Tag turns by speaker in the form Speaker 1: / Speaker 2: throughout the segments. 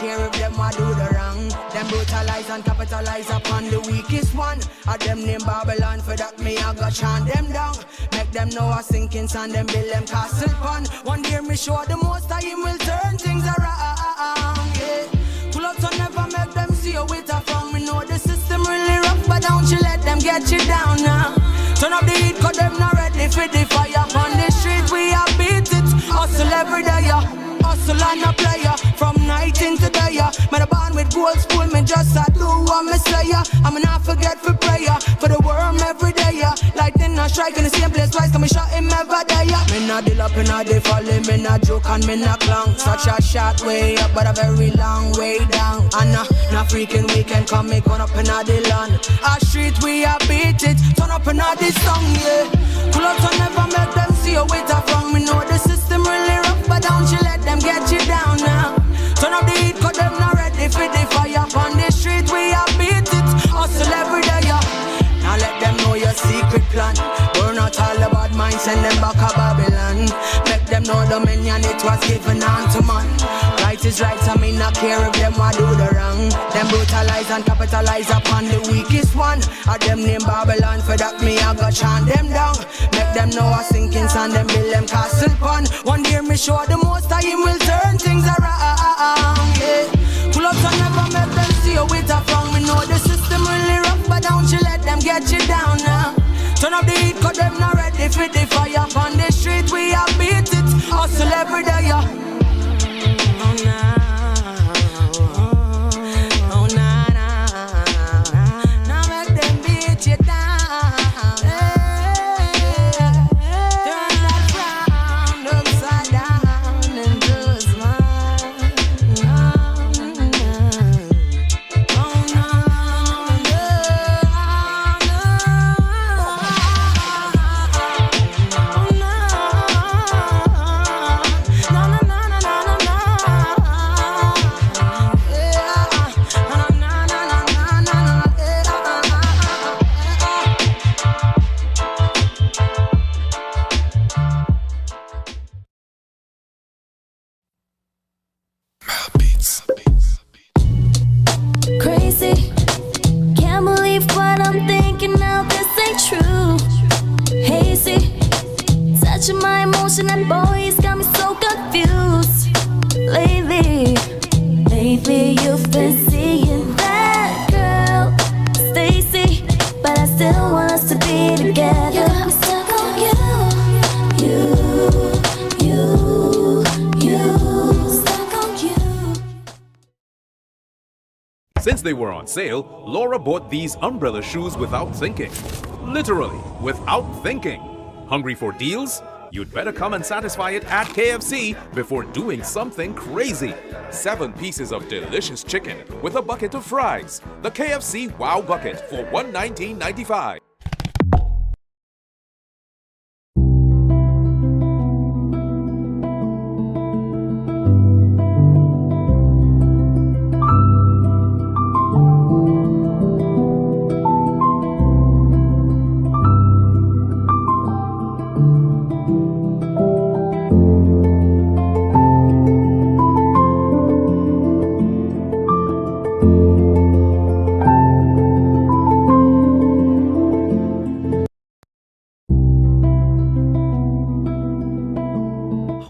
Speaker 1: care if them a do the wrong. Them brutalize and capitalize upon the weakest one. Of them name Babylon, for that me I go chant them down. Make them know a sinking sand, them build them castle pun. One day me sure the most of him will turn things around, yeah. Pull up so never make them see you with a frown. Me know the system really rough, but don't you let them get you down now. Turn up the heat, cause them not ready for the fire. On the street we are beat it, hustle every day, yeah. Hustle and a player, from night into day, yeah. Man a born with gold spoon, me just a do what me say, yeah. I'm not forget for prayer, for the worm every day, yeah. Lightning not strike in the same place twice, cause me shot him every day, yeah. Me not deal up in a day folly, me not joke and me not clown. Such a short way up, but a very long way down. And not freaking weekend, come me gun up in a the land. Our street we are beat it, turn up in a this song, yeah. Pull up so never make them see you with a frown. Me know the system really rough, but don't you let them get you down now. Turn up the heat, cause them not ready for the fire. On the street we are beat it, hustle every day, yeah. Now let them know your secret plan. Burn out all the bad minds, send them back to Babylon. Make them know dominion, it was given unto man. Right is right, so me not care if them a do the wrong. Them brutalize and capitalize upon the weakest one. Of them name Babylon, for that me I go chant them down. Make them know a sinking sand, them build them castle pun. One day me sure the most of him will turn things around, yeah. Pull up so never make them see you with a frown. Me know the system really rough, but don't you let them get you down now. Turn up the heat, cause them not ready for the fire. On the street we are beat it, hustle every day, yeah. Oh nah, oh nah, nah. Now make them beat you down, yeah. Turn that frown upside down into a smile. Oh no,
Speaker 2: Crazy, can't believe what I'm thinking now, this ain't true. Hazy, touching my emotion and boy, it's got me so confused. Lately, you've been seeing that girl, Stacy, but I still want us to be together. You got me stuck on you, stuck on you.
Speaker 3: Since they were on sale, Laura bought these umbrella shoes without thinking. Literally, without thinking. Hungry for deals? You'd better come and satisfy it at KFC before doing something crazy. 7 pieces of delicious chicken with a bucket of fries. The KFC Wow Bucket for $119.95.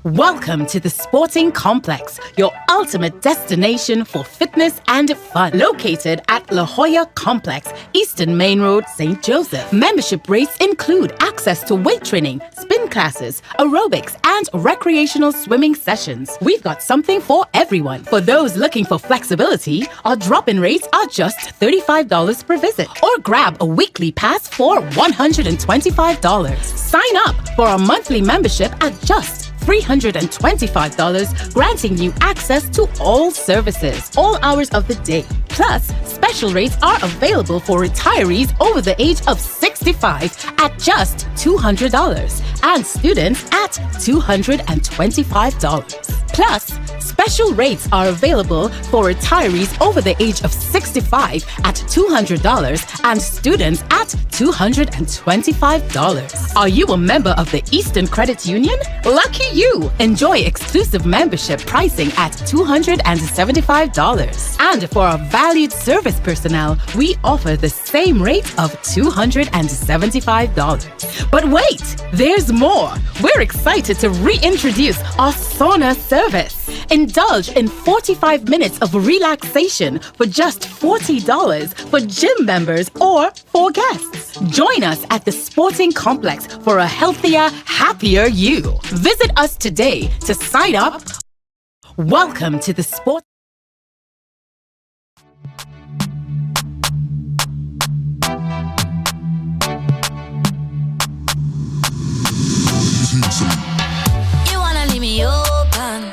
Speaker 4: Welcome to the Sporting Complex, your ultimate destination for fitness and fun. Located at La Jolla Complex, Eastern Main Road, St. Joseph. Membership rates include access to weight training, spin classes, aerobics, and recreational swimming sessions. We've got something for everyone. For those looking for flexibility, our drop-in rates are just $35 per visit. Or grab a weekly pass for $125. Sign up for a monthly membership at just $325, granting you access to all services, all hours of the day. Plus, special rates are available for retirees over the age of 65 at just $200 and students at $225. Plus, special rates are available for retirees over the age of 65 at $200 and students at $225. Are you a member of the Eastern Credit Union? Lucky you! Enjoy exclusive membership pricing at $275. And for our valued service personnel, we offer the same rate of $275. But wait, there's more! We're excited to reintroduce our sauna service. Indulge in 45 minutes of relaxation for just $40 for gym members or for guests. Join us at the Sporting Complex for a healthier, happier you. Visit us today to sign up. Welcome to the Sport.
Speaker 2: You wanna leave me open.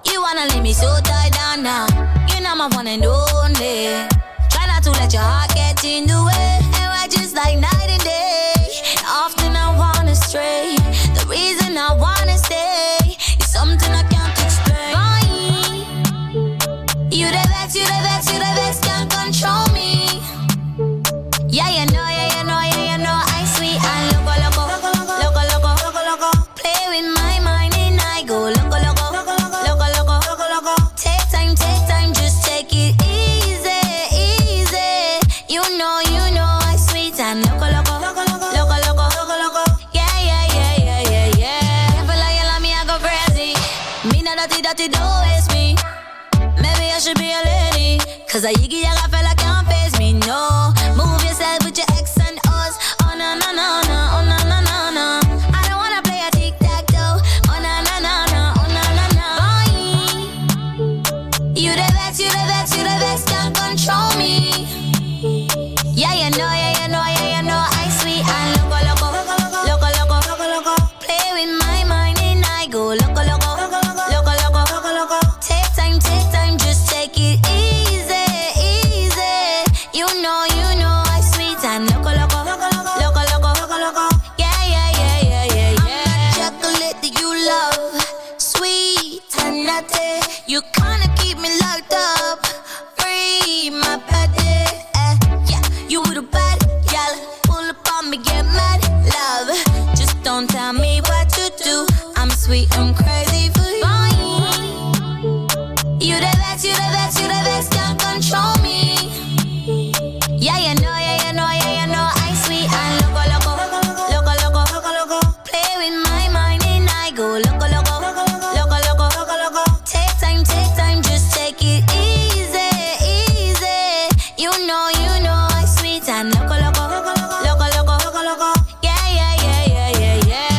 Speaker 2: You wanna leave me so tied down now. You know my one and only. Try not to let your heart get in the way. And we're just like night and day. Often I wanna stray. The reason I wanna stay is something I can't explain. You the best, you the best, you the best, can't control me. Yeah, you know, yeah, you know, yeah, you know, I sweet and loco, loco, loco, loco, loco, loco. Play with my mind and I go loco, loco, loco, loco, loco, loco. Take time, just take it easy, easy. You know, I sweet and loco, loco, loco, loco, loco, loco, loco. Yeah, yeah, yeah, yeah, yeah, yeah. If I lie, you love me, I go crazy. Me not dirty, don't waste me. Maybe I should be a lady, cause I yiggy, I fella can't face me, no. Move yourself with your X and O's. Oh, no, no, no, no, oh, no, no, no, no. I don't wanna play a tic-tac-toe. Oh, no, no, no, no, oh, no, no, no. Boy, you the best, you the best, you the best, can't control me. Yeah, you know, yeah, you know, yeah, you know, I sweet and loco, loco, loco, loco, loco, loco. Play with my mind and I go loco, loco, loco, loco, loco, loco. Take time, just take it easy, easy. You know, I sweet and loco, loco, loco, loco, loco, loco. Yeah, yeah, yeah, yeah, yeah, yeah. Chocolate that you love, sweet and nutty. You kinda keep me locked up, free my body. Yeah, you the bad gal, pull up on me, get mad, love. Just don't tell me what to do. I'm sweet, I'm crazy for you. You the best, you the best, you the best, can't control me. Yeah, you know, yeah, you know, yeah, you know, I sweet and loco, loco, loco, loco, loco, loco. Play with my mind and I go loco, loco, loco, loco, loco, loco. Take time, just take it easy, easy. You know, I sweet and loco, loco, loco, loco, loco, loco. Yeah, yeah, yeah, yeah, yeah, yeah.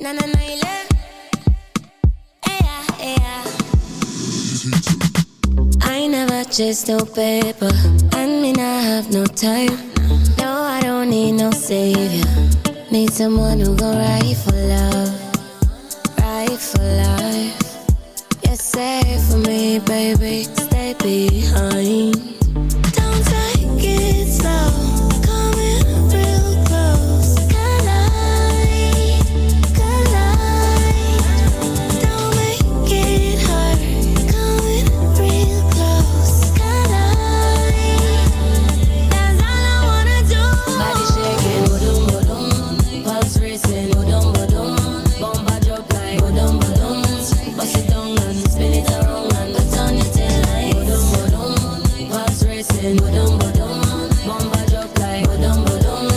Speaker 2: Na na na, you love. Yeah. I never chase no paper, and me not have no time. No, I don't need no savior. Need someone who gon' ride for love, ride for life. You're safe for me, baby. Stay behind. Don't take it slow. Coming real close. Collide. Don't make it hurt. Coming real close. Collide. That's all I wanna do. Body shaking, boom, boom, pulse racing, boom, boom, bomba drop like boom, boom, bust it down and spin it around and put on your tail lights. Boom, boom, pulse racing, boom, boom, bomba drop like boom, boom,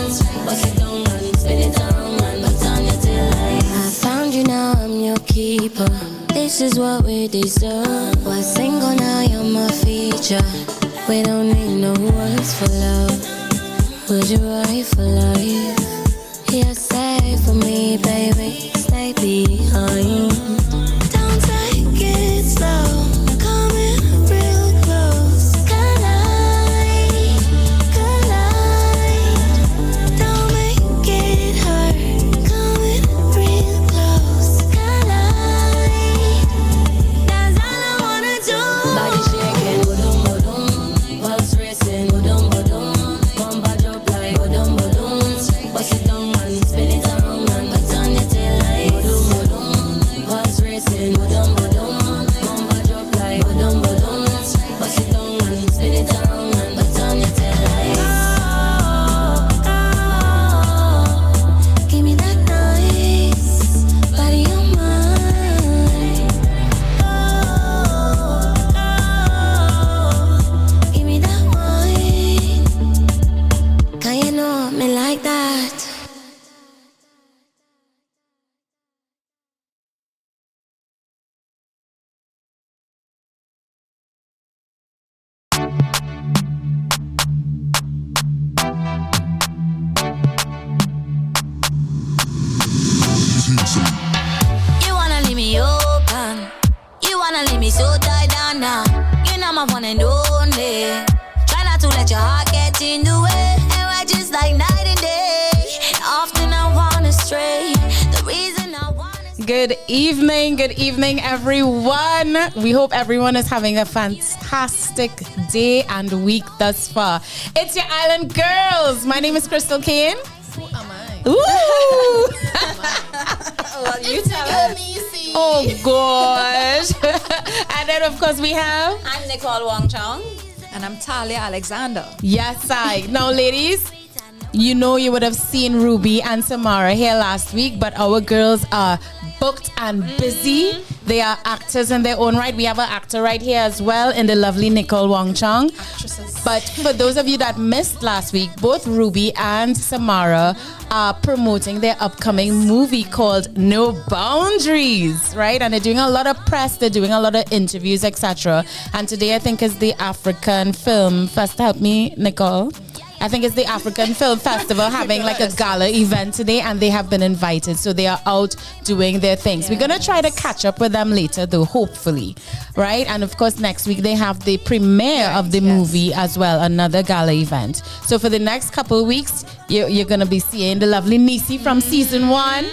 Speaker 2: bust it down and spin it around and put on your tail lights. I found you, now I'm your keeper. This is what we deserve. We're single now, you're my feature. We don't need no words for love. Would you ride for life? You're safe for me, baby. Stay behind. Don't take it slow. Coming real close. Collide. You wanna leave me open. You wanna leave me so tied down now. You know my one and only. Try not to let your heart get in the way. And we're just like night and day. And often I wanna stray. The reason I wanna
Speaker 4: Good evening, everyone. We hope everyone is having a fantastic day and week thus far. It's your Island Girls. My name is Crystal Kane.
Speaker 5: Who am I?
Speaker 4: Ooh!
Speaker 5: Well, you tell us.
Speaker 4: Oh gosh! And then of course we have.
Speaker 5: I'm Nicole Wong Chong. And I'm Talia Alexander.
Speaker 4: Yes, now ladies. You know you would have seen Ruby and Samara here last week, but our girls are booked and busy. They are actors in their own right. We have an actor right here as well in the lovely Nicole Wong Chong.
Speaker 5: Actresses.
Speaker 4: But for those of you that missed last week, both Ruby and Samara are promoting their upcoming movie called No Boundaries, right? And they're doing a lot of press, they're doing a lot of interviews, etc. And today I think is the African Film Fest. Help me, Nicole. I think it's the African Film Festival having like a gala event today, and they have been invited, so they are out doing their things. We're gonna try to catch up with them later though, hopefully, right? And of course next week they have the premiere of the movie as well, another gala event. So for the next couple of weeks you're gonna be seeing the lovely Nisi from season 1.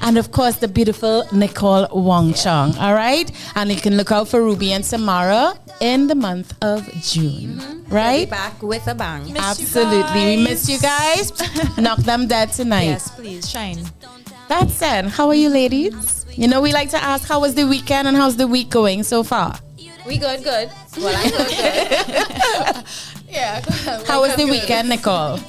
Speaker 4: And of course, the beautiful Nicole Wong Chong. All right. And you can look out for Ruby and Samara in the month of June. Right?
Speaker 5: We'll be back with a bang.
Speaker 4: Absolutely. We miss you guys. Knock them dead tonight.
Speaker 5: Yes, please, shine.
Speaker 4: That's it. How are you, ladies? You know, we like to ask, how was the weekend and how's the week going so far?
Speaker 5: We good. Well, I'm good. Yeah.
Speaker 4: How was the weekend, Nicole?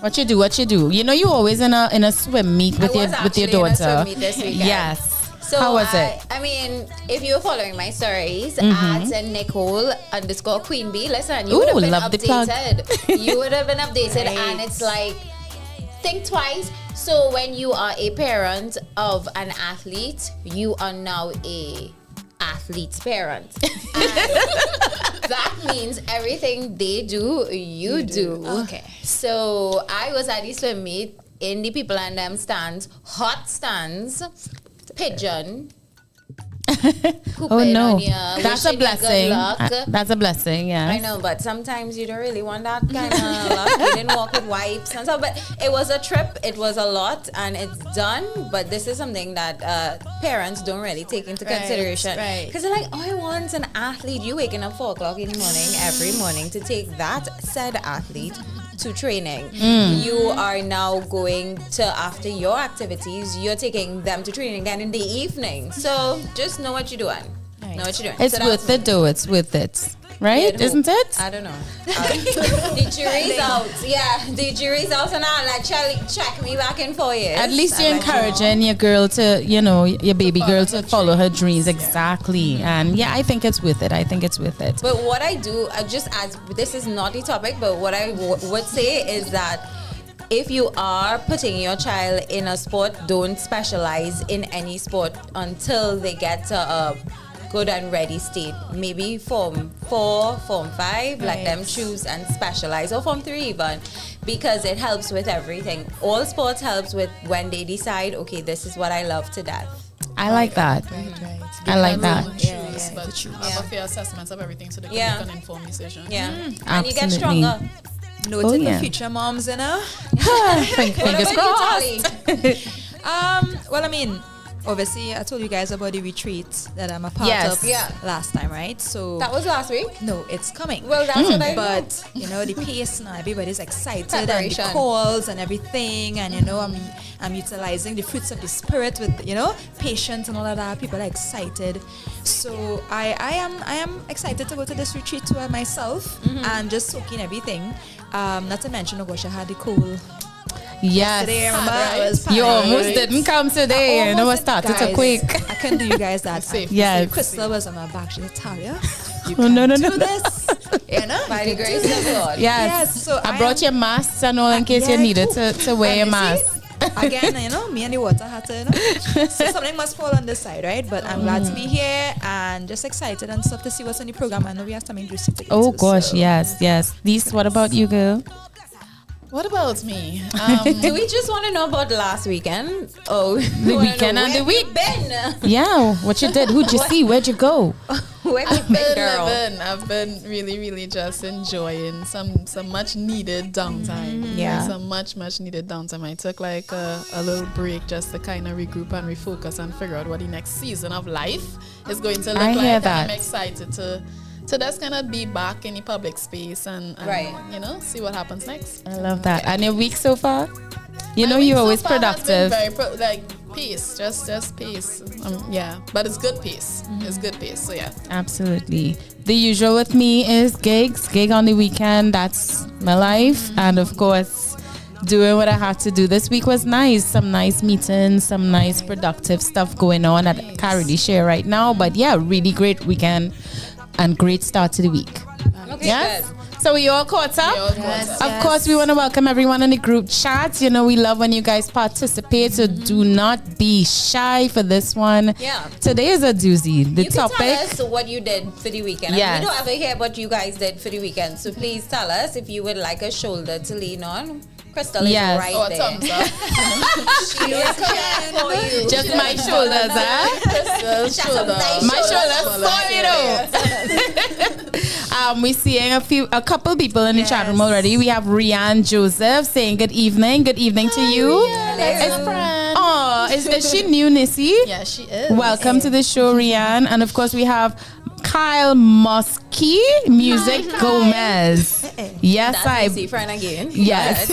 Speaker 4: What you do? You know, you always in a swim meet with your daughter.
Speaker 5: In a swim meet this weekend.
Speaker 4: Yes.
Speaker 5: So
Speaker 4: how was it?
Speaker 5: I mean, if you were following my stories at Nicole_Queen B, listen, you would have been
Speaker 4: love the plug.
Speaker 5: updated. You would have been updated, and it's like, think twice. So when you are a parent of an athlete, you are now a athlete's parent. And that means everything they do, you do.
Speaker 4: Okay.
Speaker 5: So I was at the swim meet in the people and them stands, hot stands, pigeon.
Speaker 4: Oh no,
Speaker 5: on you,
Speaker 4: that's a
Speaker 5: wishing you good
Speaker 4: blessing.
Speaker 5: luck.
Speaker 4: That's a blessing, yeah.
Speaker 5: I know, but sometimes you don't really want that kind of luck. You didn't walk with wipes and stuff, but it was a trip. It was a lot, and it's done. But this is something that parents don't really take into consideration. Because they're like, oh, I want an athlete. You waking up 4 o'clock in the morning every morning to take that said athlete to training. You are now going to, after your activities, you're taking them to training again in the evening. So just know what you're doing. Know what you're doing.
Speaker 4: It's worth it though. It's worth it. Right? Isn't it?
Speaker 5: I don't know. The jury's out. Yeah, the jury's out and all. Like, check me back in 4 years.
Speaker 4: At least you're encouraging your girl to, your baby girl to follow her dreams. Exactly. And yeah, I think it's worth it.
Speaker 5: But what I do, just as this is not the topic, but what I would say is that if you are putting your child in a sport, don't specialize in any sport until they get to a good and ready state. Maybe Form 4, Form 5, let them choose and specialize, or Form 3 even, because it helps with everything. All sports helps with when they decide, okay, this is what I love to death.
Speaker 4: I like that.
Speaker 6: Right.
Speaker 4: I like that.
Speaker 6: But have a fair assessment of everything so they can make an informed decision.
Speaker 5: Yeah. And
Speaker 4: Absolutely.
Speaker 5: you get stronger.
Speaker 6: Noted the future moms,
Speaker 4: Fingers crossed.
Speaker 6: Well, I mean, obviously, I told you guys about the retreat that I'm a part of last time, right? So
Speaker 5: That was last week?
Speaker 6: no, it's coming.
Speaker 5: Well, that's what I
Speaker 6: But the pace now, everybody's excited and the
Speaker 5: Preparation.
Speaker 6: calls and everything, and I'm utilizing the fruits of the spirit with patience and all of that. People are excited, so I am excited to go to this retreat to myself and just soak in everything. Not to mention, oh gosh, I had the cold.
Speaker 4: Yes.
Speaker 6: Today, remember, I was
Speaker 4: You
Speaker 6: panicking.
Speaker 4: almost didn't come today. You know what started to
Speaker 6: Guys,
Speaker 4: quick.
Speaker 6: I couldn't do you guys that.
Speaker 4: Yes.
Speaker 6: Crystal was on my back. She said, Talia, you
Speaker 4: Oh, no, no,
Speaker 6: do
Speaker 4: no.
Speaker 6: this.
Speaker 5: By the grace of God.
Speaker 4: Yes.
Speaker 6: Yes, so
Speaker 4: I brought your masks and all in case you needed to wear your mask.
Speaker 6: Again, me and the water had to, so something must fall on this side, right? But I'm glad to be here and just excited and stuff to see what's on the program. I know we have some interesting tickets.
Speaker 4: Oh gosh, yes. These, what about you, girl?
Speaker 7: What about me?
Speaker 5: Do we just want to know about last weekend? Oh,
Speaker 4: The weekend and the week.
Speaker 5: Been?
Speaker 4: Yeah, what you did? Who'd you see? Where'd you go?
Speaker 5: Where you been, girl?
Speaker 7: I've been really just enjoying some much needed downtime.
Speaker 5: Yeah.
Speaker 7: Like some much needed downtime. I took like a little break just to kind of regroup and refocus and figure out what the next season of life is going to look
Speaker 4: I
Speaker 7: like.
Speaker 4: hear
Speaker 7: And
Speaker 4: that.
Speaker 7: I'm excited to just kind of be back in the public space and
Speaker 5: Right.
Speaker 7: see what happens next.
Speaker 4: I love that. And your week so far? You know,
Speaker 7: My week
Speaker 4: you're
Speaker 7: so
Speaker 4: always
Speaker 7: far has been
Speaker 4: productive.
Speaker 7: very pace, just pace. Yeah, but it's good pace. It's good pace. So yeah.
Speaker 4: Absolutely. The usual with me is gig on the weekend. That's my life. And of course, doing what I had to do this week was nice. Some nice meetings, some nice productive stuff going on that I can't really share right now. But yeah, really great weekend and great start to the week.
Speaker 5: Okay,
Speaker 4: Yes?
Speaker 5: good.
Speaker 4: So we all caught up? Of course, we want to welcome everyone in the group chat. You know, we love when you guys participate, so do not be shy for this one.
Speaker 5: Yeah.
Speaker 4: Today is a doozy. The
Speaker 5: You
Speaker 4: topic.
Speaker 5: can tell us what you did for the weekend.
Speaker 4: Yes.
Speaker 5: And we don't ever hear what you guys did for the weekend. So please tell us if you would like a shoulder to lean on. Crystal is
Speaker 4: Yes.
Speaker 5: right
Speaker 7: Or
Speaker 5: there.
Speaker 7: thumbs up.
Speaker 5: She is there for you.
Speaker 4: Just my shoulders, huh?
Speaker 7: Crystal's
Speaker 5: Just some nice
Speaker 4: My
Speaker 5: shoulders.
Speaker 4: shoulders, sorry though. We're seeing a couple people in the chat room already. We have Rianne Joseph saying good evening. Good evening to you. Is she new, Nissy?
Speaker 7: Yeah, she is.
Speaker 4: Welcome to the show, Rianne. And of course, we have Kyle Muskie, Music Gomez. Yes,
Speaker 5: That's my friend again.
Speaker 4: Yes,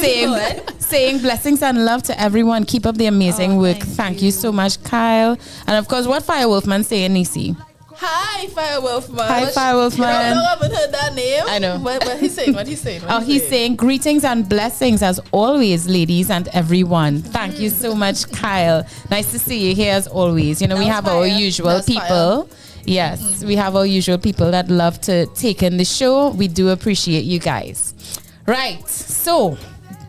Speaker 4: saying blessings and love to everyone. Keep up the amazing work. Thank you so much, Kyle. And of course, what Fire Wolfman saying, Nisi?
Speaker 7: Hi, Fire Wolfman.
Speaker 4: Hi, Fire Wolfman.
Speaker 7: I haven't heard that name.
Speaker 4: I know.
Speaker 7: What he's saying? What he's saying?
Speaker 4: He's saying greetings and blessings as always, ladies and everyone. Thank you so much, Kyle. Nice to see you here as always. You know, we have our usual people. Yes, we have our usual people that love to take in the show. We do appreciate you guys. Right, so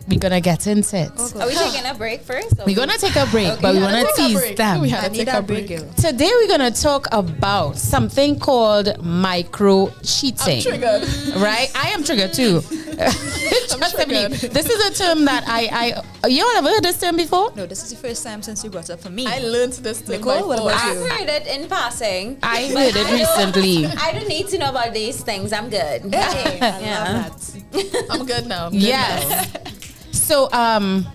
Speaker 4: we're going to get into it.
Speaker 5: Are we taking a break first?
Speaker 4: We're going to take a break, but we want to tease them.
Speaker 7: We had to take a break.
Speaker 4: Today we're going to talk about something called micro cheating.
Speaker 7: I'm triggered.
Speaker 4: Right? I am triggered too.
Speaker 7: triggered.
Speaker 4: This is a term that you all ever heard this term before?
Speaker 6: No, this is the first time since you brought it up for me.
Speaker 7: I learned this thing.
Speaker 6: Nicole, what about
Speaker 5: I've
Speaker 6: you?
Speaker 5: heard it in passing.
Speaker 4: I heard it recently.
Speaker 5: I don't need to know about these things. I'm good.
Speaker 7: Yeah. I'm good now.
Speaker 4: Yes. So when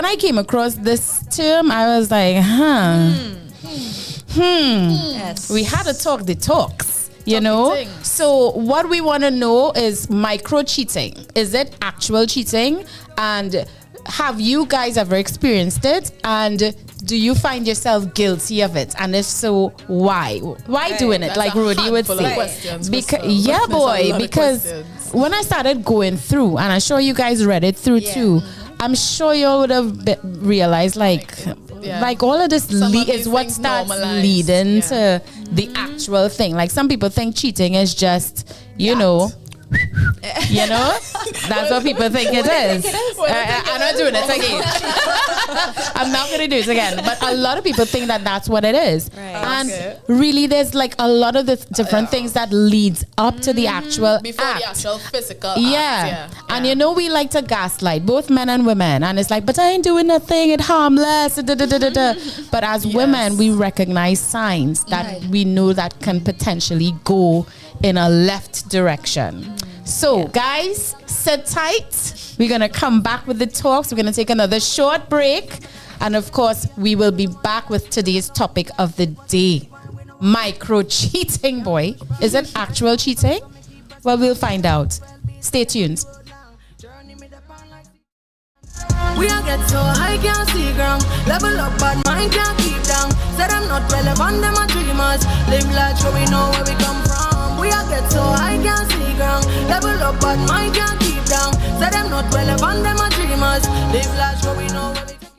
Speaker 4: I came across this term, I was like,
Speaker 6: Yes.
Speaker 4: we had to talk the talks, you know?
Speaker 7: things.
Speaker 4: So what we want to know is micro cheating. Is it actual cheating? And have you guys ever experienced it? And do you find yourself guilty of it? And if so, why? Why doing it?
Speaker 7: That's
Speaker 4: Like
Speaker 7: a
Speaker 4: Rudy would
Speaker 7: handful of
Speaker 4: say.
Speaker 7: questions,
Speaker 4: Because
Speaker 7: Crystal.
Speaker 4: yeah,
Speaker 7: There's a
Speaker 4: boy.
Speaker 7: lot of
Speaker 4: Because
Speaker 7: questions.
Speaker 4: when I started going through, and I'm sure you guys read it through too, I'm sure you would have realized like all of this
Speaker 7: Some of
Speaker 4: is
Speaker 7: these
Speaker 4: what
Speaker 7: things
Speaker 4: starts
Speaker 7: normalized,
Speaker 4: leading to the actual thing. Like some people think cheating is just, you know, that's what people think it is. I'm not doing it again. I'm not going to do it again. But a lot of people think that that's what it is.
Speaker 6: Right.
Speaker 4: And really, there's like a lot of the different things that leads up to the actual
Speaker 7: Before
Speaker 4: act.
Speaker 7: the actual physical
Speaker 4: Yeah.
Speaker 7: act.
Speaker 4: And you know, we like to gaslight both men and women. And it's like, but I ain't doing nothing. It's harmless. Da, da, da, da, da. But as women, we recognize signs that we know that can potentially go in a left direction. So, guys, sit tight. We're going to come back with the talks. We're going to take another short break. And of course, we will be back with today's topic of the day. Micro cheating, boy. Is it actual cheating? Well, we'll find out. Stay tuned.
Speaker 1: We all get so high, can't see ground. Level up, but mind can't keep down. Said I'm not relevant, them are dreamers. Live life so we know where we come from. We all get so high, can't see ground. Level up, but mind can't keep down. Said I'm not relevant, them are dreamers. Live life so we know where we come from.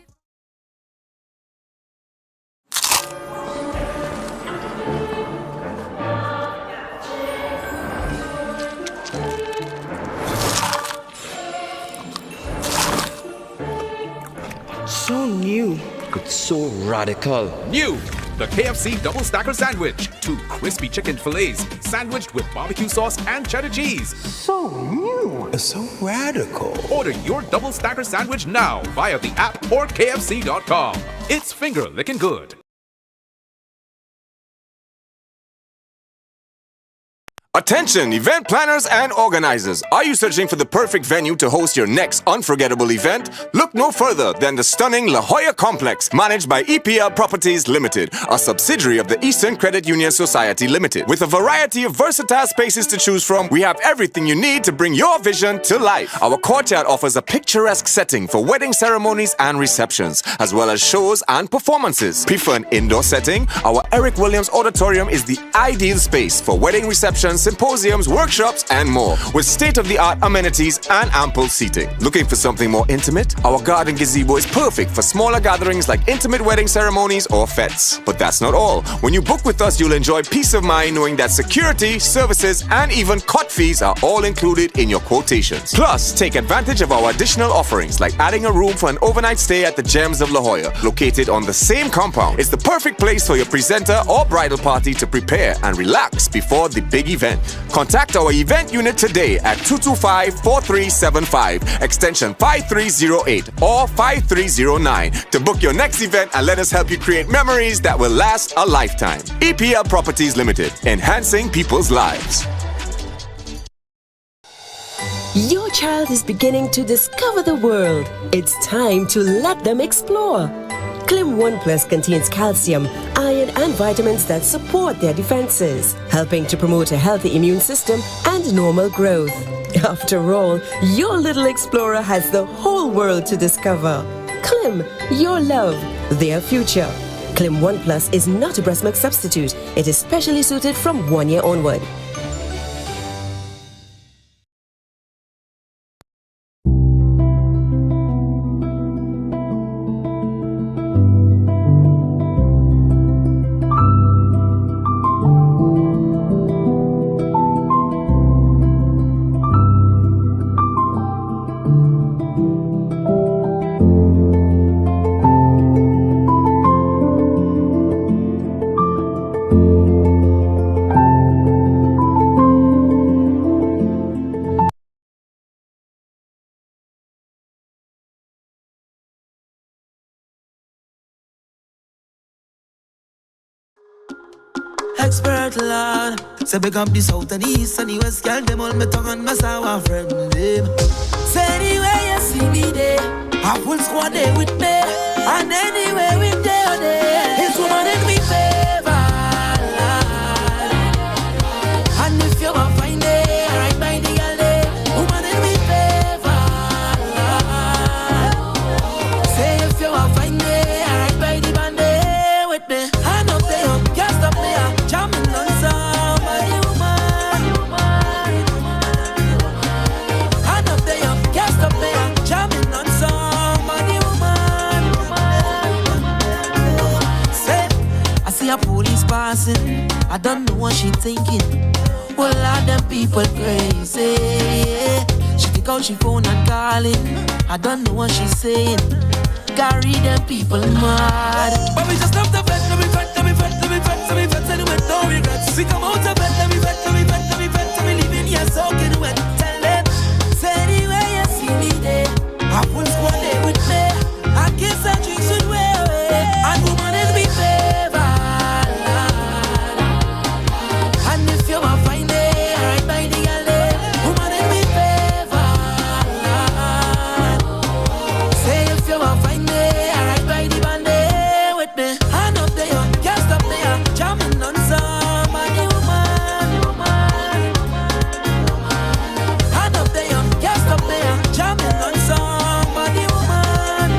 Speaker 8: So new. It's so radical.
Speaker 3: New, The KFC Double Stacker Sandwich. 2 crispy chicken fillets sandwiched with barbecue sauce and cheddar cheese.
Speaker 8: So new, so radical.
Speaker 3: Order your Double Stacker Sandwich now via the app or KFC.com. It's finger licking good.
Speaker 9: Attention, event planners and organizers. Are you searching for the perfect venue to host your next unforgettable event? Look no further than the stunning La Jolla Complex, managed by EPL Properties Limited, a subsidiary of the Eastern Credit Union Society Limited. With a variety of versatile spaces to choose from, we have everything you need to bring your vision to life. Our courtyard offers a picturesque setting for wedding ceremonies and receptions, as well as shows and performances. Prefer an indoor setting? Our Eric Williams Auditorium is the ideal space for wedding receptions, symposiums, workshops, and more, with state-of-the-art amenities and ample seating. Looking for something more intimate? Our garden gazebo is perfect for smaller gatherings like intimate wedding ceremonies or fetes. But that's not all. When you book with us, you'll enjoy peace of mind knowing that security, services, and even court fees are all included in your quotations. Plus, take advantage of our additional offerings like adding a room for an overnight stay at the Gems of La Jolla, located on the same compound. It's the perfect place for your presenter or bridal party to prepare and relax before the big event. Contact our event unit today at 225-4375, extension 5308 or 5309 to book your next event and let us help you create memories that will last a lifetime. EPL Properties Limited, enhancing people's lives.
Speaker 10: Your child is beginning to discover the world. It's time to let them explore. Clim 1 Plus contains calcium, iron, and vitamins that support their defenses, helping to promote a healthy immune system and normal growth. After all, your little explorer has the whole world to discover. Clim, your love, their future. Clim 1 Plus is not a breast milk substitute. It is specially suited from 1 year onward.
Speaker 11: Expert lad, say big up the south and the east and the west, girl them all me tongue and my sour friend them. Say anywhere you see me there, a full squad there with me, and anywhere we there, it's woman in me favor, lad. And if you want find it, right by the girl there, woman in me favor, lad. Say if you want find it, right by the band there with me, hand up there, can't stop me. Jamming on somebody, woman. Hand up there, can't stop there. Jamming on somebody, woman. Say, I see a police passing. I don't know what she thinking. Well, all them people crazy. She take out she phone and calling. I don't know what she's saying. Carry them people mad. But we just love the vet, let me vet, let me vet, let me vet, let me vet, and with no regrets. We come out of bed, let me vet, let me vet, let me vet, and we leaving here soaking wet. Tell them, say anywhere you see me there, I full squad there with me. I kiss and drinks with way, and woman in me favor, lad. And if you want find it, right by the girl there, woman in me favor, lad. Say if you want find it, right by the band there with me, hand up there, can't stop there, jamming on somebody, woman. Hand up there, can't stop there, jamming on somebody, woman.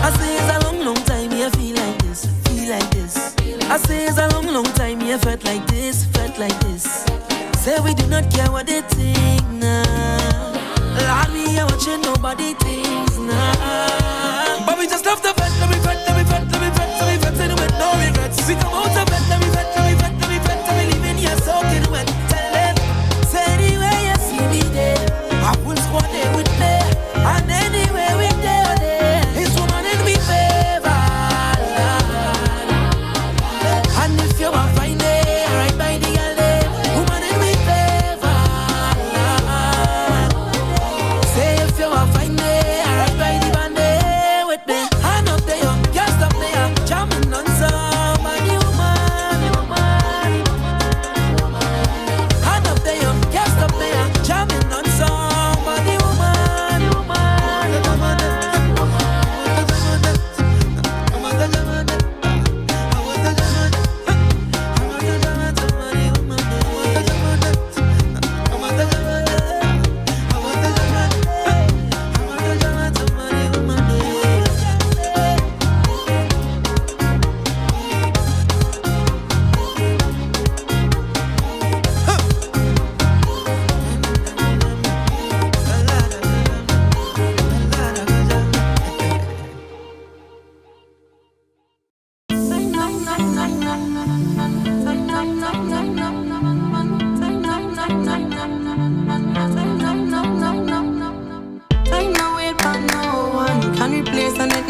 Speaker 11: I say it's a long, long time you feel like this, feel like this. I say it's a long, long time you felt like this, felt like this. Say we do not care what they think now. Lord, we are watching nobody thinks now. But we just love the vet, let me vet, let me vet, let me vet, let me vet, and with no regrets. We come out of bed, let me vet, let me vet, let me vet, and we leaving here soaking wet. Tell them, say anywhere you see me there, I full squad there with me, and anywhere we there, it's woman in me favor, lad.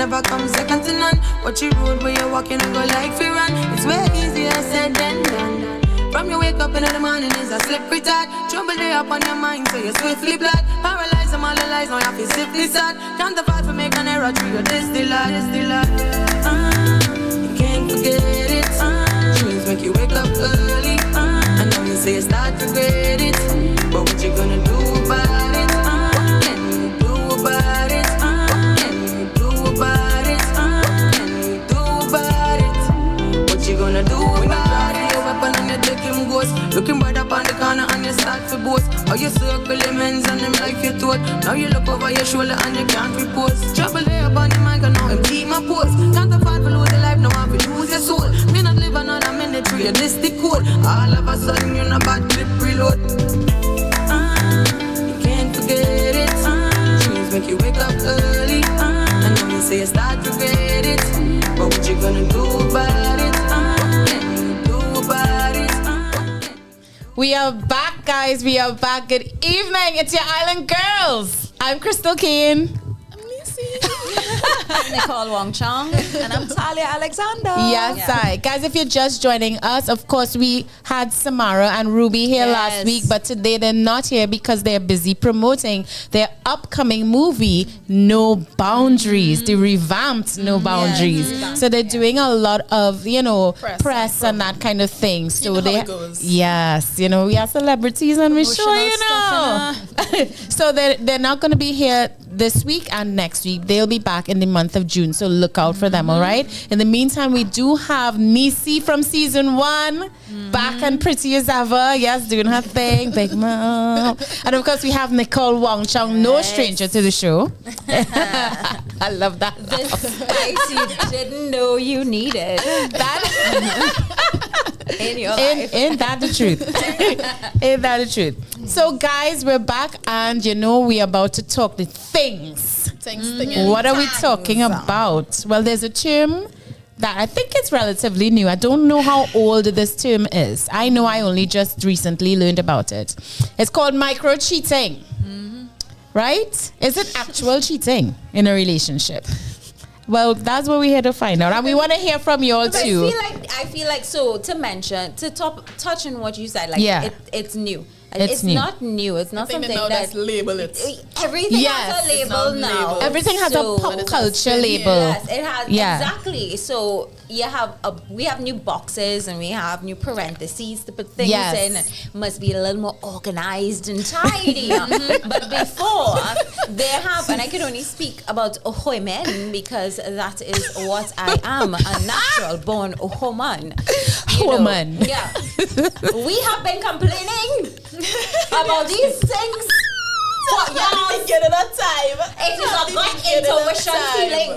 Speaker 11: never come second to none. Watch your road where you're walking and go like fi run. It's way easier said than done. From you wake up in the morning is a slippery tide. Trouble day up on your mind so you swiftly blood. Paralyzed from all the lies, now you feel simply sad. Can't afford to make an error through your distillate. You can't forget it. Dreams make you wake up early. I know you say you start to regret it, but what you gonna do about it? What can you do about it? What can you do about it? What can you do about it? What you gonna do about it? Your weapon and you take him ghost. Looking right up on the corner and you start to boast. How you circle your men's and them like your throat. Now you look over your shoulder and you can't repose. Trouble there up on the mic and now him keep my post. Can't afford to lose your life, now I have to lose your soul. May not live another minute through your distant code. All of a sudden you're not bad clip reload. You can't forget it. Dreams make you wake up early. And now you say you start to regret it, but what you gonna do about it? What can you do about it?
Speaker 4: We are back, guys. We are back. Good evening. It's your Island Girls. I'm Crystal Kane.
Speaker 5: Nicole Wong Chong.
Speaker 6: And I'm Talia Alexander.
Speaker 4: Yes, I. Guys, if you're just joining us, of course, we had Samara and Ruby here last week, but today they're not here because they're busy promoting their upcoming movie, No Boundaries, the revamped No Boundaries. So they're doing a lot of, press and that kind of thing. So yes, we are celebrities and we show, So they're not going to be here this week and next week. They'll be back in the month of June, so look out for them. All right, in the meantime, we do have Nisi from season 1 back and pretty as ever. Yes, doing her thing, big mom. And of course we have Nicole Wong Chong, no stranger to the show. I love that.
Speaker 5: The spice you didn't know you needed. In your life.
Speaker 4: Ain't that the truth? Ain't that the truth? So guys, we're back and we're about to talk the things. What are we talking about? Well, there's a term that I think it's relatively new. I don't know how old this term is. I know I only just recently learned about it. It's called micro cheating. Right? Is it actual cheating in a relationship? Well, that's what we're here to find out, and we want to hear from you all too.
Speaker 5: I feel like so to touch on what you said, it's new. It's
Speaker 4: new.
Speaker 5: Not new. It's not something
Speaker 7: that's label it.
Speaker 5: Everything has a label now.
Speaker 4: Everything has a pop culture label.
Speaker 5: Yes, it has exactly. So we have new boxes and we have new parentheses to put things in. Must be a little more organized and tidy. But before they have, and I can only speak about Ohoy men because that is what I am, a natural born Ohoman.
Speaker 4: Woman.
Speaker 5: Yeah. We have been complaining about these things for years. It is a black intuition feeling.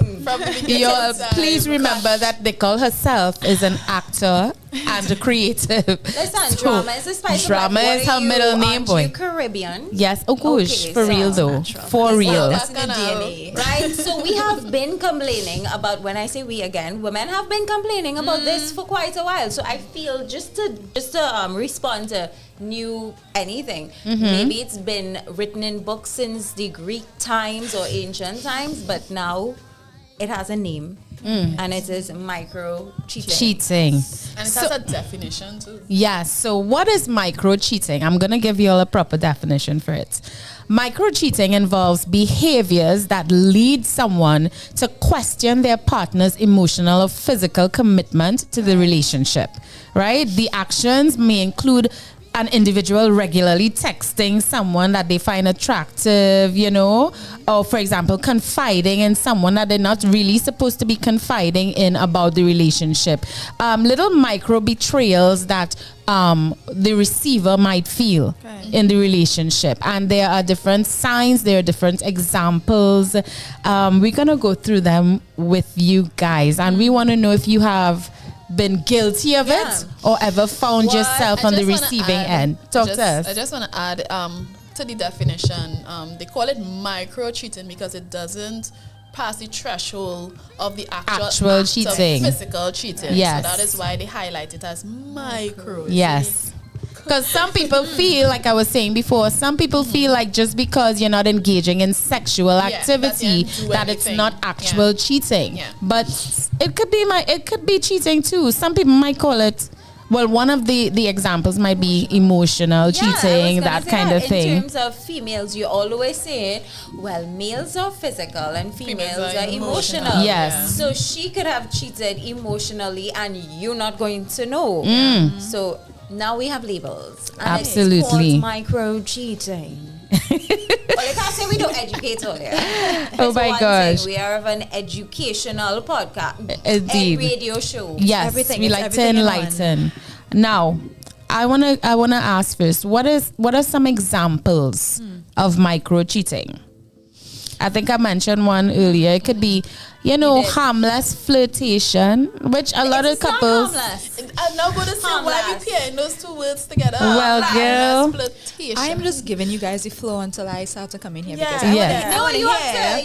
Speaker 4: Please remember that Nicole herself is an actor and a creative.
Speaker 5: Listen, drama is a spice.
Speaker 4: Drama is her middle name, boy.
Speaker 5: Caribbean.
Speaker 4: Yes, gosh, for real though. For real.
Speaker 5: That's in the DNA. Right? So we have been complaining about, when I say we again, women have been complaining about this for quite a while. So I feel just to respond to new anything. Maybe it's been written in books since the Greek times or ancient times, but now it has a name. And it is micro cheating.
Speaker 7: And it has a definition too.
Speaker 4: Yes. So what is micro cheating? I'm going to give you all a proper definition for it. Micro cheating involves behaviors that lead someone to question their partner's emotional or physical commitment to the relationship, right? The actions may include an individual regularly texting someone that they find attractive, or for example, confiding in someone that they're not really supposed to be confiding in about the relationship. Little micro betrayals that the receiver might feel in the relationship. And there are different signs, there are different examples. We're going to go through them with you guys. And we want to know if you have been guilty of it or ever found yourself on the receiving end. Talk to us.
Speaker 7: I just want to add to the definition. They call it micro cheating because it doesn't pass the threshold of the actual
Speaker 4: cheating,
Speaker 7: physical cheating.
Speaker 4: Yes.
Speaker 7: So that is why they highlight it as micro.
Speaker 4: Yes. Because some people feel, like I was saying before, some people feel like just because you're not engaging in sexual activity, that it's not actual cheating.
Speaker 7: Yeah.
Speaker 4: But it could be cheating too. Some people might call it. Well, one of the examples might be emotional cheating, that kind of thing.
Speaker 5: In terms of females, you always say, well, males are physical and females are emotional.
Speaker 4: Yes.
Speaker 5: So she could have cheated emotionally and you're not going to know. So now we have labels. And
Speaker 4: Absolutely.
Speaker 5: It's called micro cheating. Well, you can't say we don't educate all here.
Speaker 4: Oh my gosh.
Speaker 5: We are of an educational podcast.
Speaker 4: Indeed.
Speaker 5: A radio show.
Speaker 4: Yes,
Speaker 6: Everything.
Speaker 4: we
Speaker 6: It's
Speaker 4: like to
Speaker 6: everything in one.
Speaker 4: enlighten. Now, I wanna ask first, what are some examples of micro cheating? I think I mentioned one earlier. It could be, harmless flirtation, which a lot of couples.
Speaker 7: I'm not going to say why are you pairing those two words together.
Speaker 4: Well, girl,
Speaker 7: flirtation.
Speaker 6: I am just giving you guys the flow until I start to come in here.
Speaker 7: Yeah.
Speaker 6: Because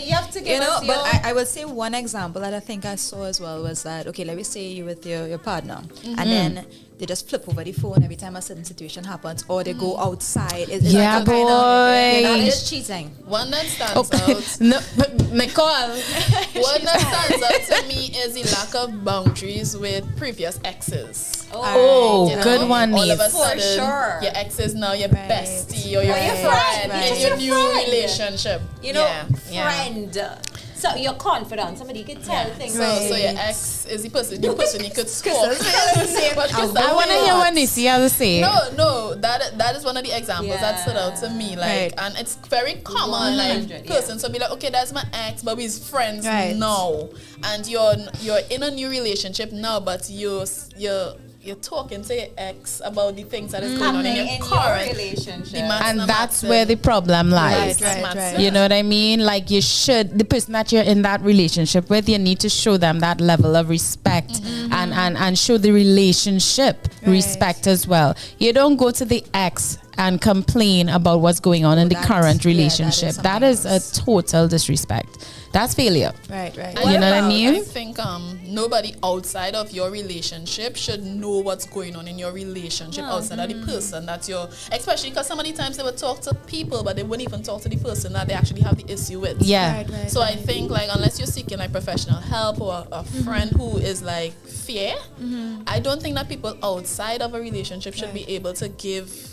Speaker 5: You have to give us
Speaker 6: but I would say one example that I think I saw as well was that, okay, let me say you with your partner, and then they just flip over the phone every time a certain situation happens, or they go outside. It's
Speaker 4: Yeah,
Speaker 6: like a kind of,
Speaker 4: boy.
Speaker 5: That is cheating.
Speaker 7: One that stands out.
Speaker 4: No, but Nicole.
Speaker 7: One that stands out to me is the lack of boundaries with previous exes.
Speaker 4: Oh, good one,
Speaker 7: All of a
Speaker 4: Niece.
Speaker 7: sudden,
Speaker 5: sure.
Speaker 7: your ex is now your bestie or your
Speaker 5: friend.
Speaker 7: friend in your new relationship.
Speaker 5: Friend. So you're confident. Somebody could tell things.
Speaker 7: So your ex is the person you could score.
Speaker 4: I want to hear what Nisi has to say.
Speaker 7: No, that is one of the examples that stood out to me. Like, and it's very common.
Speaker 5: 100,
Speaker 7: Like, persons will be like, okay, that's my ex, but we're friends now, and you're in a new relationship now, but you're talking to your ex about the things that is going on in your current
Speaker 5: relationship.
Speaker 4: And that's where the problem lies.
Speaker 6: Right.
Speaker 4: You know what I mean? Like, the person that you're in that relationship with, you need to show them that level of respect and show the relationship respect as well. You don't go to the ex and complain about what's going on in the current relationship. That is a total disrespect. That's failure.
Speaker 6: Right.
Speaker 4: You know what I mean?
Speaker 7: I think nobody outside of your relationship should know what's going on in your relationship outside of the person that you're, especially because so many times they would talk to people, but they wouldn't even talk to the person that they actually have the issue with.
Speaker 4: Yeah.
Speaker 7: So I think, like, unless you're seeking like professional help or a friend who is like fair, I don't think that people outside of a relationship should be able to give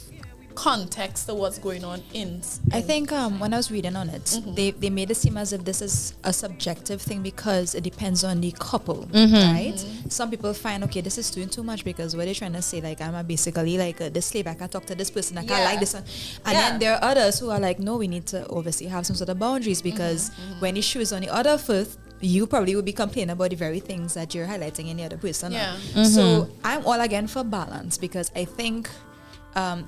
Speaker 7: context to what's going on in
Speaker 6: I think when I was reading on it, they made it seem as if this is a subjective thing because it depends on the couple, right? Some people find, okay, this is doing too much because what they're trying to say, like, I'm basically like this slave, I can talk to this person, I can't like this one. And then there are others who are like, no, we need to obviously have some sort of boundaries because when the shoe is on the other foot, you probably will be complaining about the very things that you're highlighting in the other person. So I'm all again for balance because I think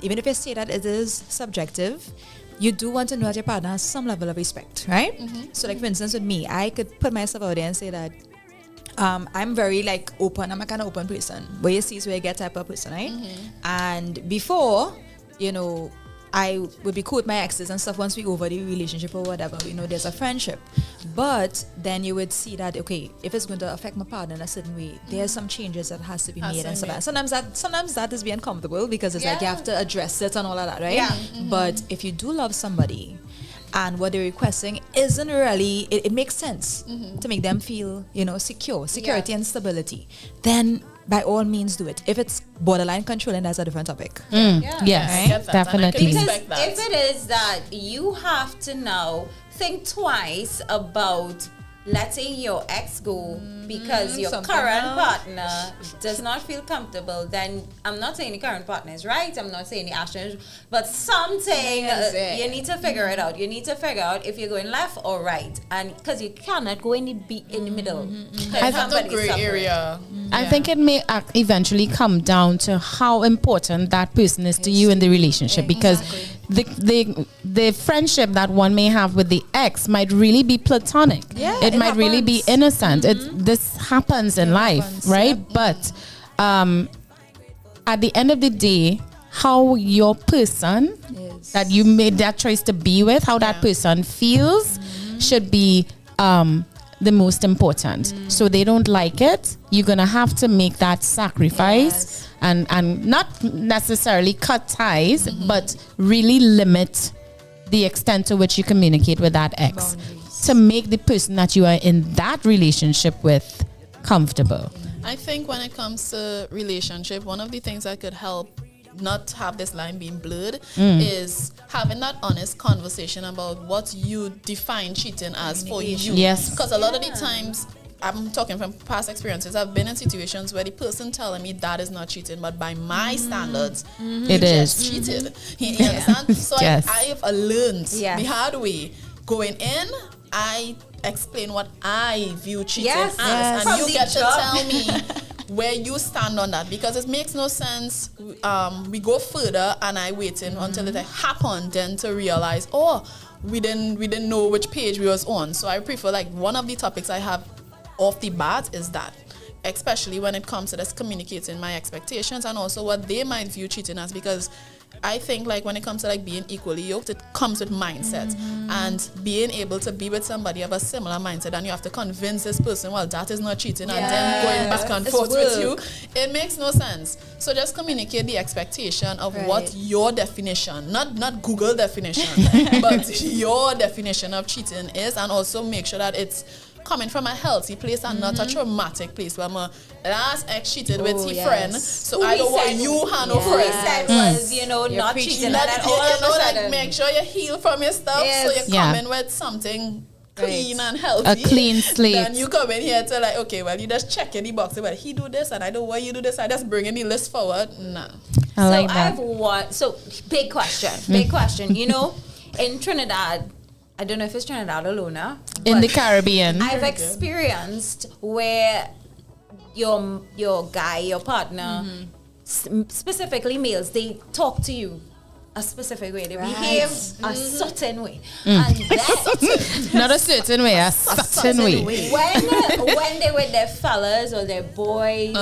Speaker 6: even if I say that it is subjective, you do want to know that your partner has some level of respect, right? So like, for instance, with me, I could put myself out there and say that I'm very like open. I'm a kind of open person. Where you see is where you get type of person, right? And before, I would be cool with my exes and stuff once we over the relationship or whatever, there's a friendship. But then you would see that, okay, if it's going to affect my partner in a certain way, there's some changes that has to be made and stuff. Sometimes that is being uncomfortable because it's like you have to address it and all of that, right? But if you do love somebody and what they're requesting isn't really, it makes sense to make them feel, security and stability, then by all means do it. If it's borderline controlling, that's a different topic.
Speaker 4: Yes, definitely.
Speaker 5: Because if it is that you have to now think twice about, let's say your ex go because your current partner does not feel comfortable, then I'm not saying the current partner is right, I'm not saying the action is, but something you need to figure it out. You need to figure out if you're going left or right, and because you cannot go in the middle.
Speaker 7: I have a gray area.
Speaker 4: I think it may eventually come down to how important that person is to you in the relationship, because the friendship that one may have with the ex might really be platonic. It might really be innocent. This happens in life, right? But at the end of the day, how your person that you made that choice to be with, how that person feels should be the most important. So they don't like it, you're gonna have to make that sacrifice and not necessarily cut ties, but really limit the extent to which you communicate with that ex to make the person that you are in that relationship with comfortable.
Speaker 7: I think when it comes to relationship, one of the things that could help not have this line being blurred is having that honest conversation about what you define cheating as for you.
Speaker 4: Yes.
Speaker 7: Because a lot of the times, I'm talking from past experiences, I've been in situations where the person telling me that is not cheating, but by my standards,
Speaker 4: It
Speaker 7: just
Speaker 4: is.
Speaker 7: cheated. You understand? So
Speaker 4: Yes.
Speaker 7: I have learned the hard way. Going in, I explain what I view cheating as, and
Speaker 5: From
Speaker 7: you
Speaker 5: the
Speaker 7: get to
Speaker 5: jump.
Speaker 7: tell me where you stand on that, because it makes no sense. We go further, and I waiting until it happened, then to realize, we didn't know which page we was on. So I prefer, like, one of the topics I have off the bat is that, especially when it comes to this communicating my expectations and also what they might view cheating as, because I think, like, when it comes to, like, being equally yoked, it comes with mindset and being able to be with somebody of a similar mindset, and you have to convince this person, well, that is not cheating, and then going back and forth with you. It makes no sense. So just communicate the expectation of what your definition, not Google definition, but your definition of cheating is, and also make sure that it's coming from a healthy place and not a traumatic place where my last ex cheated with his friend, so I don't want you hand over
Speaker 5: Who he said was, not cheating,
Speaker 7: Not,
Speaker 5: and all of a
Speaker 7: like,
Speaker 5: sudden,
Speaker 7: make sure you heal from your stuff, so you come in with something clean and healthy.
Speaker 4: A clean slate.
Speaker 7: Then you come in here to, like, okay, well, you just check in the box, well, he do this and I don't want you do this, I just bring in the list forward. Nah.
Speaker 4: I like that.
Speaker 5: I have one. So big question. You know, in Trinidad, I don't know if it's Trinidad or Luna.
Speaker 4: In the Caribbean.
Speaker 5: I've experienced where your guy, your partner, specifically males, they talk to you a specific way. They behave a certain way. And then,
Speaker 4: Not a certain way, a certain way.
Speaker 5: when they with their fellas or their boys,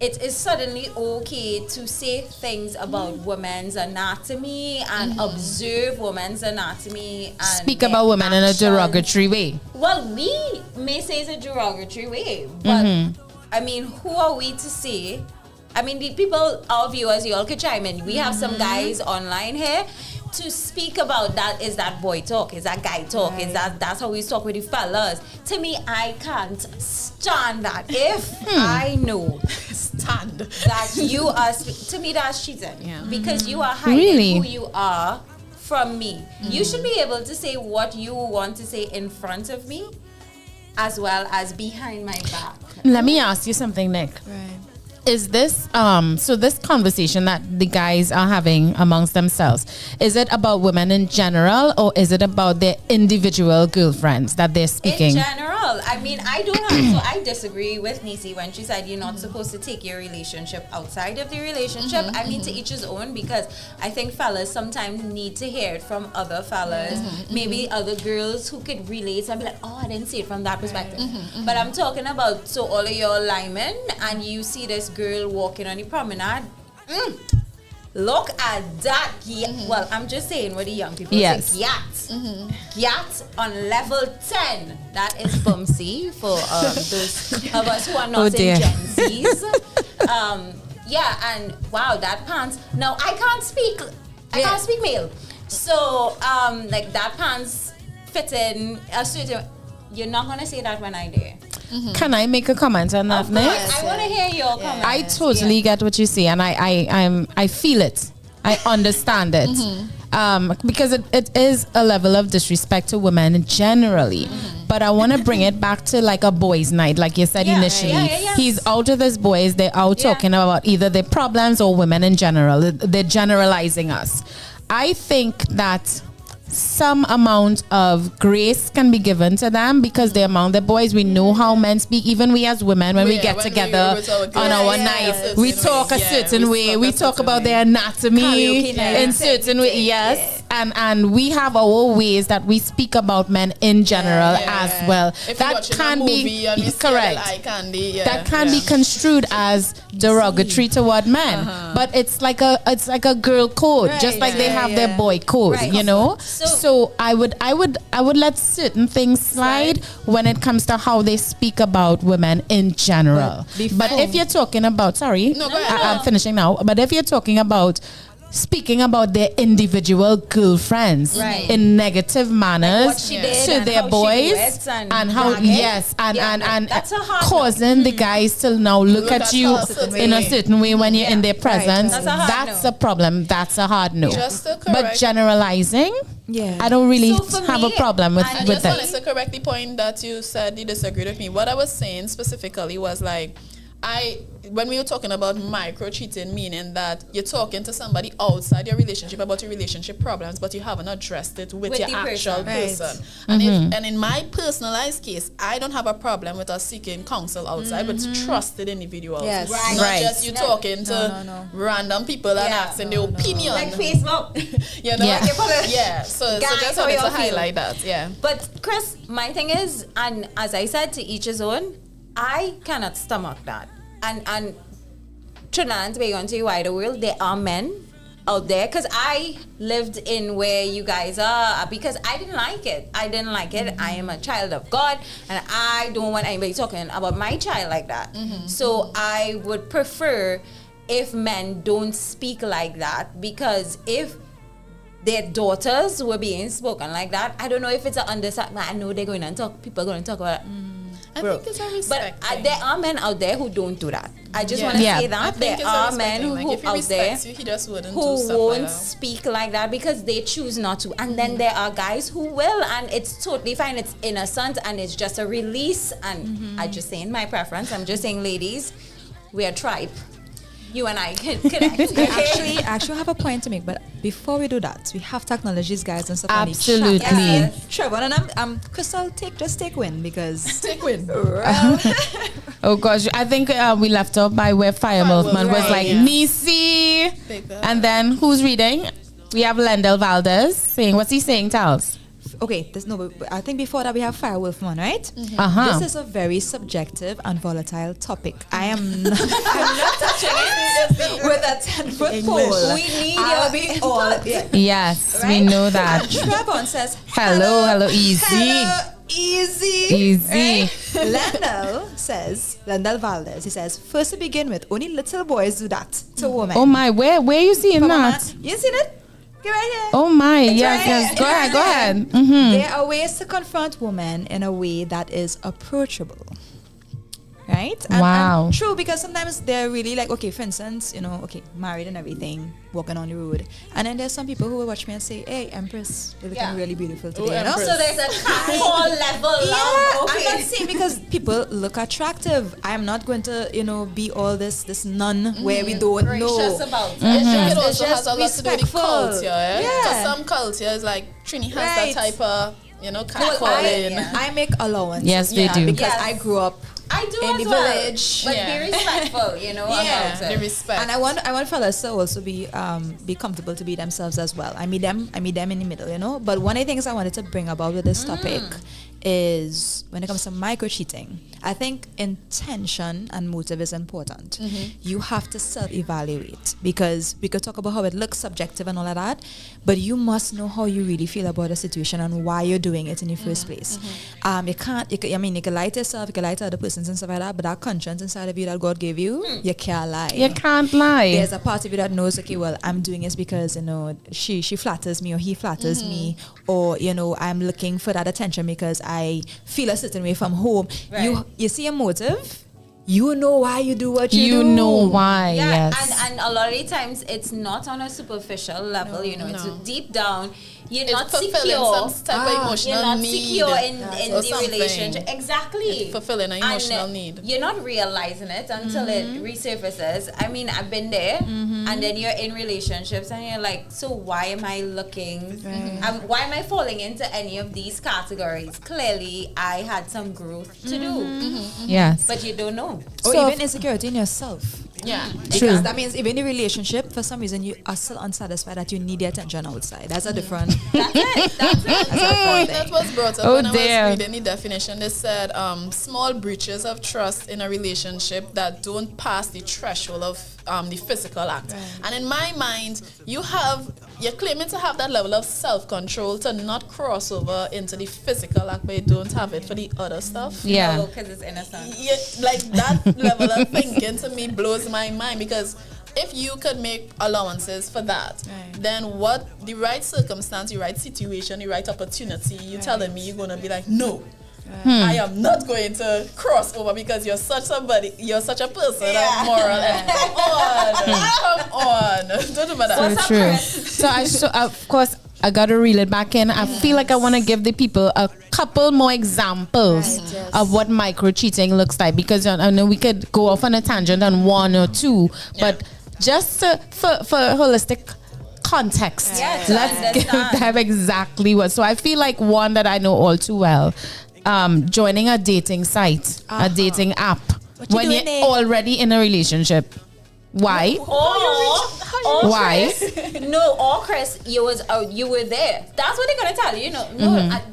Speaker 5: it is suddenly okay to say things about women's anatomy and observe women's anatomy and
Speaker 4: Speak about women in a derogatory way.
Speaker 5: Well, we may say it's a derogatory way, but I mean, who are we to say? I mean, the people, our viewers, you all could chime in. We have some guys online here to speak about that. Is that boy talk? Is that guy talk? Is that's how we talk with the fellas? To me, I can't stand that. If I know that you are, to me, that's cheating. Because you are hiding who you are from me. You should be able to say what you want to say in front of me, as well as behind my back.
Speaker 4: Let me ask you something, Nick. Is this so this conversation that the guys are having amongst themselves, is it about women in general, or is it about their individual girlfriends that they're speaking?
Speaker 5: In general, I mean, I don't have, so I disagree with Nisi when she said you're not supposed to take your relationship outside of the relationship. I mean, to each his own, because I think fellas sometimes need to hear it from other fellas, maybe other girls who could relate and be like, oh, I didn't see it from that perspective. But I'm talking about, so all of your linemen, and you see this girl walking on the promenade, look at that well, I'm just saying what the young people say, yacht on level 10. That is bumsy for those of us who are not in Gen Z's. And wow, that pants. Now I can't speak male, so like that pants fit in a certain. You're not gonna say that when I do.
Speaker 4: Can I make a comment on that, Nick?
Speaker 5: I want to hear your comment.
Speaker 4: I totally get what you say, and I feel it. I understand it. Because it is a level of disrespect to women generally. But I want to bring it back to like a boys' night, like you said initially. He's out with his boys. They're out talking about either their problems or women in general. They're generalizing us. I think that some amount of grace can be given to them, because they're among the boys. We know how men speak. Even we as women, when we get together on our night, we talk a certain way. We talk about their anatomy in certain way. Yes. and we have our ways that we speak about men in general as well.
Speaker 7: If
Speaker 4: that can be correct. That can be construed as derogatory toward men, but it's like a girl code, just like they have their boy code, you know. So I would let certain things slide when it comes to how they speak about women in general. But if you're talking about, I'm finishing now. But if you're talking about speaking about their individual girlfriends in negative manners to their boys and how and causing the guys to now look at you in a certain way when you're in their presence, that's a problem. That's a hard no. But generalizing, I don't really have a problem with that.
Speaker 7: I just wanted to correct the point that you said you disagreed with me. What I was saying specifically was like, when we were talking about micro cheating, meaning that you're talking to somebody outside your relationship about your relationship problems, but you haven't addressed it with your actual person. And and in my personalized case, I don't have a problem with us seeking counsel outside, but trusted individuals.
Speaker 5: Yes.
Speaker 7: Not just you talking to random people and asking their opinion.
Speaker 5: Like Facebook.
Speaker 7: you know? So just wanted to highlight that. Yeah.
Speaker 5: But Chris, my thing is, and as I said, to each his own, I cannot stomach that. And Trinidad and Tobago and to the wider world, there are men out there, because I lived in where you guys are, because I didn't like it. I am a child of God, and I don't want anybody talking about my child like that. So I would prefer if men don't speak like that, because if their daughters were being spoken like that, I don't know if it's an understanding. I know they're going to talk, people are going to talk about it.
Speaker 7: I think it's a respect
Speaker 5: but there are men out there who don't do that. I just want to say that there are men who out there who won't speak like that because they choose not to, and then there are guys who will, and it's totally fine. It's innocent and it's just a release. And I just saying my preference. I'm just saying, ladies, we are tribe. You and I can connect.
Speaker 6: I actually have a point to make, but before we do that, we have to acknowledge these guys and stuff.
Speaker 4: Absolutely.
Speaker 6: Trevor and Crystal, take win, because
Speaker 7: take win.
Speaker 4: Oh gosh, I think we left off by where Firemouthman was like Nisi, and then who's reading? We have Lendell Valdez saying, what's he saying, Charles?
Speaker 6: Okay, I think before that we have Firewolfman, right? This is a very subjective and volatile topic. I am not touching it with a 10-foot pole.
Speaker 5: We need your
Speaker 4: Yes, right? We know that.
Speaker 6: Trevon says,
Speaker 4: hello, easy.
Speaker 6: Hello, easy. Right? Lendell Valdez, he says, first to begin with, only little boys do that to women.
Speaker 4: Oh my, where you seeing that?
Speaker 6: You seen it? Get right here.
Speaker 4: Oh my, yes. Go ahead.
Speaker 6: There are ways to confront women in a way that is approachable. Right? And true, because sometimes they're really like, okay, for instance, married and everything, walking on the road. And then there's some people who will watch me and say, hey, Empress, you're looking really beautiful today.
Speaker 5: So there's a whole level of,
Speaker 6: I'm not saying because people look attractive. I'm not going to, be all this nun where we don't know.
Speaker 5: About
Speaker 7: it also has a lot to do with culture. So some cultures, like Trini has that type of, catcalling.
Speaker 6: I make allowance.
Speaker 4: Yes, they do.
Speaker 6: Because I grew up in the village,
Speaker 5: but be respectful, about it.
Speaker 7: The respect.
Speaker 6: And I want fellas to also be comfortable to be themselves as well. I meet them in the middle, But one of the things I wanted to bring about with this topic is when it comes to micro cheating, I think intention and motive is important. You have to self-evaluate, because we could talk about how it looks subjective and all of that, but you must know how you really feel about a situation and why you're doing it in the first place. You can lie to yourself, you can lie to other persons and stuff like that, but that conscience inside of you that God gave you, you can't lie.
Speaker 4: You can't lie.
Speaker 6: There's a part of you that knows, okay, well, I'm doing this because, she flatters me or he flatters me, or, I'm looking for that attention because I feel a certain way from home. Right. You see a motive, you know why you do what you do.
Speaker 4: You know why, yes.
Speaker 5: And a lot of the times it's not on a superficial level, it's deep down. You're not secure.
Speaker 7: Some type of emotional
Speaker 5: you're not
Speaker 7: need.
Speaker 5: secure in the relationship. Exactly.
Speaker 7: It's fulfilling an emotional need.
Speaker 5: You're not realizing it until it resurfaces. I mean, I've been there, and then you're in relationships and you're like, so why am I looking? Why am I falling into any of these categories? Clearly, I had some growth to do.
Speaker 4: Yes.
Speaker 5: But you don't know.
Speaker 6: Or even insecurity in yourself.
Speaker 7: Yeah.
Speaker 6: Because that means even in a relationship, for some reason, you are still unsatisfied that you need the attention outside. That's a different...
Speaker 5: That's it.
Speaker 7: That was brought up when I
Speaker 4: dear.
Speaker 7: was reading the definition. They said small breaches of trust in a relationship that don't pass the threshold of the physical act. Right. And in my mind, you're claiming to have that level of self-control to not cross over into the physical act, but you don't have it for the other stuff.
Speaker 4: Yeah.
Speaker 5: Because it's innocent.
Speaker 7: Yeah, like that level of thinking to me blows my mind, because if you could make allowances for that, then what the right circumstance, the right situation, the right opportunity, you're telling me you're going to be like, no, I am not going to cross over because you're such a person of moral. And come on. Don't do that.
Speaker 4: So true. So of course, I got to reel it back in. I feel like I want to give the people a couple more examples of what micro cheating looks like, because I know we could go off on a tangent on one or two, but just for holistic context, let's give them exactly what. So I feel like one that I know all too well, joining a dating site, a dating app, when you're already in a relationship. Why? Why?
Speaker 5: Chris, or Chris, you were there. That's what they're gonna tell you.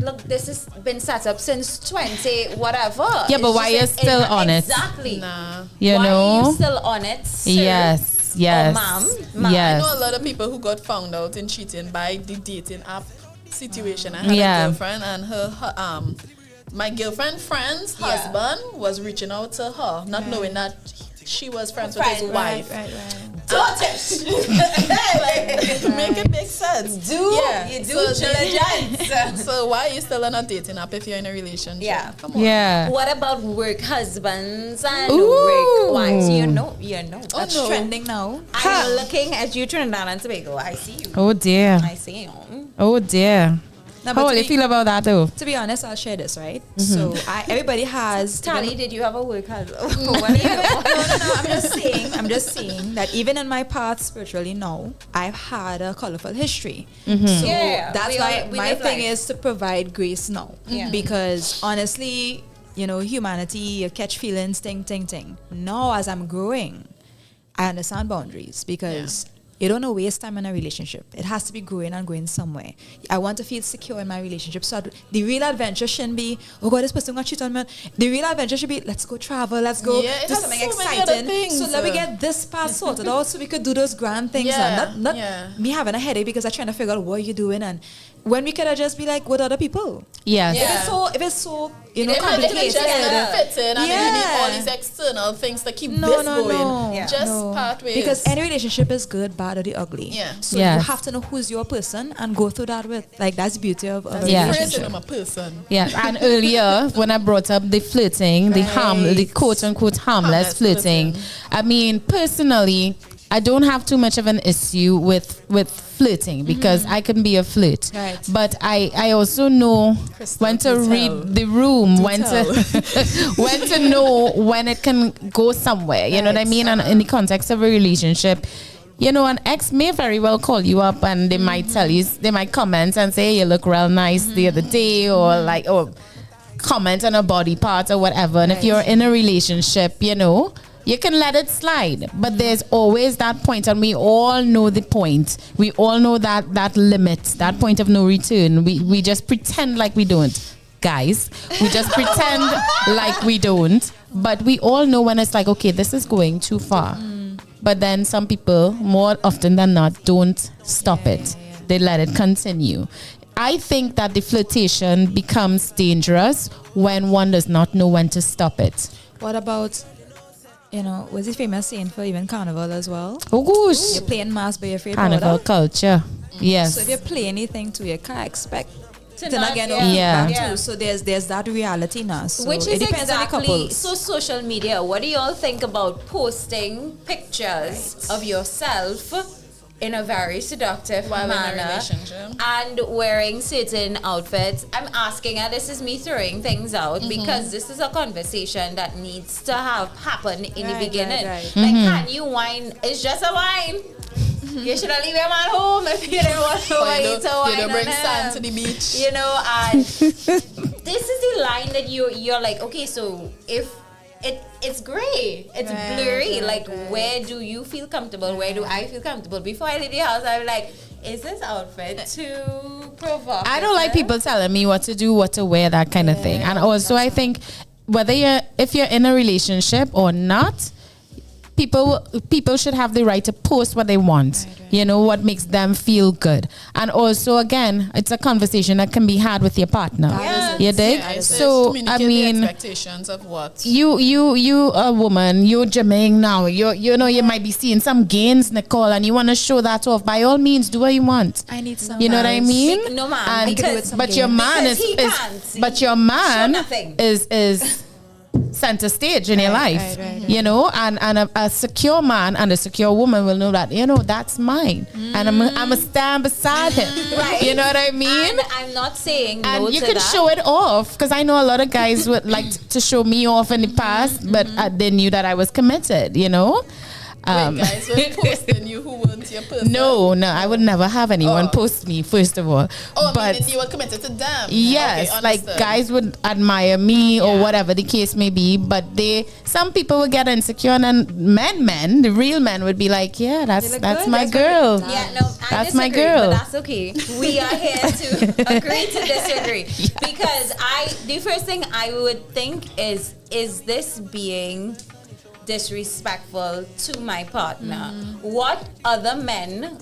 Speaker 5: Look, this has been set up since 20 whatever.
Speaker 4: Yeah, but why you're still on it?
Speaker 5: Exactly.
Speaker 7: Nah.
Speaker 5: Why are you still on it, sir?
Speaker 4: Yes.
Speaker 5: Or ma'am.
Speaker 7: I know a lot of people who got found out in cheating by the dating app situation. I had a girlfriend, and my girlfriend friend's husband was reaching out to her, not knowing that she was friends with his wife. Don't it! Make it make sense. So why are you still on a dating app if you're in a relationship?
Speaker 5: Yeah.
Speaker 7: Come on.
Speaker 4: Yeah.
Speaker 5: What about work husbands and work wives? You know.
Speaker 6: That's trending now.
Speaker 5: I'm looking at you, Trinidad and Tobago. I see you.
Speaker 4: Oh dear.
Speaker 5: I see you.
Speaker 4: Oh dear.
Speaker 6: No,
Speaker 4: How do you feel about that though?
Speaker 6: To be honest, I'll share this, right? So everybody has...
Speaker 5: Tali, did you have a work husband?
Speaker 6: No, I'm just saying that even in my path spiritually now, I've had a colorful history. So that's why my thing is to provide grace now. Because honestly, humanity, you catch feelings, ting. Now as I'm growing, I understand boundaries, because you don't know waste time in a relationship. It has to be growing and going somewhere. I want to feel secure in my relationship. So the real adventure shouldn't be, oh God, this person got cheated on me. The real adventure should be, let's go travel, let's go do something exciting. So let me get this part sorted out so we could do those grand things. And not me having a headache because I'm trying to figure out what you're doing, and when we could just be like with other people.
Speaker 4: Yes.
Speaker 6: If it's so
Speaker 7: complicated,
Speaker 6: fitting,
Speaker 7: and you need all these external things to keep this going. Just part ways.
Speaker 6: Because any relationship is good, bad, or the ugly. So you have to know who's your person and go through that with. Like, that's the beauty of a relationship.
Speaker 7: I'm a person.
Speaker 4: Yeah, and earlier when I brought up the flirting, the quote unquote harmless flirting, I mean, personally, I don't have too much of an issue with flirting, because I can be a flirt. But I also know when to read the room, when to know when it can go somewhere. You know what I mean? And in the context of a relationship, an ex may very well call you up and they might tell you, they might comment and say, hey, you look real nice the other day, or comment on a body part or whatever. And if you're in a relationship, you can let it slide, but there's always that point, and we all know the point. We all know that limit, that point of no return. We just pretend like we don't, guys. We just pretend like we don't, but we all know when it's like, okay, this is going too far. But then some people, more often than not, don't stop it. They let it continue. I think that the flirtation becomes dangerous when one does not know when to stop it.
Speaker 6: What about... was it famous saying for even carnival as well?
Speaker 4: Oh gosh.
Speaker 6: You're playing mass, but you're afraid
Speaker 4: carnival culture. Yes.
Speaker 6: So if you play anything to, you can't expect to
Speaker 5: not
Speaker 6: get back too. So there's that reality now. So
Speaker 5: which is
Speaker 6: it depends on the couples.
Speaker 5: So social media. What do you all think about posting pictures of yourself in a very seductive manner and wearing certain outfits? I'm asking, and this is me throwing things out, because this is a conversation that needs to happen in the beginning. Like, can you wine? It's just a wine. You should have leave your man home if you don't want to wine. You don't bring sand to the beach. And this is the line that you're like, okay, so if it's gray. It's blurry. Like, where do you feel comfortable? Where do I feel comfortable? Before I leave the house, I'm like, is this outfit too provocative?
Speaker 12: I don't like people telling me what to do, what to wear, that kind of thing. And also, I think if you're in a relationship or not, people should have the right to post what they want. You know, what makes them feel good. And also, again, it's a conversation that can be had with your partner. You dig? So I mean,
Speaker 7: the expectations of what
Speaker 12: you a woman, you're gymming now. You know, you might be seeing some gains, Nicole, and you want to show that off. By all means, do what you want.
Speaker 6: I need some.
Speaker 12: You know what I mean?
Speaker 5: No, man.
Speaker 12: But your man is center stage in your life, you know, and a secure man and a secure woman will know that, you know, that's mine, and I'm a stand beside him. You know what I mean?
Speaker 5: And I'm not saying no
Speaker 12: and you
Speaker 5: to
Speaker 12: can
Speaker 5: that.
Speaker 12: show it off, because I know a lot of guys would like to show me off in the past, but they knew that I was committed, you know.
Speaker 7: Wait, guys were posting you who weren't your person?
Speaker 12: No, I would never have anyone post me, first of all.
Speaker 7: But you were committed to them.
Speaker 12: Yes,
Speaker 7: okay,
Speaker 12: like guys would admire me or whatever the case may be, but some people would get insecure, and then the real men would be like, yeah, that's my girl.
Speaker 5: Yeah, no,
Speaker 12: that's my girl.
Speaker 5: But that's okay. We are here to agree to disagree. Because the first thing I would think is this being disrespectful to my partner? What other men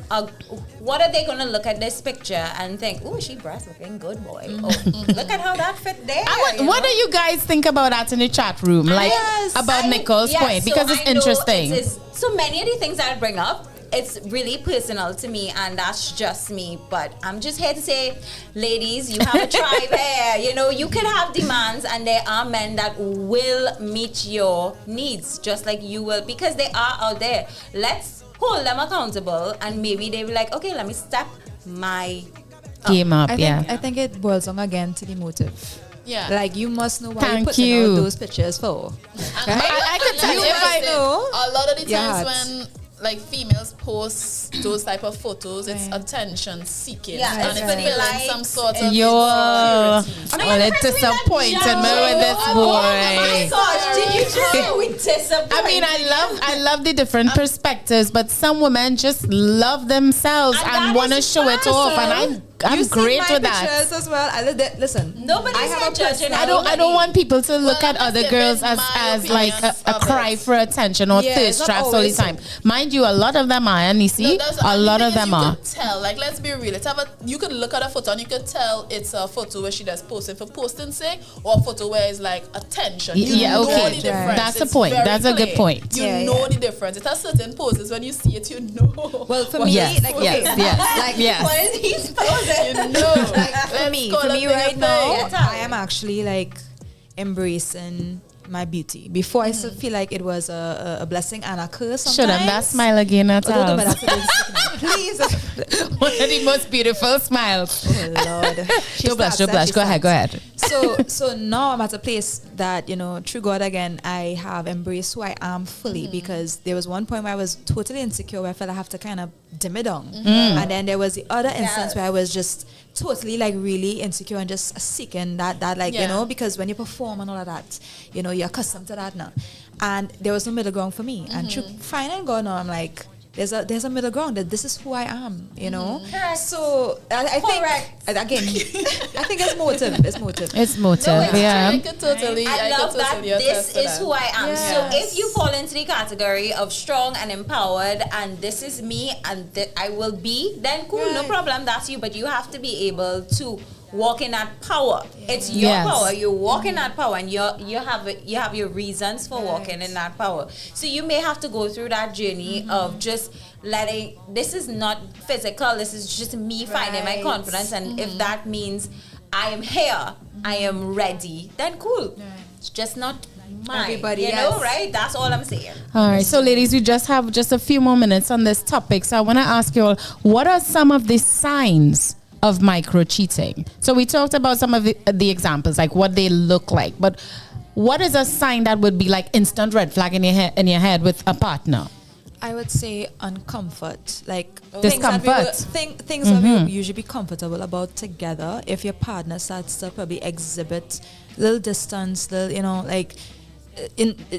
Speaker 5: what are they gonna look at this picture and think, oh, she breast looking good, boy. Look at how that fit there.
Speaker 12: What do you guys think about that in the chat room? Like about Nicole's point, because it's interesting.
Speaker 5: So many of the things I bring up, it's really personal to me, and that's just me. But I'm just here to say, ladies, you have a tribe here. You know, you can have demands, and there are men that will meet your needs just like you will, because they are out there. Let's hold them accountable, and maybe they'll be like, okay, let me step my
Speaker 12: game up.
Speaker 6: I think it boils down again to the motive.
Speaker 7: Yeah.
Speaker 6: Like, you must know why
Speaker 12: Thank
Speaker 6: you're putting
Speaker 12: you.
Speaker 6: out those pictures for.
Speaker 12: I could tell you if I know.
Speaker 7: A lot of the times when like females post those type of photos, it's attention seeking, and it's feeling some sort of insecurity.
Speaker 12: Well, it disappointed me with this boy.
Speaker 5: Oh my gosh, did you just say we disappointed?
Speaker 12: I mean, I love the different perspectives, but some women just love themselves and want to show it off, and I'm great with that.
Speaker 6: As well. Listen,
Speaker 5: nobody's not judging.
Speaker 12: I don't want people to look at other girls as like a cry for attention or thirst traps all the time. Mind you, a lot of them are, and you see, a lot of them are.
Speaker 7: You could tell, like, let's be real. You could look at a photo and you could tell it's a photo where she does posting for posting's sake, or a photo where it's like attention. You know the difference.
Speaker 12: That's a point. That's a good point.
Speaker 7: You know the difference. It has certain poses. When you see it, you know.
Speaker 6: Well, for me, yes.
Speaker 5: What is he posing?
Speaker 7: You know.
Speaker 6: For me right now, I am actually like embracing my beauty. Before I still feel like it was a blessing and a curse sometimes.
Speaker 12: Show them that smile again at all.
Speaker 6: Please.
Speaker 12: One of the most beautiful smiles.
Speaker 6: Oh Lord.
Speaker 12: Don't blush. Go ahead.
Speaker 6: So now I'm at a place that, you know, through God again, I have embraced who I am fully, because there was one point where I was totally insecure, where I felt I have to kind of dim it down. And then there was the other instance where I was just totally like really insecure and just seeking that like, you know, because when you perform and all of that, you know, you're accustomed to that now. And there was no middle ground for me. And through finding God now, I'm like, there's a middle ground, that this is who I am, you know. So I think again, I think it's motive. It's motive.
Speaker 12: Yeah.
Speaker 5: I love that this is who I am. Yes. So if you fall into the category of strong and empowered, and this is me, and I will be, then cool, no problem. That's you. But you have to be able to walk in that power. It's your power. You walk in that power, and you have your reasons for walking in that power. So you may have to go through that journey of just letting, this is not physical, this is just me finding my confidence, and if that means I am here, I am ready, then cool. It's just not mine. Everybody, you know, right? That's all I'm saying.
Speaker 12: All right, so ladies, we just have a few more minutes on this topic. So I want to ask you all, what are some of the signs of micro cheating? So we talked about some of the examples, like what they look like, but what is a sign that would be like instant red flag in your head with a partner?
Speaker 6: I would say uncomfort, like
Speaker 12: discomfort.
Speaker 6: Things that we would usually be comfortable about together. If your partner starts to probably exhibit little distance, little, you know, like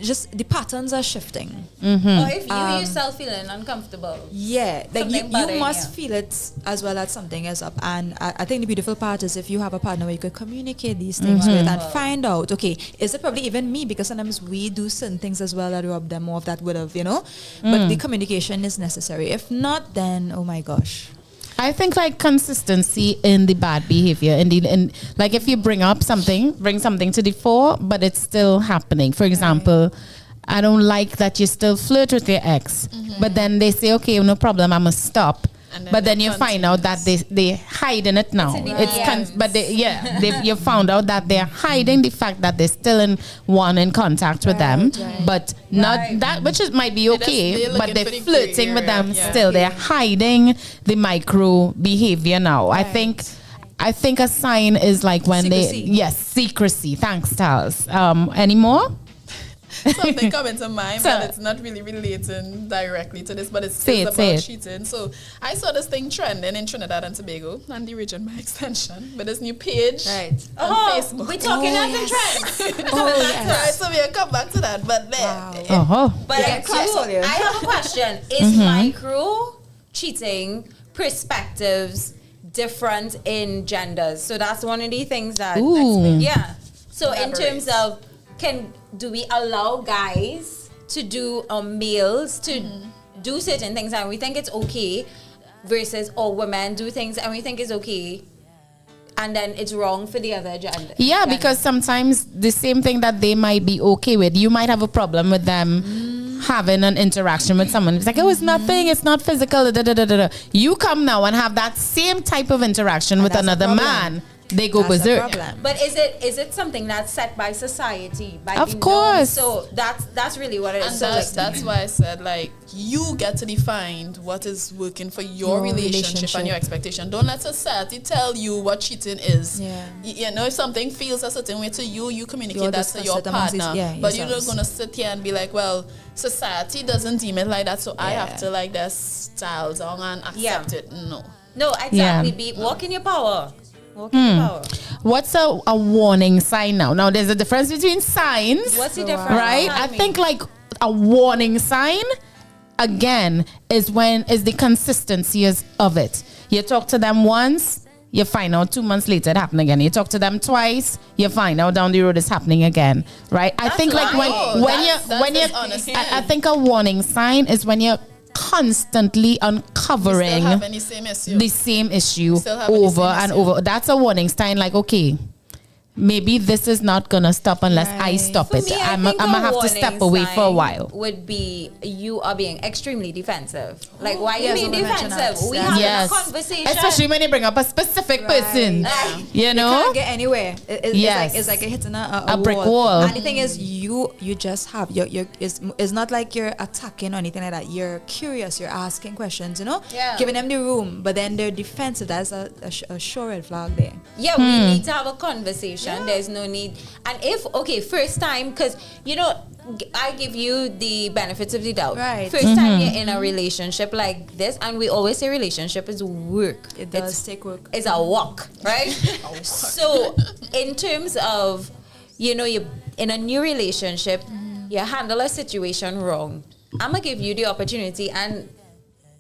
Speaker 6: just the patterns are shifting.
Speaker 5: Or if you yourself feeling uncomfortable.
Speaker 6: Yeah, like
Speaker 5: Something
Speaker 6: you
Speaker 5: bothering
Speaker 6: must
Speaker 5: you.
Speaker 6: feel it as well as something is up. And I think the beautiful part is if you have a partner where you could communicate these things with and find out, okay, is it probably even me? Because sometimes we do certain things as well that rub them off that would have, but the communication is necessary. If not, then, oh my gosh.
Speaker 12: I think like consistency in the bad behavior, indeed, and like if you bring something to the fore, but it's still happening. For example, I don't like that you still flirt with your ex, but then they say, okay, no problem, I must stop. But then you find out that they hiding it now. You found out that they're hiding the fact that they're still in contact with them, but not that, which might be okay. But they're flirting with them still. They're hiding the micro behavior now. I think a sign is like when secrecy. Thanks, Charles. Any more?
Speaker 7: Something coming to mind, but it's not really relating directly to this, but it's about cheating. So I saw this thing trending in Trinidad and Tobago and the region by extension, but this new page on Facebook.
Speaker 5: We're talking as a trend.
Speaker 7: Right, so we'll come back to that. But then,
Speaker 5: but I have a question. Is micro cheating perspectives different in genders? So that's one of the things that So in terms of do we allow guys to do males to do certain things and we think it's okay versus women do things and we think it's okay and then it's wrong for the other gender?
Speaker 12: Yeah, because sometimes the same thing that they might be okay with, you might have a problem with them having an interaction with someone. It's like, oh, it's nothing, it's not physical. You come now and have that same type of interaction with another man. They go berserk.
Speaker 5: But is it something that's set by society?
Speaker 12: Of course.
Speaker 5: So that's really what it is.
Speaker 7: And that's why I said, like, you get to define what is working for your relationship and your expectation. Don't let society tell you what cheating is.
Speaker 6: Yeah.
Speaker 7: If something feels a certain way to you, you communicate that to your partner. But you're not going to sit here and be like, well, society doesn't deem it like that, so I have to like their style down and accept it.
Speaker 5: No, exactly. Walk in your power.
Speaker 12: What's a warning sign now? Now, there's a difference between signs.
Speaker 5: What's the difference?
Speaker 12: Right? I think like a warning sign, again, is the consistency of it. You talk to them once, you find out 2 months later it happened again. You talk to them twice, you find out down the road it's happening again. Right? I think like I think a warning sign is when you're constantly uncovering the same issue over and over. That's a warning sign, like, okay, maybe this is not gonna stop unless I stop it. I'm gonna have to step away for a while.
Speaker 5: Would be you are being extremely defensive. Like, why are you being defensive? We have a conversation,
Speaker 12: especially when you bring up a specific person. You know,
Speaker 6: you can't get anywhere. It's like hitting a
Speaker 12: brick wall.
Speaker 6: And the thing is, you just have it's not like you're attacking or anything like that. You're curious. You're asking questions. Giving them the room, but then they're defensive. That's a sure red flag there.
Speaker 5: Yeah, we need to have a conversation. There's no need. And first time, because I give you the benefits of the doubt.
Speaker 6: Right.
Speaker 5: First time you're in a relationship like this, and we always say relationship is work.
Speaker 6: It does take work.
Speaker 5: It's a walk, right? So in terms of, you're in a new relationship, you handle a situation wrong. I'm gonna give you the opportunity, and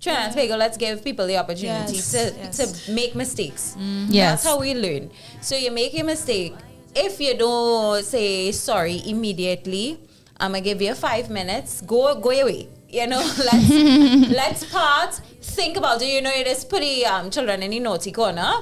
Speaker 5: Trinidad and Tobago, let's give people the opportunity to make mistakes. That's how we learn. So you make a mistake. If you don't say sorry immediately, I'm gonna give you 5 minutes. Go away. Let's part. Think about it. It is putting children in the naughty corner.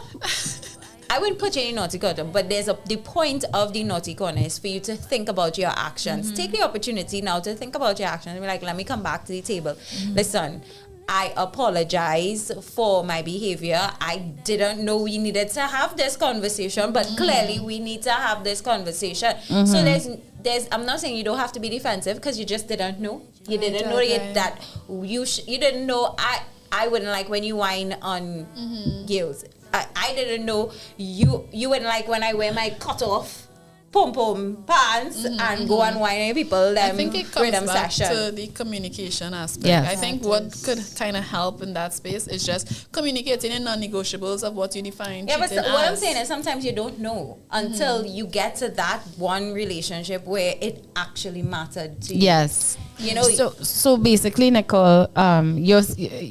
Speaker 5: I wouldn't put you in the naughty corner, but the point of the naughty corner is for you to think about your actions. Take the opportunity now to think about your actions. Be like, let me come back to the table. Listen, I apologize for my behavior. I didn't know we needed to have this conversation, but clearly we need to have this conversation. So there's I'm not saying you don't have to be defensive, because you just didn't know. You didn't know that you didn't know. I wouldn't like when you whine on girls. I didn't know you wouldn't like when I wear my cut off pom-pom pants and go and whine people
Speaker 7: I think it comes
Speaker 5: rhythm
Speaker 7: back
Speaker 5: session.
Speaker 7: to the communication aspect.
Speaker 12: Yes.
Speaker 7: I think what could kind of help in that space is just communicating in non-negotiables of what you define
Speaker 5: Yeah, but
Speaker 7: cheating
Speaker 5: what I'm
Speaker 7: as.
Speaker 5: saying is sometimes you don't know until you get to that one relationship where it actually mattered to you.
Speaker 12: Yes.
Speaker 5: You know,
Speaker 12: So basically, Nicole,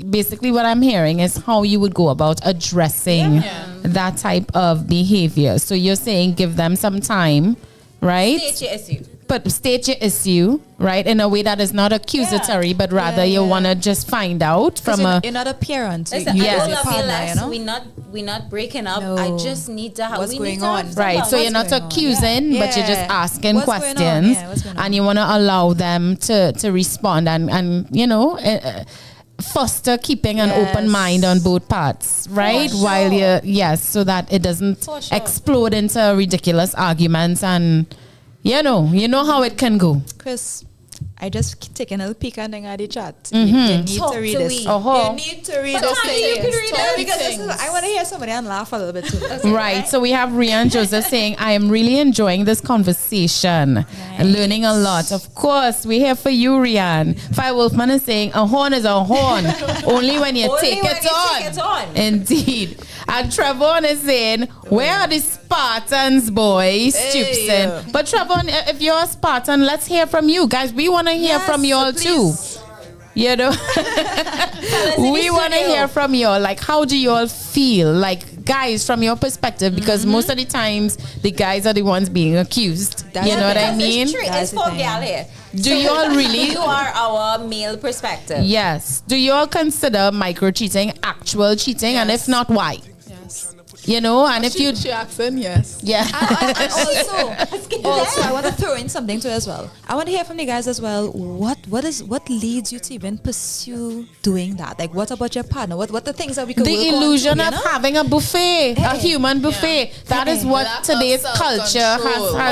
Speaker 12: basically what I'm hearing is how you would go about addressing that type of behavior. So you're saying give them some time, right?
Speaker 5: state your issue.
Speaker 12: But state your issue, right, in a way that is not accusatory, but rather you want to just find out from
Speaker 6: you're not a parent.
Speaker 5: Listen,
Speaker 12: Yes.
Speaker 5: I don't love you
Speaker 6: Partner,
Speaker 5: less.
Speaker 6: you know?
Speaker 5: We're not breaking up.
Speaker 6: No.
Speaker 5: I just need to have
Speaker 6: What's
Speaker 5: we
Speaker 6: going
Speaker 5: need to have
Speaker 6: on?
Speaker 5: some
Speaker 12: Right,
Speaker 5: fun.
Speaker 12: so you're not
Speaker 6: going on?
Speaker 12: accusing, but you're just
Speaker 6: Yeah.
Speaker 12: asking
Speaker 6: What's going on?
Speaker 12: questions,
Speaker 6: Yeah, what's going on?
Speaker 12: and you want to allow them to respond and you know, foster keeping an open
Speaker 6: Yes.
Speaker 12: mind on both parts, right?
Speaker 5: sure.
Speaker 12: While you're so that it doesn't
Speaker 5: For sure.
Speaker 12: explode into ridiculous arguments and you know how it can go.
Speaker 6: Chris, I just taken a little peek at the chat.
Speaker 12: Mm-hmm.
Speaker 6: You need
Speaker 5: Talk
Speaker 6: to read
Speaker 5: to
Speaker 6: this.
Speaker 5: we.
Speaker 6: You need to read this.
Speaker 5: Tanya, you can read it.
Speaker 6: Because this is, I want to hear somebody and laugh a little bit too.
Speaker 12: Right. So we have Rian Joseph saying, I am really enjoying this conversation and learning a lot. Of course, we're here for you, Rian. Fi Wolfman is saying, a horn is a horn. Only when you
Speaker 5: Only
Speaker 12: take
Speaker 5: when
Speaker 12: it
Speaker 5: you
Speaker 12: on.
Speaker 5: take it on.
Speaker 12: Indeed. And Trevon is saying, where are the Spartans, boys? Stupson. But Trevon, if you're a Spartan, let's hear from you. Guys, we want to hear from you all too. You know, we want to hear from you all. Like, how do you all feel? Like, guys, from your perspective, because most of the times the guys are the ones being accused. You know what I mean?
Speaker 5: It's for gal here.
Speaker 12: Do you all really?
Speaker 5: You are our male perspective.
Speaker 12: Yes. Do you all consider micro cheating actual cheating? And if not, why?
Speaker 7: Yes.
Speaker 12: You know, and if you.
Speaker 7: She accent, yes.
Speaker 12: Yeah.
Speaker 6: And also, I want to throw in something too as well. I want to hear from the guys as well. What leads you to even pursue doing that? Like, what about your partner? What the things that we could
Speaker 12: The
Speaker 6: work on
Speaker 12: illusion
Speaker 6: too, you
Speaker 12: of
Speaker 6: know?
Speaker 12: having a buffet, a human buffet. That is what
Speaker 7: Lack of
Speaker 12: today's culture has.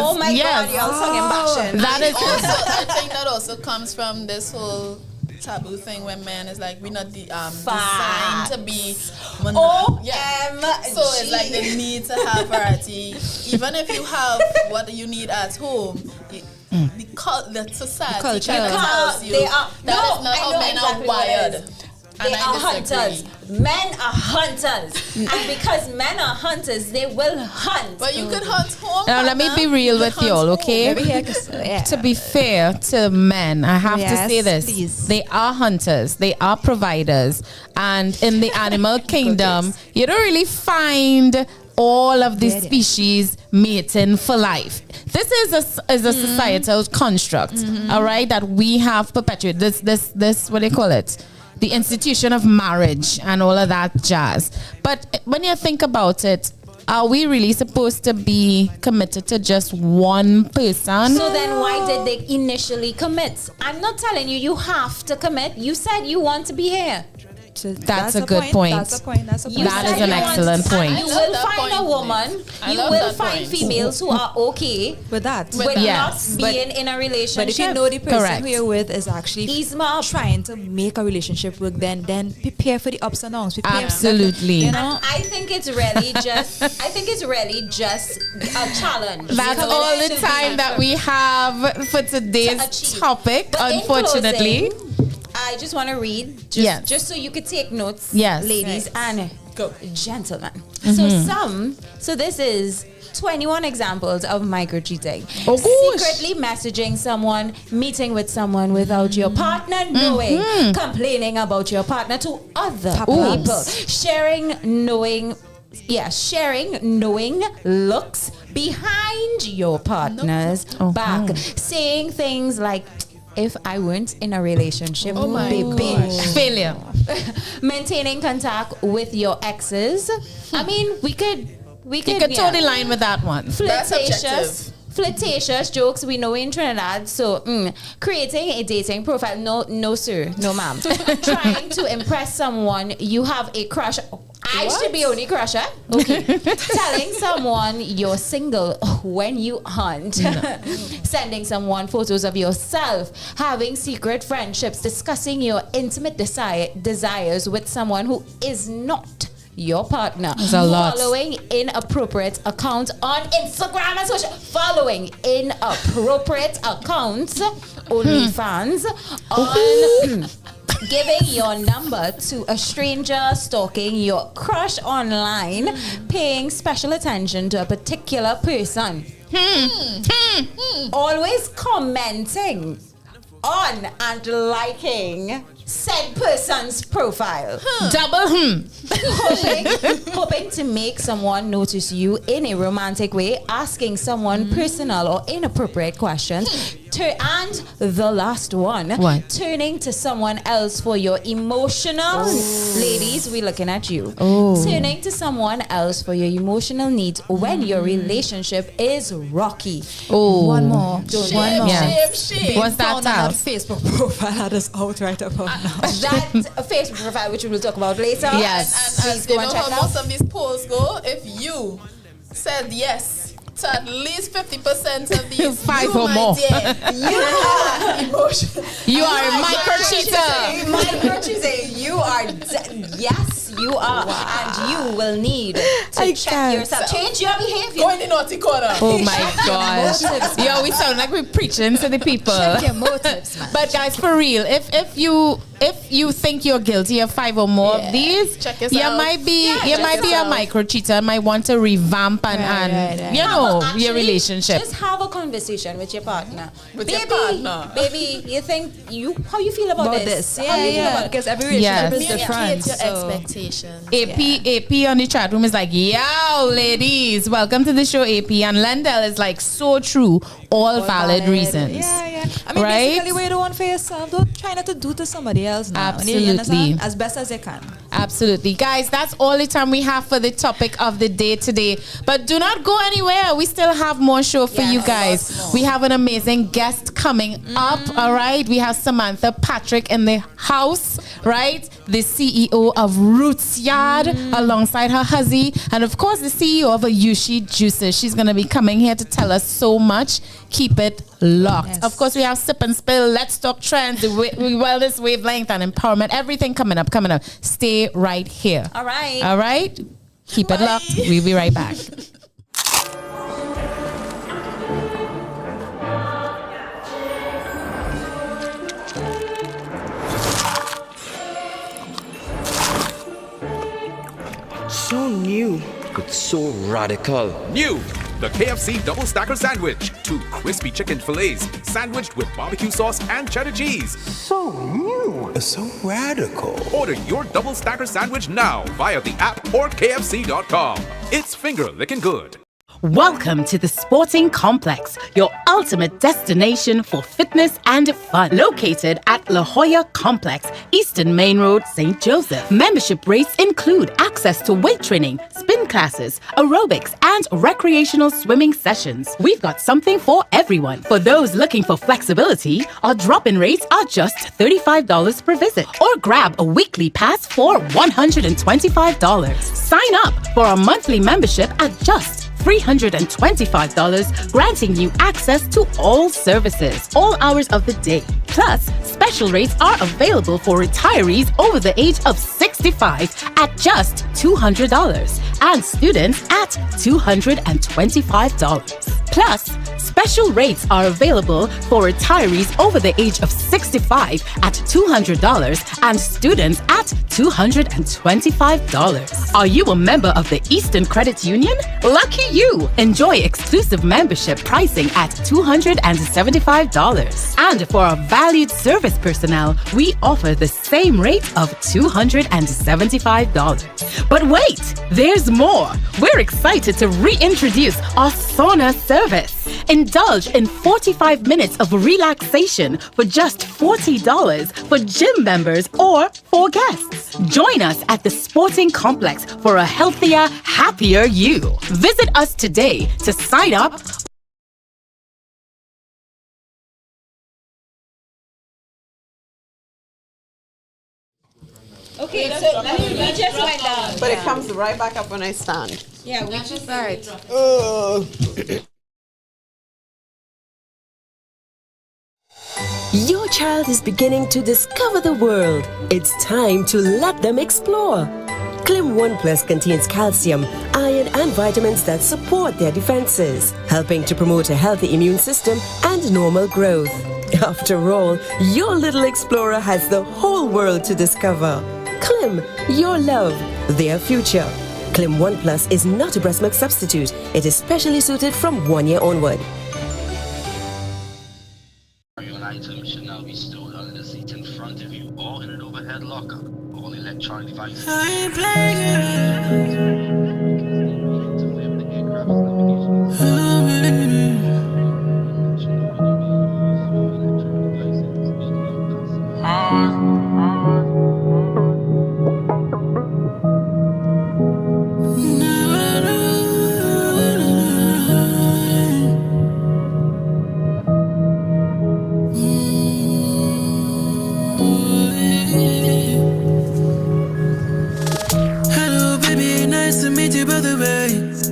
Speaker 5: Oh my
Speaker 12: Yes.
Speaker 5: God, y'all talking about
Speaker 12: That is.
Speaker 7: Also, I think that also comes from this whole taboo thing where man is like, we're not designed to be
Speaker 5: OMG.
Speaker 7: So it's like they need to have variety. Even if you have what you need at home, the society
Speaker 6: culture.
Speaker 7: kind of tells you that is not how men are wired.
Speaker 5: They are hunters. Men are hunters. And because men are hunters, they will hunt.
Speaker 7: But you could hunt home.
Speaker 12: Now, let me be real with y'all, okay? To be fair to men, I have to say this.
Speaker 6: Please.
Speaker 12: They are hunters. They are providers. And in the animal kingdom, you don't really find all of the species mating for life. This is a societal construct, all right, that we have perpetuated. This what do you call it? The institution of marriage and all of that jazz. But when you think about it, are we really supposed to be committed to just one person?
Speaker 5: So then why did they initially commit? I'm not telling you have to commit. You said you want to be here.
Speaker 12: That's a good point.
Speaker 6: That's a point. That's a point.
Speaker 12: That is an excellent point.
Speaker 5: You will find a woman. You will find females who are okay
Speaker 6: with that.
Speaker 5: With
Speaker 12: Yes.
Speaker 5: not being in a relationship.
Speaker 6: But if you know the person
Speaker 12: Correct.
Speaker 6: who you're with is actually trying to make a relationship work, then prepare for the ups and downs. Prepare
Speaker 12: Absolutely.
Speaker 6: You know?
Speaker 5: And I think it's really just a challenge.
Speaker 12: That's all the time that we have for today's topic,
Speaker 5: But in
Speaker 12: unfortunately.
Speaker 5: closing, I just want to read, just so you could take notes, ladies and gentlemen. So this is 21 examples of micro cheating. Secretly messaging someone, meeting with someone without your partner knowing, complaining about your partner to other people, sharing knowing looks behind your partner's back, saying things like, if I weren't in a relationship, baby.
Speaker 12: Failure.
Speaker 5: Maintaining contact with your exes. I mean, we could
Speaker 12: toe the line with that one.
Speaker 5: Flirtatious jokes we know in Trinidad. So, creating a dating profile. No, sir. No, ma'am. Trying to impress someone you have a crush. I should be only crusher. Okay. Telling someone you're single when you aren't. Sending someone photos of yourself. Having secret friendships. Discussing your intimate desires with someone who is not your partner.
Speaker 12: There's a lot.
Speaker 5: Following inappropriate accounts on Instagram and social. Following inappropriate accounts, OnlyFans, on giving your number to a stranger, stalking your crush online, paying special attention to a particular person. Always commenting on and liking said person's profile.
Speaker 12: Double
Speaker 5: Hoping to make someone notice you in a romantic way, asking someone personal or inappropriate questions. And the last one,
Speaker 12: What?
Speaker 5: turning to someone else for your emotional ladies, we looking at you. Turning to someone else for your emotional needs when your relationship is rocky.
Speaker 6: One more.
Speaker 7: Shame.
Speaker 12: What's that
Speaker 6: Found on that
Speaker 12: task?
Speaker 6: Facebook profile that is out right about now.
Speaker 5: That Facebook profile, which we will talk about later.
Speaker 12: Yes.
Speaker 5: Please
Speaker 7: You
Speaker 5: go
Speaker 7: know
Speaker 5: and check
Speaker 7: how
Speaker 5: it out.
Speaker 7: most of these polls go? If you said yes to at least 50% of these,
Speaker 12: 5
Speaker 7: you,
Speaker 12: or
Speaker 7: my
Speaker 12: more.
Speaker 7: dear, you are emotional.
Speaker 12: You are a micro cheater.
Speaker 5: Micro cheating. You are, yes, you are. And you will need to check yourself. Change your behavior.
Speaker 7: Go in the naughty corner.
Speaker 12: Oh my gosh. Yo, we sound like we're preaching to the people.
Speaker 6: Check your motives, man.
Speaker 12: But guys, for real, if you think you're guilty of 5 or more of these,
Speaker 7: Check
Speaker 12: you
Speaker 7: yourself.
Speaker 12: might be a
Speaker 7: yourself.
Speaker 12: micro cheater, might want to revamp and you know
Speaker 5: Actually,
Speaker 12: your relationship.
Speaker 5: Just have a conversation with your partner.
Speaker 7: With your partner.
Speaker 5: Baby, you think how you feel about this? How you feel about it?
Speaker 6: Because every relationship
Speaker 12: Yes.
Speaker 6: is different.
Speaker 7: Communicate your
Speaker 6: So.
Speaker 7: expectations.
Speaker 12: AP on the chat room is like, yo, ladies, welcome to the show, AP. And Lendell is like, so true, all valid reasons.
Speaker 6: Yeah. I mean,
Speaker 12: Right?
Speaker 6: basically, what you don't want for yourself, don't try not to do to somebody else now.
Speaker 12: Absolutely.
Speaker 6: You understand? As best as you can.
Speaker 12: Absolutely. Guys, that's all the time we have for the topic of the day today. But do not go anywhere. We still have more show for you guys. We have an amazing guest coming up, all right? We have Samantha Patrick in the house, right? The CEO of Roots Yard alongside her huzzy. And of course, the CEO of Ayushi Juices. She's going to be coming here to tell us so much. Keep it locked.
Speaker 6: Yes.
Speaker 12: Of course, we have Sip and Spill, Let's Talk Trends, the Wellness Wavelength and Empowerment. Everything coming up. Stay right here.
Speaker 5: All right.
Speaker 12: All right? Keep it locked. We'll be right back.
Speaker 8: So new, but so radical.
Speaker 3: New! The KFC Double Stacker Sandwich. 2 crispy chicken fillets sandwiched with barbecue sauce and cheddar cheese.
Speaker 8: So new, so radical.
Speaker 3: Order your Double Stacker Sandwich now via the app or KFC.com. It's finger licking good.
Speaker 4: Welcome to the Sporting Complex, your ultimate destination for fitness and fun. Located at La Jolla Complex, Eastern Main Road, St. Joseph. Membership rates include access to weight training, spin classes, aerobics, and recreational swimming sessions. We've got something for everyone. For those looking for flexibility, our drop-in rates are just $35 per visit. Or grab a weekly pass for $125. Sign up for a monthly membership at just $325, granting you access to all services, all hours of the day. Plus, special rates are available for retirees over the age of 65 at just $200 and students at $225. Plus, special rates are available for retirees over the age of 65 at $200 and students at $225. Are you a member of the Eastern Credit Union? Lucky you! Enjoy exclusive membership pricing at $275. And for our valued service personnel, we offer the same rate of $275. But wait, there's more. We're excited to reintroduce our sauna service. Indulge in 45 minutes of relaxation for just $40 for gym members or for guests. Join us at the Sporting Complex for a healthier, happier you. Visit us today to sign up.
Speaker 5: Okay, so we just went down.
Speaker 13: But it comes right back up when I stand.
Speaker 5: Yeah, we just
Speaker 10: Your child is beginning to discover the world. It's time to let them explore. Clim 1 Plus contains calcium, iron, and vitamins that support their defenses, helping to promote a healthy immune system and normal growth. After all, your little explorer has the whole world to discover. Clim, your love, their future. Clim 1 Plus is not a breast milk substitute. It is specially suited from 1 year onward.
Speaker 14: Your item should now be stored under the seat in front of you or in an overhead locker. All electronic devices.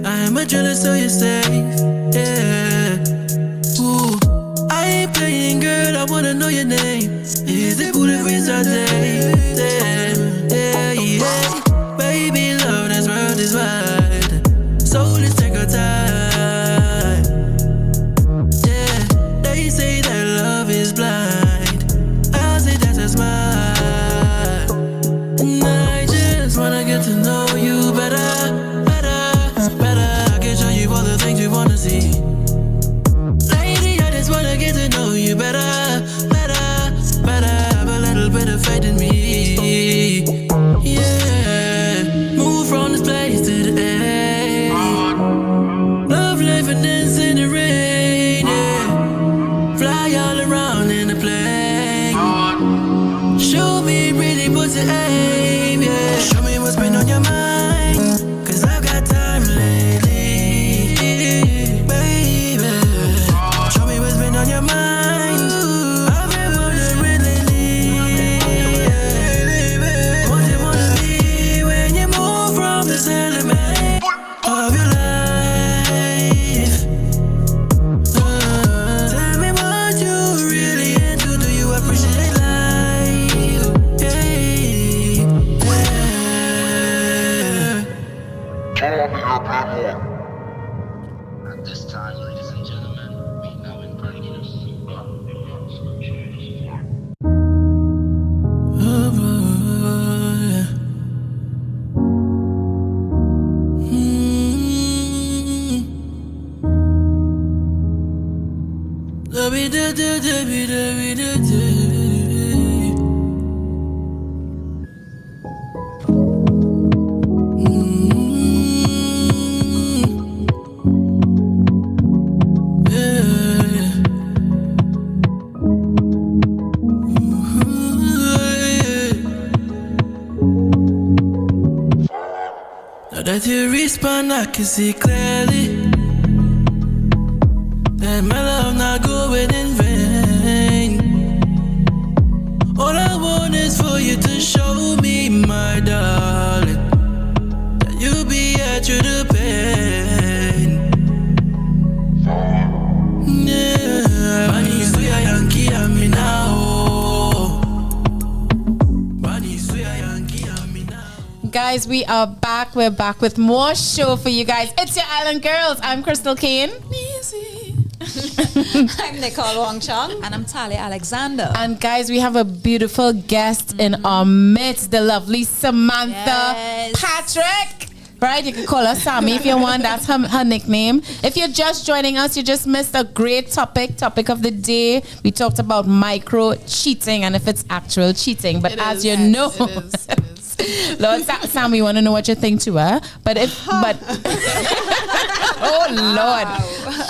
Speaker 11: I'm a jealous, so you're safe. Yeah. Ooh. I ain't playing, girl. I wanna know your name. Is it Buddha Prince or Dave? Yeah, yeah. Baby, love, this world is wide. So let's take our time. Yeah. They say that love is blind. I say that's a smile. And I just wanna get to know you better. You wanna see, lady, I just wanna get to know you better. Have a little bit of faith in me. Yeah, move from this place to the end. Love life and dance in the rain. Yeah, fly all around in the plane. Show me really what's your aim. Yeah, show me what's been on your mind. 'Cause I've got time lately. On your mind, I've been wondering lately. What you wanna be when you move from this element of your life? Tell me what you really into. Do you appreciate life? Yeah.
Speaker 14: At this time, ladies and gentlemen, we now invite you.
Speaker 11: That you respond, I can see clearly that my love not going in vain. All I want is for you to show me, my darling, that you'll be here through the pain. Yeah, Bunny, so ya Yankee, I'm me now.
Speaker 12: Guys, we are back. We're back with more show for you guys. It's your Island Girls. I'm Crystal Kane.
Speaker 5: I'm Nicole Wong Chong.
Speaker 6: And I'm Talia Alexander.
Speaker 12: And guys, we have a beautiful guest in our midst, the lovely Samantha Patrick. Right? You can call her Sammy if you want. That's her nickname. If you're just joining us, you just missed a great topic of the day. We talked about micro cheating and if it's actual cheating. But as you know, Lord Sam, we want to know what you think to her. But oh Lord,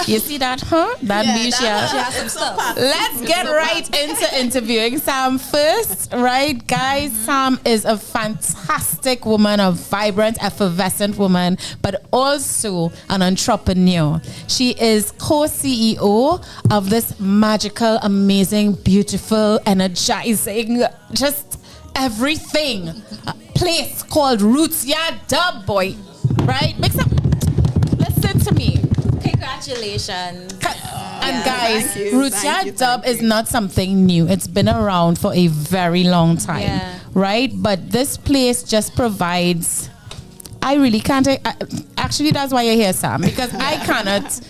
Speaker 12: you see that, huh? That she has some stuff. Let's get right into interviewing Sam first, right, guys? Sam is a fantastic woman, a vibrant, effervescent woman, but also an entrepreneur. She is co-CEO of this magical, amazing, beautiful, energizing, just everything place called Roots Yard Dub, boy. Right? Mix up. Listen to me.
Speaker 5: Congratulations.
Speaker 12: And guys, Roots Yard Dub is not something new. It's been around for a very long time. Yeah. Right? But this place just provides I really can't. Actually, that's why you're here, Sam, because I cannot.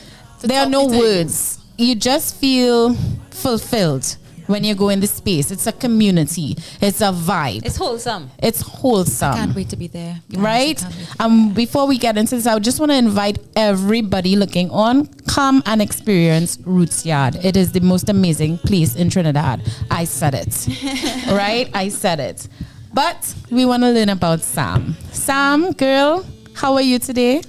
Speaker 12: There are no words. You just feel fulfilled when you go in the space. It's a community. It's a vibe.
Speaker 5: It's wholesome.
Speaker 12: It's wholesome.
Speaker 6: I can't wait to be there.
Speaker 12: Right? Before we get into this, I just want to invite everybody looking on, come and experience Roots Yard. It is the most amazing place in Trinidad. I said it. Right? I said it. But we want to learn about Sam. Sam, girl, how are you today?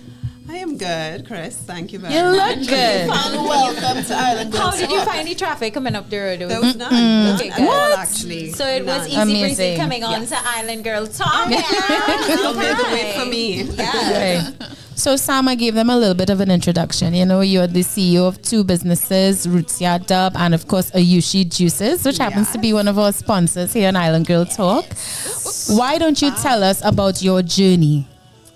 Speaker 13: I am good, Chris. Thank you very
Speaker 12: You
Speaker 13: much.
Speaker 12: look good.
Speaker 7: Welcome to Island Girls.
Speaker 5: How did you find the traffic coming up the road?
Speaker 13: There was none.
Speaker 5: Okay,
Speaker 13: None
Speaker 5: good.
Speaker 13: at all, actually.
Speaker 5: So it was
Speaker 13: None.
Speaker 5: easy breezy
Speaker 12: Amazing.
Speaker 5: coming on to Island Girl Talk.
Speaker 13: They'll never wait for me.
Speaker 5: Yeah.
Speaker 12: Right. So Sam, I gave them a little bit of an introduction. You know, you're the CEO of two businesses, Roots Yard Dub, and of course, O.U.R Juices, which happens to be one of our sponsors here on Island Girl Talk. Why don't you tell us about your journey?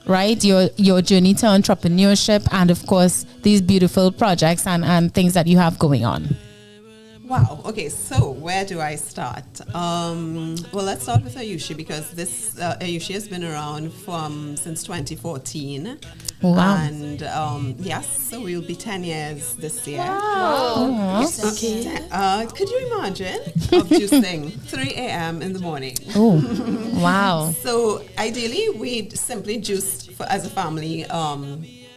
Speaker 12: Right, your journey to entrepreneurship, and of course these beautiful projects and things that you have going on.
Speaker 13: Wow. Okay. So where do I start? Well, let's start with O.U.R because this O.U.R has been around since 2014.
Speaker 12: Wow.
Speaker 13: And yes, so we'll be 10 years this year.
Speaker 5: Wow.
Speaker 13: Okay. Could you imagine of juicing 3 a.m. in the morning?
Speaker 12: Oh, wow.
Speaker 13: So ideally, we simply juiced as a family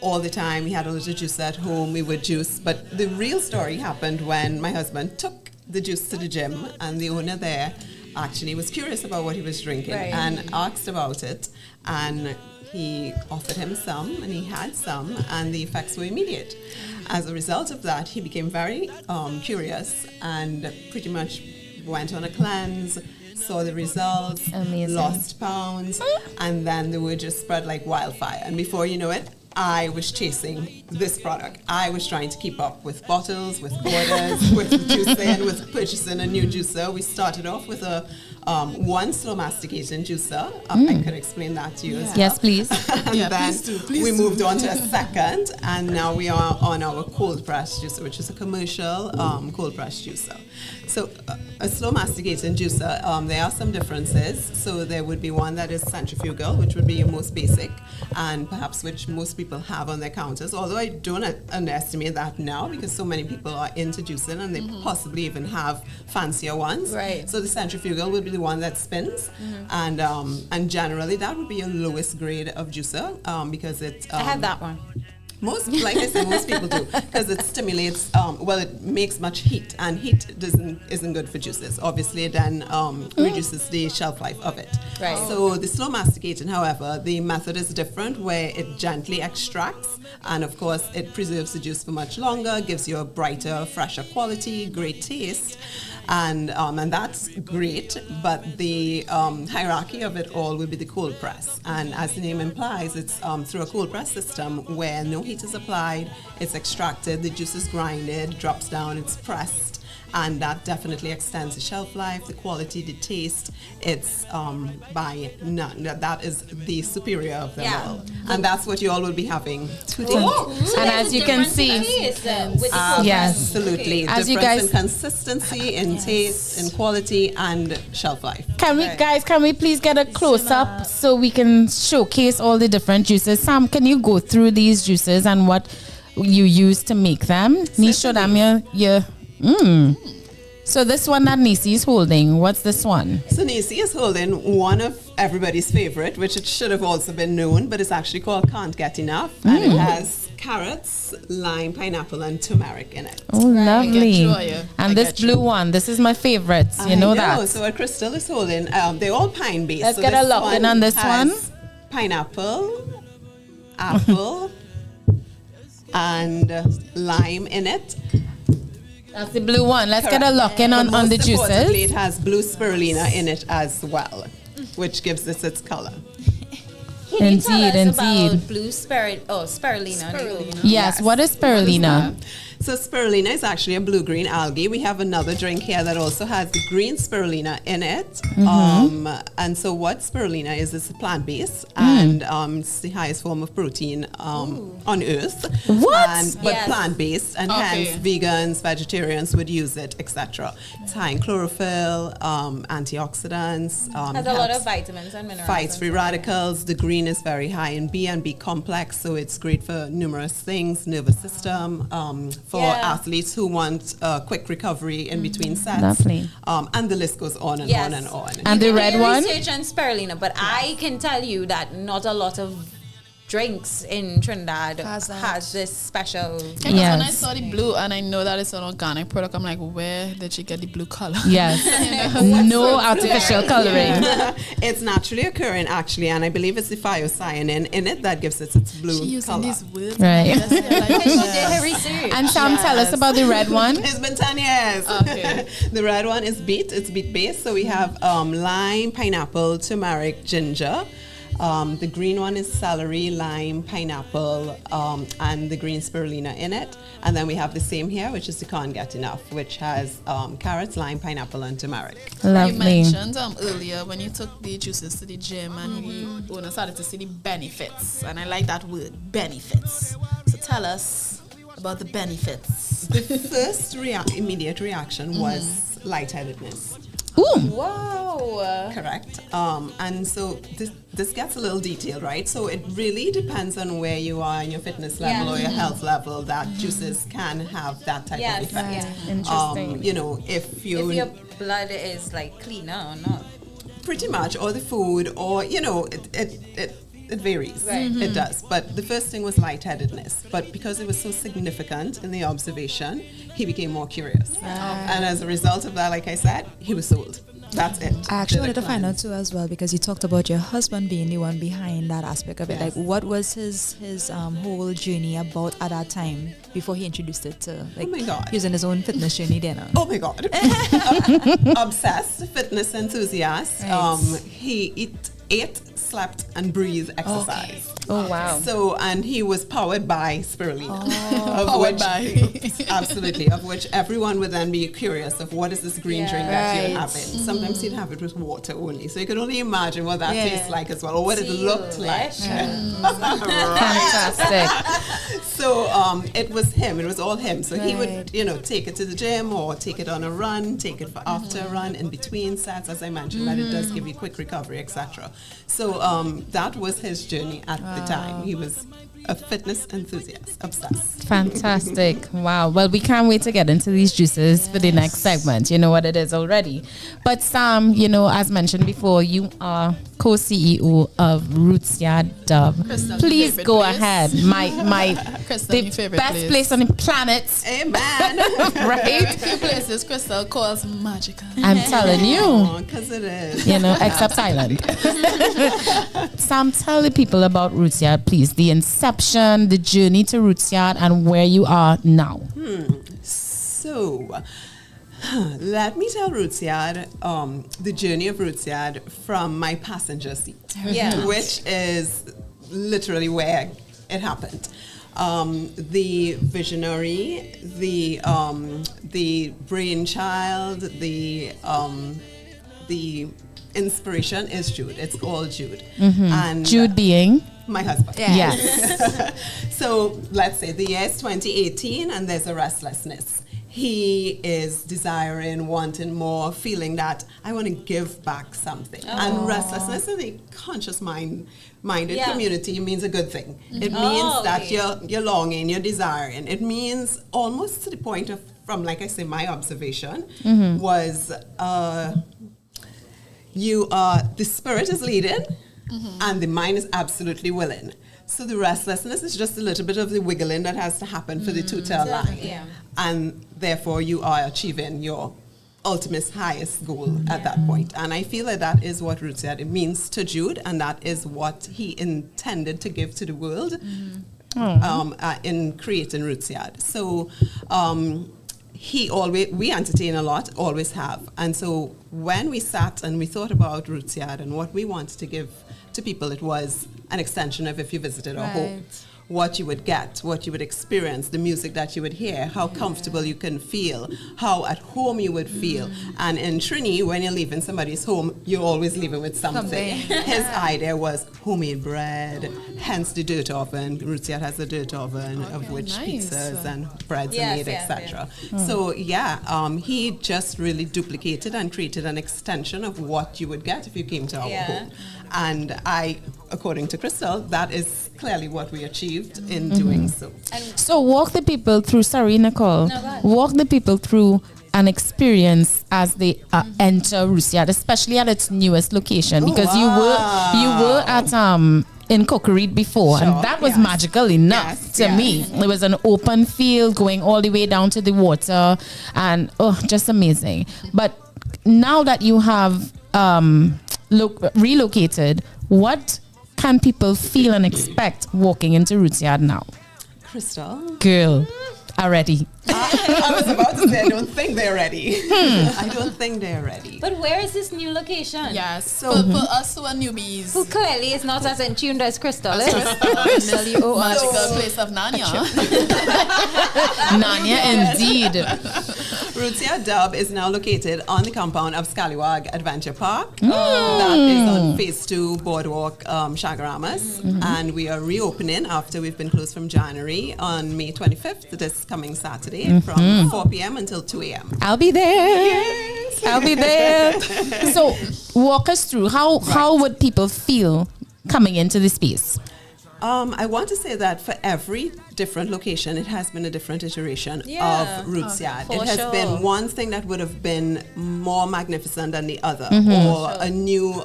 Speaker 13: all the time. We had a little juice at home. We would juice. But the real story happened when my husband took the juice to the gym, and the owner there actually was curious about what he was drinking and asked about it. And he offered him some, and he had some, and the effects were immediate. As a result of that, he became very curious and pretty much went on a cleanse, saw the results, lost pounds, and then the word just spread like wildfire. And before you know it, I was chasing this product. I was trying to keep up with bottles, with orders, with juicing, with purchasing a new juicer. We started off with a one slow masticating juicer. I could explain that to you as well.
Speaker 12: Yes, please.
Speaker 13: And then we moved on to a second, and now we are on our cold press juicer, which is a commercial cold press juicer. So a slow masticating juicer, there are some differences. So there would be one that is centrifugal, which would be your most basic, and perhaps which most people have on their counters. Although I don't underestimate that now, because so many people are into juicing, and they possibly even have fancier ones.
Speaker 5: Right.
Speaker 13: So the centrifugal would be the one that spins, and generally that would be your lowest grade of juicer, because it.
Speaker 5: I have that one.
Speaker 13: Most, like I said, most people do, because it stimulates. It makes much heat, and heat isn't good for juices. Obviously, it then reduces the shelf life of it.
Speaker 5: Right.
Speaker 13: So the slow masticating, however, the method is different, where it gently extracts, and of course, it preserves the juice for much longer, gives you a brighter, fresher quality, great taste. And that's great, but the hierarchy of it all will be the cold press. And as the name implies, it's through a cold press system where no heat is applied, it's extracted, the juice is grinded, drops down, it's pressed, and that definitely extends the shelf life, the quality, the taste. It's by none. That is the superior of them all. And that's what you all will be having today.
Speaker 12: And as you can see,
Speaker 13: absolutely.
Speaker 12: As you
Speaker 13: Difference
Speaker 12: guys,
Speaker 13: in consistency, in taste, in quality, and shelf life.
Speaker 12: can we please get a close up so we can showcase all the different juices? Sam, can you go through these juices and what you use to make them? Please show them your So this one that Nisi is holding, what's this one?
Speaker 13: So Nisi is holding one of everybody's favorite, which it should have also been known, but it's actually called Can't Get Enough, and it has carrots, lime, pineapple, and turmeric in it.
Speaker 12: Oh, lovely. And this blue one, this is my favorite. You know that.
Speaker 13: So what Crystal is holding, they're all pine-based.
Speaker 12: Let's
Speaker 13: so
Speaker 12: get a lock in on this one.
Speaker 13: Pineapple, apple, and lime in it.
Speaker 12: That's the blue one. Let's get a look in on the juices.
Speaker 13: Importantly, it has blue spirulina in it as well, which gives it its color.
Speaker 5: Can you tell us about blue spirulina?
Speaker 12: Yes, what is spirulina?
Speaker 13: So spirulina is actually a blue-green algae. We have another drink here that also has the green spirulina in it. And so what spirulina is a plant-based, and it's the highest form of protein on Earth.
Speaker 12: What?
Speaker 13: But plant-based, and hence vegans, vegetarians would use it, etc. It's high in chlorophyll, antioxidants.
Speaker 5: Has a lot of vitamins and minerals.
Speaker 13: Fights free radicals. The green is very high in B and B complex, so it's great for numerous things, nervous system, for athletes who want quick recovery in between sets.
Speaker 12: Lovely.
Speaker 13: And the list goes on and on and on.
Speaker 12: And the red one?
Speaker 5: Research on spirulina, but I can tell you that not a lot of drinks in Trinidad has this special.
Speaker 7: Because when I saw the blue and I know that it's an organic product, I'm like, where did she get the blue color?
Speaker 12: Yes. No artificial coloring.
Speaker 13: It's naturally occurring, actually, and I believe it's the thiocyanin in it that gives it its blue
Speaker 7: She using
Speaker 13: color.
Speaker 7: these words.
Speaker 12: Right.
Speaker 5: She did her research.
Speaker 12: And Sam, tell us about the red one.
Speaker 13: It's been 10 years.
Speaker 7: Okay.
Speaker 13: The red one is beet. It's beet based. So we have lime, pineapple, turmeric, ginger. The green one is celery, lime, pineapple, and the green spirulina in it. And then we have the same here, which is the Can't Get Enough, which has carrots, lime, pineapple, and turmeric.
Speaker 12: Lovely.
Speaker 7: You mentioned earlier when you took the juices to the gym and you started to see the benefits. And I like that word, benefits. So tell us about the benefits.
Speaker 13: The first immediate reaction was lightheadedness.
Speaker 12: Ooh.
Speaker 5: Wow.
Speaker 13: Correct. And so this gets a little detailed, right? So it really depends on where you are in your fitness level or your health level that juices can have that type of effect.
Speaker 12: Interesting.
Speaker 13: You know, if
Speaker 5: your blood is like cleaner or not.
Speaker 13: Pretty much, or the food, or, you know, it varies.
Speaker 5: Right.
Speaker 13: It does. But the first thing was lightheadedness. But because it was so significant in the observation, he became more curious. And as a result of that, like I said, he was sold. That's it.
Speaker 6: I actually wanted to find out too as well, because you talked about your husband being the one behind that aspect of it. Like, what was his whole journey about at that time before he introduced it to, like,
Speaker 13: oh my God,
Speaker 6: using his own fitness journey then?
Speaker 13: Oh my God. Obsessed fitness enthusiast.
Speaker 6: Right.
Speaker 13: He ate, slept, and breathed exercise.
Speaker 6: Okay.
Speaker 12: Oh, wow.
Speaker 13: So, and he was powered by spirulina. Absolutely, of which everyone would then be curious of what is this green drink that you're having. Sometimes he'd have it with water only. So you can only imagine what that tastes like as well, or what it looked like.
Speaker 12: Fantastic.
Speaker 13: So it was him. It was all him. So he would, you know, take it to the gym or take it on a run, take it for after a run, in between sets, as I mentioned, that it does give you quick recovery, etc. So that was his journey at the time. He was a fitness enthusiast, obsessed.
Speaker 12: Fantastic. Wow. Well, we can't wait to get into these juices for the next segment. You know what it is already. But Sam, you know, as mentioned before, you are co-CEO of Roots Yard Dove.
Speaker 7: Crystal,
Speaker 12: please go ahead. My
Speaker 7: Crystal,
Speaker 12: the best place on the planet.
Speaker 13: Amen.
Speaker 12: Right?
Speaker 7: Few places Crystal calls magical.
Speaker 12: I'm telling you.
Speaker 13: Because it is.
Speaker 12: You know, except Thailand. Sam, tell the people about Roots Yard, please. The inception, the journey to Roots Yard, and where you are now.
Speaker 13: So, let me tell Roots Yard, the journey of Roots Yard from my passenger seat, which is literally where it happened. The visionary, the brainchild, the inspiration is Jude. It's all Jude. And
Speaker 12: Jude being?
Speaker 13: My husband.
Speaker 12: Yes.
Speaker 13: So let's say the year is 2018 and there's a restlessness. He is desiring, wanting more, feeling that I want to give back something. And restlessness in a conscious minded community means a good thing. It means that you're longing, you're desiring. It means almost to the point of, from, like I say, my observation was the spirit is leading and the mind is absolutely willing. So the restlessness is just a little bit of the wiggling that has to happen for the two to align. And therefore you are achieving your ultimate highest goal at that point. And I feel that that is what Roots Yard means to Jude, and that is what he intended to give to the world in creating Roots Yard. So we entertain a lot, always have. And so when we sat and we thought about Roots Yard and what we wanted to give to people, it was an extension of if you visited our home. what you would get, what you would experience, the music that you would hear, how comfortable you can feel, how at home you would feel. And in Trini, when you're leaving somebody's home, you're always leaving with something. His idea was homemade bread, hence the dirt oven. Roots Yard has a dirt oven of which pizzas and breads are made, etc. So he just really duplicated and created an extension of what you would get if you came to our home. And according to Crystal, that is clearly what we achieved in doing so.
Speaker 12: So walk the people through, sorry Nicole, walk the people through an experience as they enter Roots Yard, especially at its newest location, because you were at in Cokereed before, and that was magical enough to me. It was an open field going all the way down to the water, and just amazing. But now that you have relocated, what can people feel and expect walking into Roots Yard now?
Speaker 13: Crystal?
Speaker 12: Girl, already.
Speaker 13: I was about to say, I don't think they're ready. I don't think they're ready.
Speaker 5: But where is this new location?
Speaker 7: Yes, so for us who are newbies,
Speaker 5: who clearly is not as in tune as Crystal is.
Speaker 7: Magical place of Nanya.
Speaker 12: Nanya indeed.
Speaker 13: Roots Yard Dub is now located on the compound of Scallywag Adventure Park. That is on Phase 2 Boardwalk, Chagaramas. And we are reopening after we've been closed from January on May 25th, this coming Saturday, from 4 p.m. until 2 a.m.
Speaker 12: I'll be there. Yes. I'll be there. So walk us through, how would people feel coming into the space?
Speaker 13: I want to say that for every different location, it has been a different iteration of Roots Yard. It has been one thing that would have been more magnificent than the other, or a new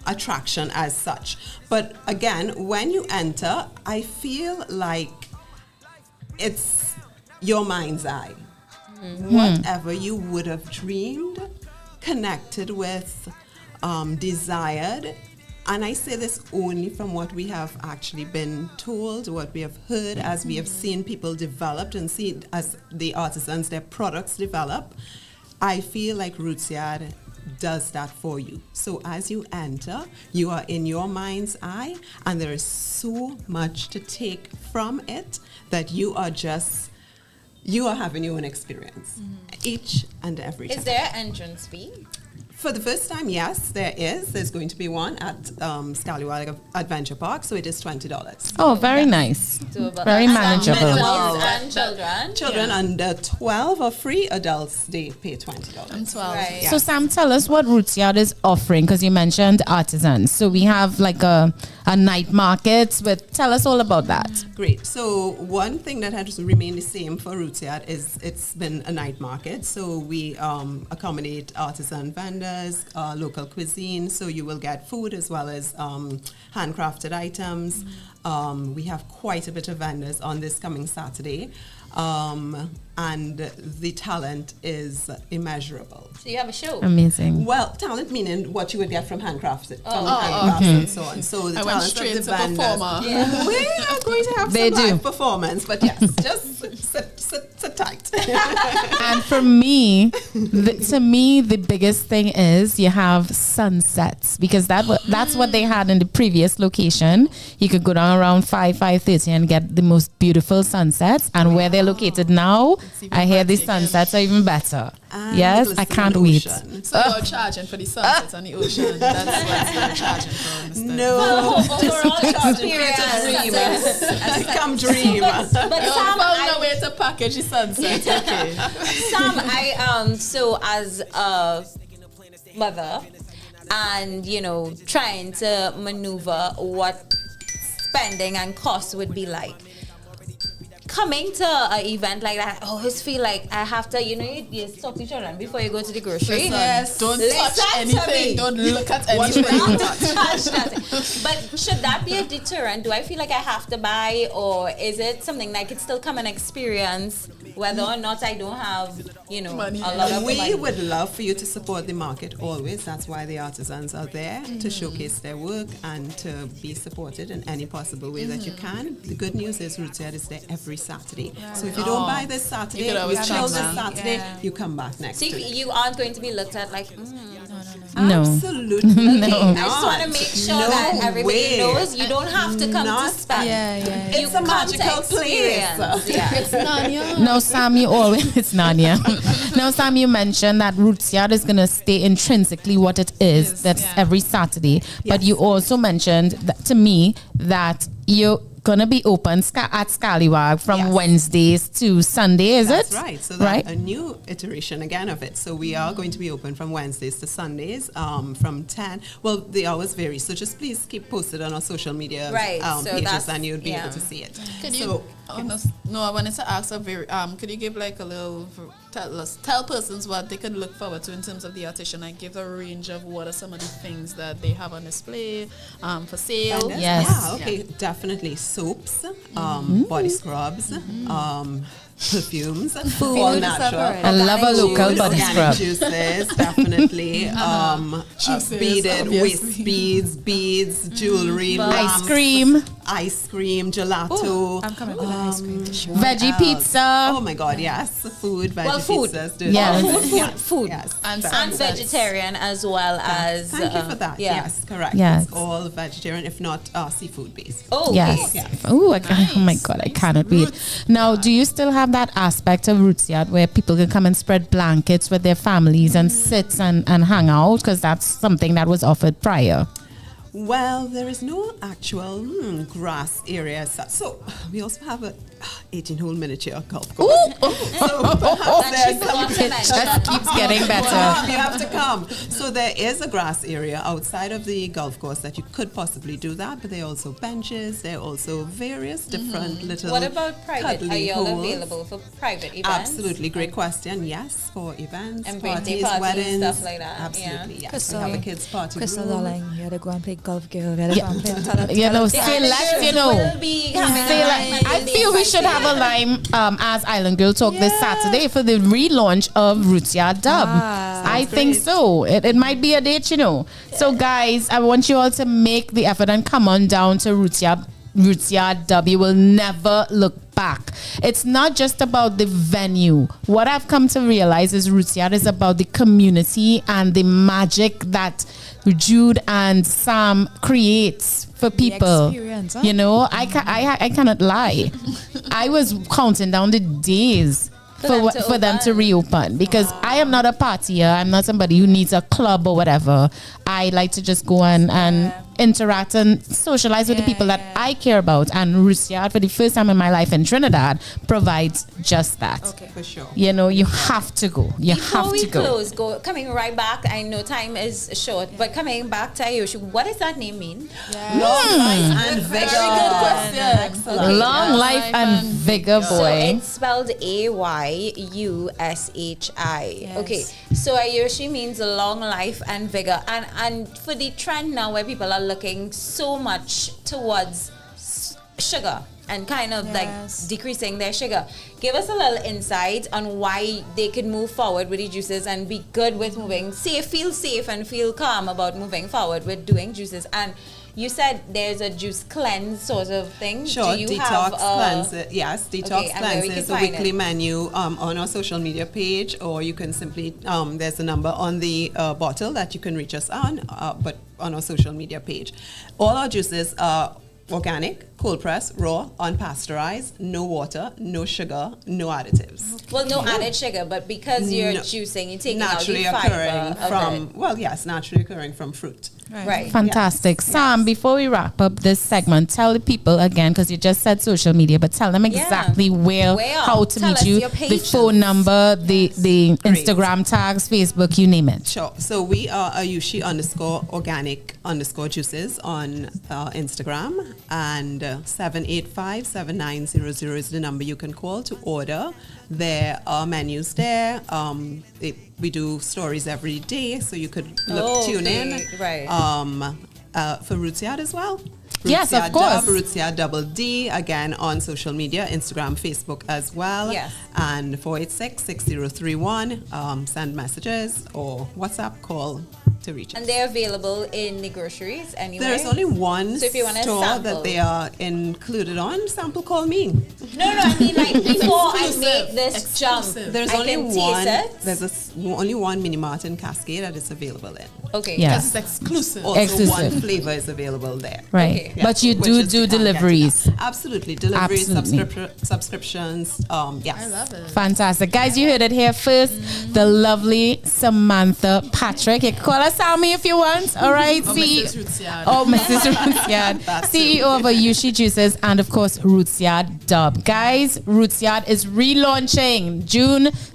Speaker 13: attraction as such. But again, when you enter, I feel like it's your mind's eye. Whatever you would have dreamed, connected with, desired. And I say this only from what we have actually been told, what we have heard, as we have seen people developed and seen as the artisans, their products develop. I feel like Roots Yard does that for you. So as you enter, you are in your mind's eye, and there is so much to take from it that you are having your own experience each and every time.
Speaker 5: Is there an entrance fee?
Speaker 13: For the first time, yes, there is. There's going to be one at Scallywag Adventure Park, so it is $20.
Speaker 12: Oh, very nice. Very manageable.
Speaker 5: And children?
Speaker 13: Children under 12 are free. Adults, they pay $20.
Speaker 7: And 12.
Speaker 5: Right.
Speaker 12: So Sam, tell us what Roots Yard is offering, because you mentioned artisans. So we have like a night market. Tell us all about that.
Speaker 13: Great. So one thing that has remained the same for Roots Yard is it's been a night market. So we accommodate artisan vendors, local cuisine, so you will get food as well as handcrafted items. We have quite a bit of vendors on this coming Saturday, and the talent is immeasurable.
Speaker 5: So you have a show?
Speaker 12: Amazing.
Speaker 13: Well, talent meaning what you would get from handcrafted, and so on. So the
Speaker 7: I
Speaker 13: talent
Speaker 7: went straight
Speaker 13: of the
Speaker 7: to
Speaker 13: vendors.
Speaker 7: performer.
Speaker 13: Yeah. We are going to have some live performance, but yes, just sit tight.
Speaker 12: And for me, to me, the biggest thing is you have sunsets, because that's what they had in the previous location. You could go down around 5:30 and get the most beautiful sunsets. And where they're located now, I hear the sunsets are even better. Yes, I can't wait.
Speaker 7: So you're charging for the sunsets on the ocean. That's what you're charging for, Mr.
Speaker 13: No.
Speaker 5: Overall experience.
Speaker 13: Come dream.
Speaker 5: But Sam,
Speaker 7: found a way to package the sunset. Okay.
Speaker 5: Sam, so as a mother, and trying to maneuver what spending and cost would be like. Coming to an event like that, I always feel like I have to, you talk to children before you go to the grocery.
Speaker 7: Yes. Don't touch anything. Don't look at anything.
Speaker 5: But should that be a deterrent? Do I feel like I have to buy, or is it something that I could still come and experience whether or not I don't have, money. A lot of money?
Speaker 13: We would love for you to support the market always. That's why the artisans are there, to showcase their work and to be supported in any possible way that you can. The good news is Roots Yard is there every Saturday. So if you don't buy this Saturday, you chill this Saturday, you come back next week.
Speaker 5: You aren't going to be looked at like,
Speaker 12: No.
Speaker 13: Absolutely.
Speaker 12: No.
Speaker 5: I just want to make sure that everybody knows you don't have to come to spend.
Speaker 13: It's a magical place.
Speaker 7: It's Nanya.
Speaker 12: No, Sam, you always it's Nanya. Now, Sam, you mentioned that Roots Yard is gonna stay intrinsically what it is. That's every Saturday. But you also mentioned that, to me, that you're gonna be open at Scallywag from Wednesdays to Sunday. That's
Speaker 13: right. So that's a new iteration again of it. So we are going to be open from Wednesdays to Sundays from 10. Well, the hours vary. So just please keep posted on our social media pages, and you'll be able to see it.
Speaker 7: No, I wanted to ask could you give like a little tell persons what they could look forward to in terms of the artisan, and give a range of what are some of the things that they have on display for sale.
Speaker 13: Definitely soaps, body scrubs, perfumes, all natural.
Speaker 12: I love a local body scrub.
Speaker 13: Juices, definitely. Beaded waist beads, jewelry, lamps, ice cream, gelato.
Speaker 6: I'm coming with ice cream.
Speaker 12: Veggie pizza.
Speaker 13: Oh my God, yes. Food, pizzas.
Speaker 5: Food.
Speaker 13: Yes.
Speaker 5: And vegetarian as well as...
Speaker 13: Thank you for that. Yes, correct.
Speaker 12: Yes.
Speaker 13: It's all vegetarian, if not seafood based.
Speaker 5: Oh,
Speaker 12: yes. Oh, oh my God, I cannot wait. Now, do you still have that aspect of Roots Yard where people can come and spread blankets with their families and sit and hang out? Because that's something that was offered prior.
Speaker 13: Well, there is no actual grass area. So we also have a 18-hole miniature golf course.
Speaker 12: That keeps getting better.
Speaker 13: You have to come. So there is a grass area outside of the golf course that you could possibly do that, but there are also benches. There are also various different little.
Speaker 5: What about private? Are you all available for private events?
Speaker 13: Absolutely, great question. Yes, for events,
Speaker 5: and
Speaker 13: parties,
Speaker 5: parties,
Speaker 13: weddings,
Speaker 5: stuff like that.
Speaker 13: Absolutely, yes.
Speaker 6: Crystal,
Speaker 13: we have a kids' party
Speaker 6: Crystal,
Speaker 13: room.
Speaker 6: darling, you had to go and play golf, girl. You had to go and play
Speaker 12: say less, I feel we should have a line as Island Girl Talk this Saturday for the relaunch of Roots Yard Dub. I think so. It might be a date, So guys, I want you all to make the effort and come on down to Roots Yard Dub. You will never look back. It's not just about the venue. What I've come to realize is Roots Yard is about the community and the magic that Jude and Sam creates for people. I cannot lie. I was counting down the days for them to reopen, because I am not a partier. I'm not somebody who needs a club or whatever. I like to just go and interact and socialize with the people that I care about. And Roots Yard, for the first time in my life in Trinidad, provides just that.
Speaker 13: Okay, for sure.
Speaker 12: You have to go.
Speaker 5: Before we close, coming right back, I know time is short, but coming back to Ayoshi, what does that name mean?
Speaker 13: Long life and vigor.
Speaker 7: Very good question.
Speaker 5: Excellent.
Speaker 12: Long life and vigor, boy.
Speaker 5: So it's spelled AYUSHI. Yes. Okay, so Ayoshi means long life and vigor. And for the trend now where people are looking so much towards sugar and kind of like decreasing their sugar, give us a little insight on why they could move forward with the juices and be good with feel safe and feel calm about moving forward with doing juices. And you said there's a juice cleanse sort of thing.
Speaker 13: Sure,
Speaker 5: Do you
Speaker 13: detox
Speaker 5: have
Speaker 13: cleanse. Yes, detox cleanse is a weekly menu on our social media page, or you can simply there's a number on the bottle that you can reach us on, but on our social media page. All our juices are organic, cold press, raw, unpasteurized, no water, no sugar, no additives.
Speaker 5: Well, no added sugar, but because you're juicing, you're taking
Speaker 13: naturally
Speaker 5: out the fiber
Speaker 13: naturally occurring from fruit.
Speaker 5: Right.
Speaker 12: Fantastic. Yes. Sam, before we wrap up this segment, tell the people again, because you just said social media, but tell them exactly how to meet you, the phone number, the Instagram tags, Facebook, you name it.
Speaker 13: Sure. So we are Ayushi_organic_juices on Instagram, and 785-7900 is the number you can call to order. There are menus there. We do stories every day, so you could tune in.
Speaker 5: Right.
Speaker 13: For Roots Yard as well.
Speaker 12: Yes, of course.
Speaker 13: Roots Yard Double D, again on social media, Instagram, Facebook as well.
Speaker 5: Yes.
Speaker 13: And 486-6031. Send messages or WhatsApp call to reach us.
Speaker 5: And they're available in the groceries anywhere?
Speaker 13: There's only one
Speaker 5: so if you want
Speaker 13: store that they are included on. Sample, call me.
Speaker 5: No, I mean like before I made this jump.
Speaker 13: There's
Speaker 5: I
Speaker 13: only
Speaker 5: can
Speaker 13: one.
Speaker 5: taste it.
Speaker 13: There's only one mini mart in Cascade that is available in.
Speaker 5: Okay.
Speaker 12: Yeah.
Speaker 7: Because it's exclusive.
Speaker 13: Also,
Speaker 12: Exclusive.
Speaker 13: one flavor is available there.
Speaker 12: Right.
Speaker 5: Okay.
Speaker 13: Yeah,
Speaker 12: But you
Speaker 13: which
Speaker 12: do
Speaker 13: is
Speaker 12: do
Speaker 13: you can't get
Speaker 12: deliveries.
Speaker 13: enough. Absolutely. Deliveries,
Speaker 12: Absolutely.
Speaker 13: subscriptions. Yes.
Speaker 7: I love it.
Speaker 12: Fantastic. Guys, you heard it here first. The lovely Samantha Patrick. You can call her Sammy if you want. All right.
Speaker 7: Or Mrs. Roots-Yard.
Speaker 12: Oh, Mrs. Roots-Yard. CEO of Ayushi Juices and, of course, Roots-Yard Dub. Guys, Roots-Yard is relaunching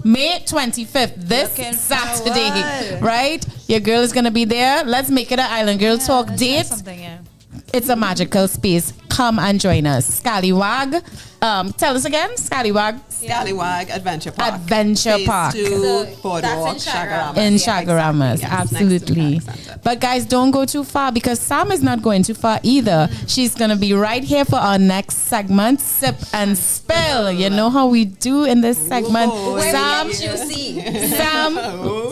Speaker 12: May 25th, this
Speaker 6: Looking
Speaker 12: Saturday.
Speaker 6: forward.
Speaker 12: Right? Your girl is going to be there. Let's make it an Island Girl Talk
Speaker 6: let's
Speaker 12: date.
Speaker 6: try something, yeah.
Speaker 12: It's a magical space. Come and join us. Scallywag. Tell us again. Scallywag.
Speaker 13: Scallywag Adventure Park.
Speaker 12: Adventure
Speaker 13: Phase
Speaker 12: Park.
Speaker 13: 2,
Speaker 5: So
Speaker 13: Boardwalk,
Speaker 5: that's in
Speaker 13: Shagaramas.
Speaker 12: In
Speaker 13: Yeah,
Speaker 12: Shagaramas,
Speaker 13: exactly. Yes, next to the
Speaker 12: absolutely.
Speaker 13: Panic Center.
Speaker 12: But guys, don't go too far because Sam is not going too far either. She's gonna be right here for our next segment, Sip and Spill. You know how we do in this segment.
Speaker 5: Where
Speaker 12: Sam,
Speaker 5: we get juicy.
Speaker 12: Sam,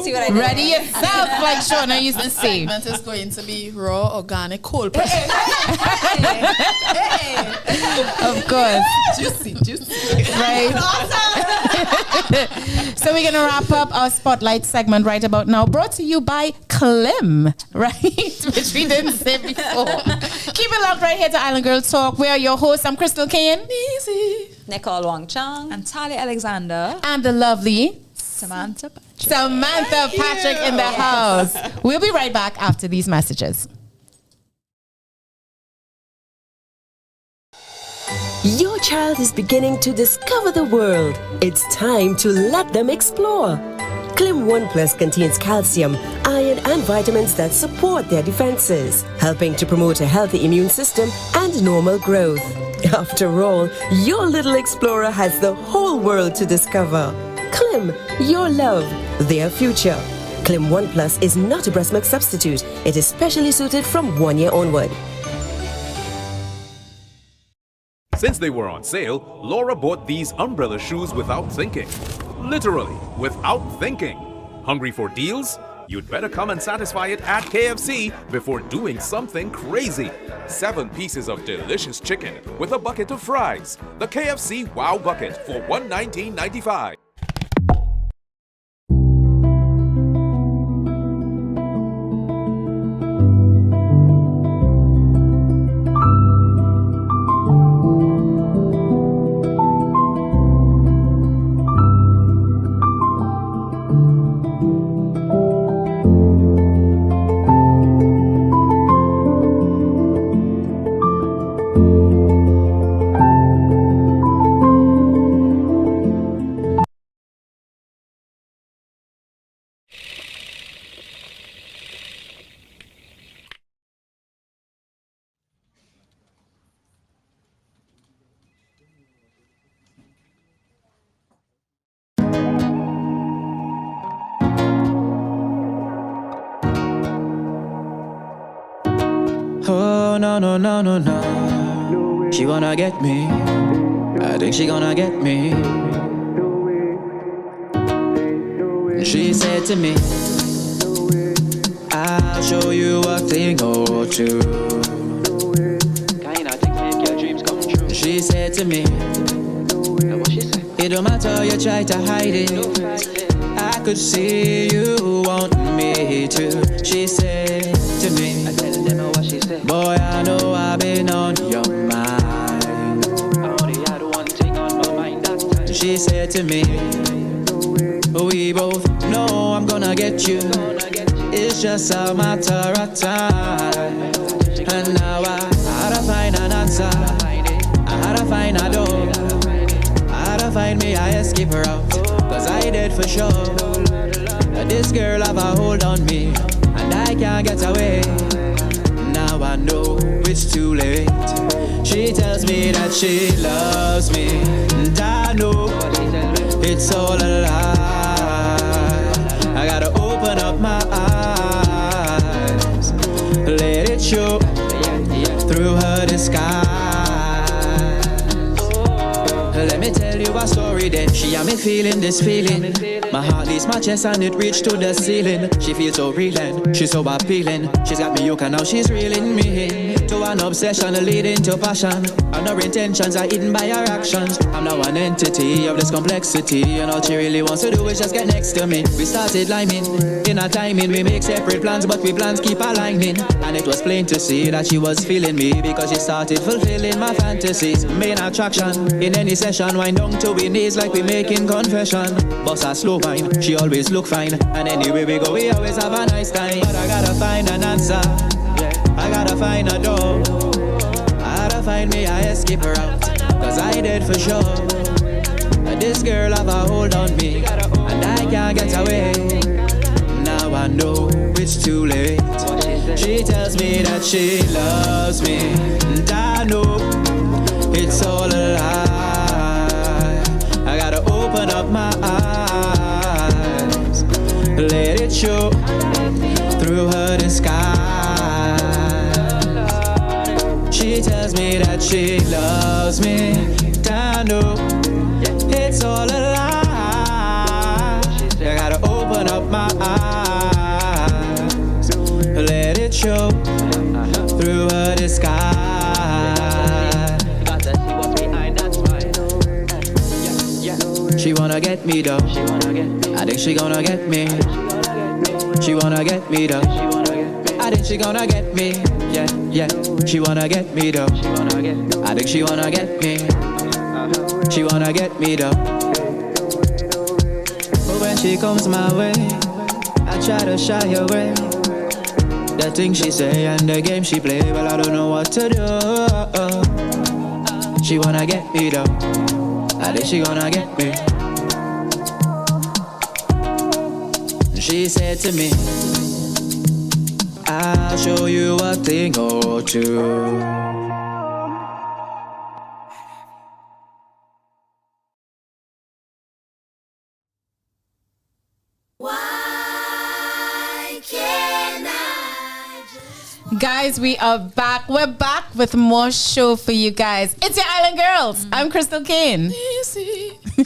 Speaker 5: See what I did?
Speaker 12: ready yourself, like Shauna used to
Speaker 7: This
Speaker 12: say.
Speaker 7: segment is going to be raw, organic, cold pressed.
Speaker 12: Of course,
Speaker 13: Juicy.
Speaker 12: right? So we're gonna wrap up our spotlight segment right about now, brought to you by Clem, right? Which we didn't say before. Keep it locked right here to Island Girl Talk. We are your hosts. I'm Crystal Kane.
Speaker 6: Easy.
Speaker 5: Nicole Wong Chang.
Speaker 6: And Tali Alexander.
Speaker 12: And the lovely
Speaker 6: Samantha Patrick.
Speaker 12: Samantha Patrick in the house. We'll be right back after these messages.
Speaker 10: Your child is beginning to discover the world. It's time to let them explore. Clim 1 Plus contains calcium, iron, and vitamins that support their defenses, helping to promote a healthy immune system and normal growth. After all, your little explorer has the whole world to discover. Clim, your love, their future. Clim 1 Plus is not a breast milk substitute. It is specially suited from 1 year onward.
Speaker 3: Since they were on sale, Laura bought these umbrella shoes without thinking. Literally, without thinking. Hungry for deals? You'd better come and satisfy it at KFC before doing something crazy. 7 pieces of delicious chicken with a bucket of fries. The KFC Wow Bucket for $119.95.
Speaker 11: Oh, no. She wanna get me. I think she gonna get me. She said to me, I'll show you a thing or two. Kinda things make your dreams come true. She said to me, it don't matter you try to hide it. I could see you want me to. She said to me, boy, I know I've been on your mind. I only had one thing on my mind that time. She said to me, we both know I'm gonna get you. It's just a matter of time. And now I had to find an answer. I had to find a door. I had to find me, I escape her out. Cause I did for sure. This girl have a hold on me, and I can't get away. Now I know it's too late. She tells me that she loves me, and I know it's all a lie. I gotta open up my eyes, let it show through her disguise. Let me tell you a story then. She had me feeling this feeling. My heart leaves my chest and it reached to the ceiling. She feels so real and she's so appealing. She's got me hooked and now she's reeling me in to an obsession leading to passion. And her intentions are hidden by her actions. I'm now an entity of this complexity, and all she really wants to do is just get next to me. We started liming in our timing. We make separate plans, but we plans keep aligning. And it was plain to see that she was feeling me because she started fulfilling my fantasies. Main attraction in any session, wind down to we knees like we making confession. Boss a slow wine, she always look fine, and anywhere we go we always have a nice time. But I gotta find an answer, I gotta find a door, I gotta find me a escape route, cause I did for sure. This girl have a hold on me, and I can't get away. Now I know it's too late. She tells me that she loves me, and I know it's all a lie. I gotta open up my eyes, let it show through her disguise. She tells me that she loves me, and I know it's all a lie. I gotta open up my eyes, let it show through her disguise. She wanna get me though, I think she gonna get me. She wanna get me though, I think she gonna get me. Yeah, yeah. She wanna get me though, I think she wanna get me. She wanna get me though. But when she comes my way, I try to shy away. The things she say and the game she play, well I don't know what to do. She wanna get me though, I think she gonna get me. She said to me, I'll show you a thing or two.
Speaker 12: Guys, we are back. We're back with more show for you guys. It's your Island Girls. I'm Crystal Kane.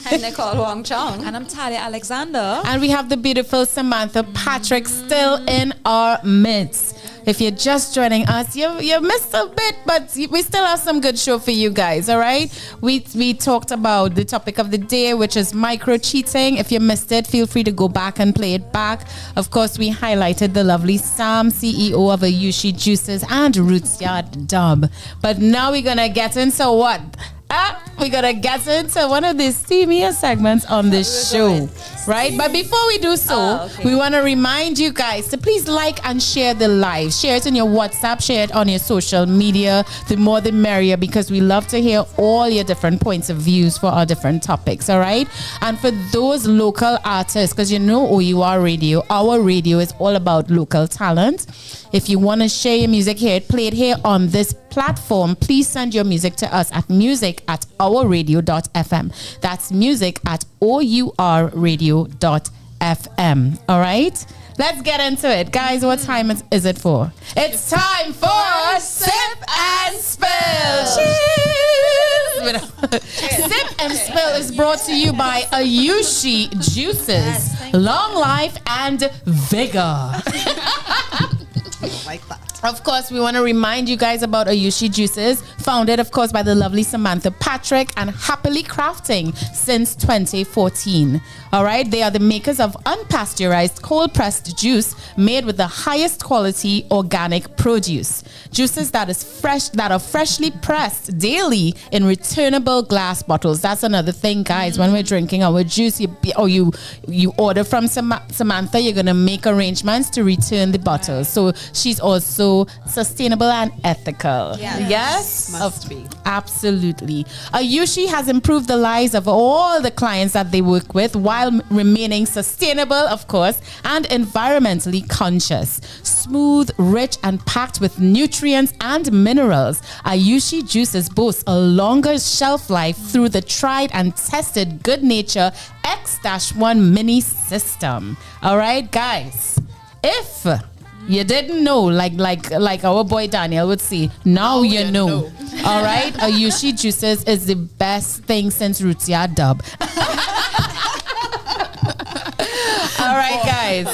Speaker 5: I'm Nicole Wong Chong.
Speaker 6: And I'm Talia Alexander.
Speaker 12: And we have the beautiful Samantha Patrick still in our midst. If you're just joining us, you missed a bit, but we still have some good show for you guys, all right? We talked about the topic of the day, which is micro-cheating. If you missed it, feel free to go back and play it back. Of course, we highlighted the lovely Sam, CEO of O.U.R Juices, and Roots Yard Dub. But now we're going to get into what? We're going to get into one of the steamier segments on this show, right? But before we do so, we want to remind you guys to please like and share the live. Share it on your WhatsApp, share it on your social media. The more the merrier, because we love to hear all your different points of views for our different topics, all right? And for those local artists, because you know O.U.R Radio, our radio is all about local talent. If you want to share your music here, play it here on this platform, please send your music to us at music@ourradio.fm. That's music@ourradio.fm. All right? Let's get into it. Guys, what time is it for? It's time for Sip and Spill. Cheers! Sip and Spill is brought to you by O.U.R Juices. Long life and vigor.
Speaker 13: Like that.
Speaker 12: Of course, we want to remind you guys about O.U.R Juices, founded, of course, by the lovely Samantha Patrick and happily crafting since 2014. All right, they are the makers of unpasteurized, cold-pressed juice made with the highest quality organic produce. Juices that are freshly pressed daily in returnable glass bottles. That's another thing, guys. When we're drinking our juice, you order from Samantha, you're going to make arrangements to return the bottles. So she's also sustainable and ethical. Yes?
Speaker 13: Must be.
Speaker 12: Absolutely. O.U.R has improved the lives of all the clients that they work with while remaining sustainable, of course, and environmentally conscious. Smooth, rich, and packed with nutrients and minerals, O.U.R Juices boasts a longer shelf life through the tried and tested Good Nature X-1 mini system. All right, guys. If you didn't know, like our boy Daniel would say, now you know. All right, O.U.R Juices is the best thing since Roots Yard Dub. right, guys.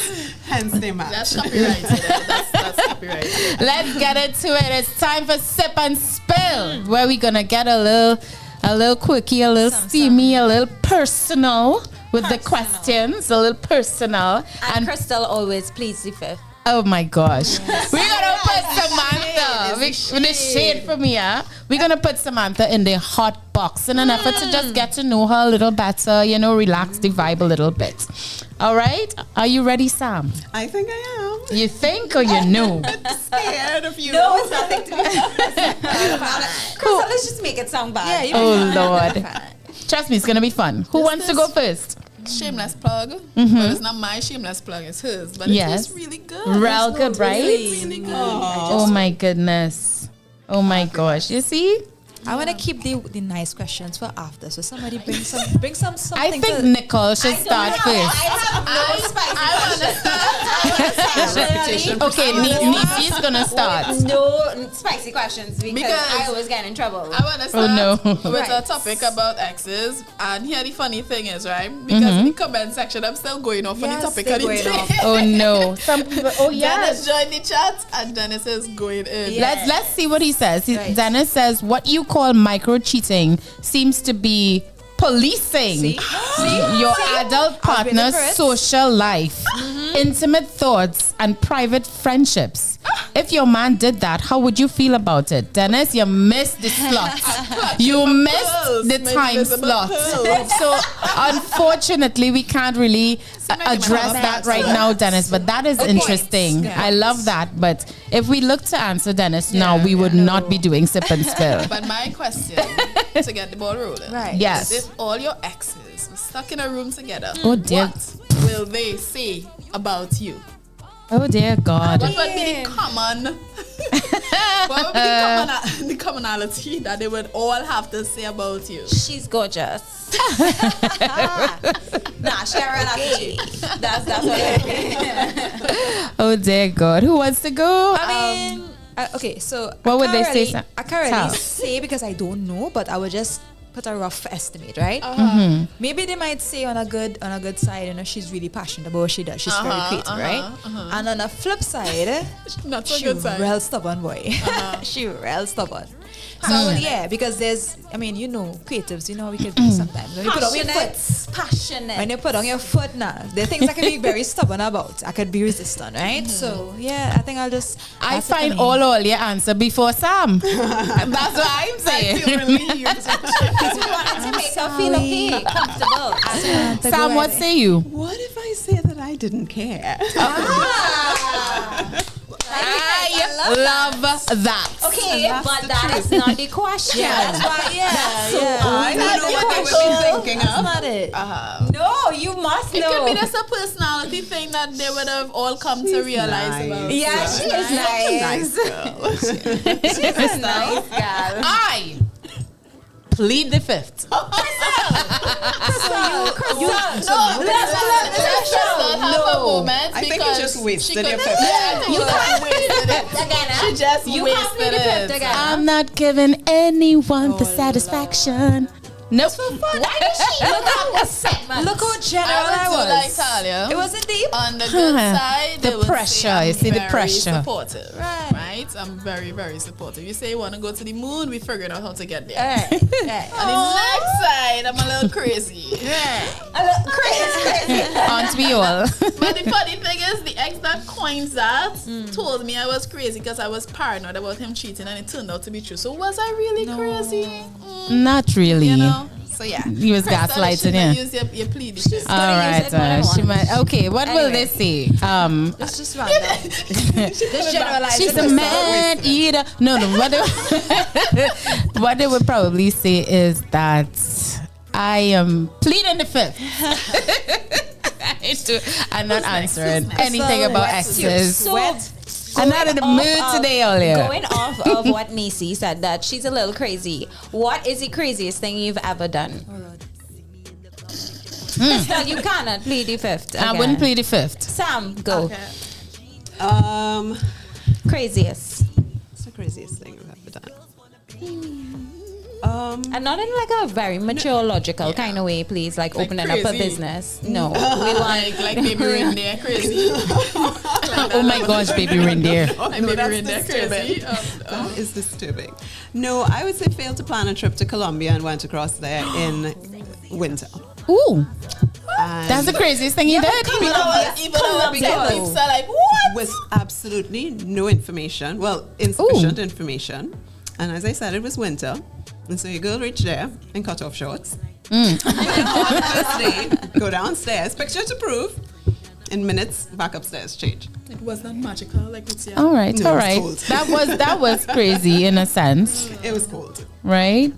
Speaker 13: Hence they match.
Speaker 7: That's copyrighted. That's copyrighted.
Speaker 12: Let's get into it. It's time for Sip and Spill, where we're gonna get a little quickie, a little steamy, a little personal with the questions, a little personal.
Speaker 5: And Crystal always pleads the fifth.
Speaker 12: Oh my gosh. We're gonna put Samantha with the shade from here. We're gonna put Samantha in the hot box in an effort to just get to know her a little better, relax the vibe a little bit. All right? Are you ready, Sam?
Speaker 13: I think I am.
Speaker 12: You think or you know?
Speaker 13: Scared of you.
Speaker 5: No, it's nothing to be. Crystal, let's just make it sound bad.
Speaker 6: Yeah,
Speaker 12: Oh Lord. Trust me, it's gonna be fun. Who wants to go first?
Speaker 7: Shameless plug. Well, it's not my shameless plug, it's hers. But
Speaker 12: Yes.
Speaker 7: it's really good.
Speaker 12: Real good, right?
Speaker 7: Really good.
Speaker 12: Oh my goodness. Oh my gosh. You see?
Speaker 6: I want to keep the nice questions for after. So somebody bring some
Speaker 12: I
Speaker 6: something.
Speaker 12: think Nicole should start first. Okay, Nisi's gonna start.
Speaker 5: No spicy questions because I always get in trouble.
Speaker 7: I want to start with
Speaker 5: Right.
Speaker 7: a topic about exes. And here the funny thing is, right? Because in the comment section, I'm still going off on the topic of the day.
Speaker 12: Oh no. Some people,
Speaker 7: Dennis joined the chat and Dennis is going in.
Speaker 12: Let's see what he says. Dennis says what you call micro cheating seems to be policing your adult partner's social life, intimate thoughts, and private friendships. If your man did that, how would you feel about it? Dennis, you missed the slot. You missed the time slot. So unfortunately, we can't really address that right now, Dennis, but that is interesting. I love that. But if we look to answer Dennis now, we would not be doing Sip and Spill.
Speaker 7: But my question to get the ball rolling.
Speaker 6: Right.
Speaker 12: Yes.
Speaker 7: If all your exes were stuck in a room together,
Speaker 12: Oh, dear.
Speaker 7: what will they say about you?
Speaker 12: Oh dear God.
Speaker 7: What would be the common what would be the commonality that they would all have to say about you?
Speaker 5: She's gorgeous. Nah, Sharon Akiji. That's what it
Speaker 12: Oh dear God. Who wants to go?
Speaker 6: I mean, okay, so
Speaker 12: What would they say,
Speaker 6: I can't really
Speaker 12: Sal?
Speaker 6: say because I don't know, but I would just put a rough estimate, right? Maybe they might say on a good side, she's really passionate about what she does. She's very creative, right? And on the flip side,
Speaker 7: Not so
Speaker 6: she
Speaker 7: good side.
Speaker 6: real stubborn boy. She real stubborn. So yeah, because there's, creatives, we could be sometimes. When you put on your foot,
Speaker 5: passionate.
Speaker 6: when you put on your foot now, there are things I can be very stubborn about. I could be resistant, right? So yeah, I think I'll just.
Speaker 12: I find all your answer before Sam. That's what I'm saying.
Speaker 5: We wanted to make her feel okay, comfortable.
Speaker 12: Sam, what say you?
Speaker 13: What if I say that I didn't care?
Speaker 12: I love that.
Speaker 5: Okay, but that is not the question.
Speaker 6: That's why,
Speaker 13: I don't know what they would be thinking
Speaker 6: That's
Speaker 13: of.
Speaker 6: not it.
Speaker 5: No, you must
Speaker 7: It
Speaker 5: know.
Speaker 7: could be just a personality thing that they would have all come to realize about.
Speaker 5: Yeah, she is nice. She's a nice girl.
Speaker 12: I plead the fifth.
Speaker 13: I think you just wasted your fifth.
Speaker 5: You can't wasted it again.
Speaker 7: She just
Speaker 5: You
Speaker 7: wasted
Speaker 5: can't plead the fifth
Speaker 7: it.
Speaker 5: again.
Speaker 12: I'm not giving anyone the satisfaction. Nope.
Speaker 5: Why did she look at the segment?
Speaker 6: Look how general I
Speaker 7: I would
Speaker 6: was.
Speaker 7: like Talia.
Speaker 6: It wasn't deep.
Speaker 7: On the good side,
Speaker 12: The
Speaker 7: they would
Speaker 12: pressure,
Speaker 7: say I'm
Speaker 12: you see the
Speaker 7: very
Speaker 12: pressure.
Speaker 7: supportive,
Speaker 6: Right.
Speaker 7: right? I'm very, very supportive. You say you want to go to the moon, we figuring out how to get there.
Speaker 6: Right.
Speaker 7: On the next side, I'm a little crazy.
Speaker 5: Crazy.
Speaker 12: Aren't we all?
Speaker 7: But the funny thing is, the ex that coins that told me I was crazy because I was paranoid about him cheating, and it turned out to be true. So was I really crazy?
Speaker 12: Not really.
Speaker 7: So yeah,
Speaker 12: He was gaslighting you.
Speaker 7: Use your plea. She's
Speaker 12: All right. She might. Okay. What will they say?
Speaker 6: It's just random. Just generalize.
Speaker 12: She's a man eater. No. What they would probably say is that I am pleading the fifth. I'm not answering anything about exes. I'm not in the mood today, Olia.
Speaker 5: Going off of what Nisi said, that she's a little crazy. What is the craziest thing you've ever done? Crystal, you cannot plead the fifth.
Speaker 12: I wouldn't plead the fifth.
Speaker 5: Sam, go.
Speaker 13: Okay.
Speaker 5: Craziest.
Speaker 13: What's the craziest thing I've ever done?
Speaker 5: And not in like a very mature, logical kind of way, please. Like opening up a
Speaker 7: crazy.
Speaker 5: business. No, we want
Speaker 7: like baby reindeer crazy.
Speaker 12: Oh my gosh, baby reindeer.
Speaker 7: Like
Speaker 13: No,
Speaker 7: baby
Speaker 13: that's
Speaker 7: reindeer crazy.
Speaker 13: That is disturbing. No, I would say failed to plan a trip to Colombia and went across there in winter.
Speaker 12: Ooh,
Speaker 13: And
Speaker 12: that's the craziest thing you did.
Speaker 7: Even our people are like, what?
Speaker 13: with absolutely no information. Well, insufficient information. And as I said, it was winter. And so your girl reached there in cut-off shorts. First day, go downstairs, picture to prove. In minutes, back upstairs, change.
Speaker 7: It was not magical like it's here.
Speaker 12: All right,
Speaker 13: No,
Speaker 12: all
Speaker 13: it was
Speaker 12: right.
Speaker 13: cold.
Speaker 12: That was crazy in a sense,
Speaker 13: It was cold.
Speaker 12: right?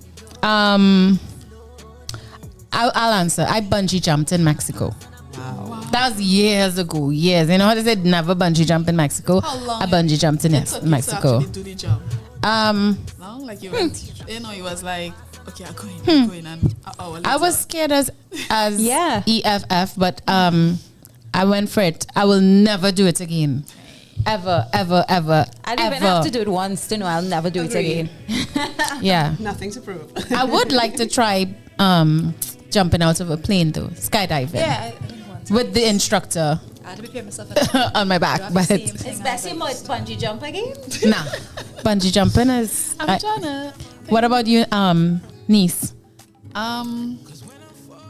Speaker 12: I'll answer. I bungee jumped in Mexico.
Speaker 13: Wow.
Speaker 12: That was years ago. Years. You know how they said never bungee jump in Mexico?
Speaker 7: How long
Speaker 12: I bungee jumped in
Speaker 7: it took you
Speaker 12: Mexico.
Speaker 7: to actually do the job?
Speaker 12: Um,
Speaker 7: Long? Like you went, you know, it was like, okay, I'm going, and an hour later.
Speaker 12: I was scared as
Speaker 5: Yeah.
Speaker 12: EFF, but I went for it. I will never do it again. Ever, ever, ever.
Speaker 5: I didn't even have to do it once to know I'll never do it again.
Speaker 12: Yeah.
Speaker 13: Nothing to prove.
Speaker 12: I would like to try jumping out of a plane though, skydiving.
Speaker 6: Yeah, I didn't want to.
Speaker 12: With the instructor
Speaker 6: I had to prepare myself
Speaker 12: on my back, but
Speaker 5: Especially with bungee jump again.
Speaker 12: nah, bungee jumping is.
Speaker 7: I'm trying to.
Speaker 12: What about you, niece?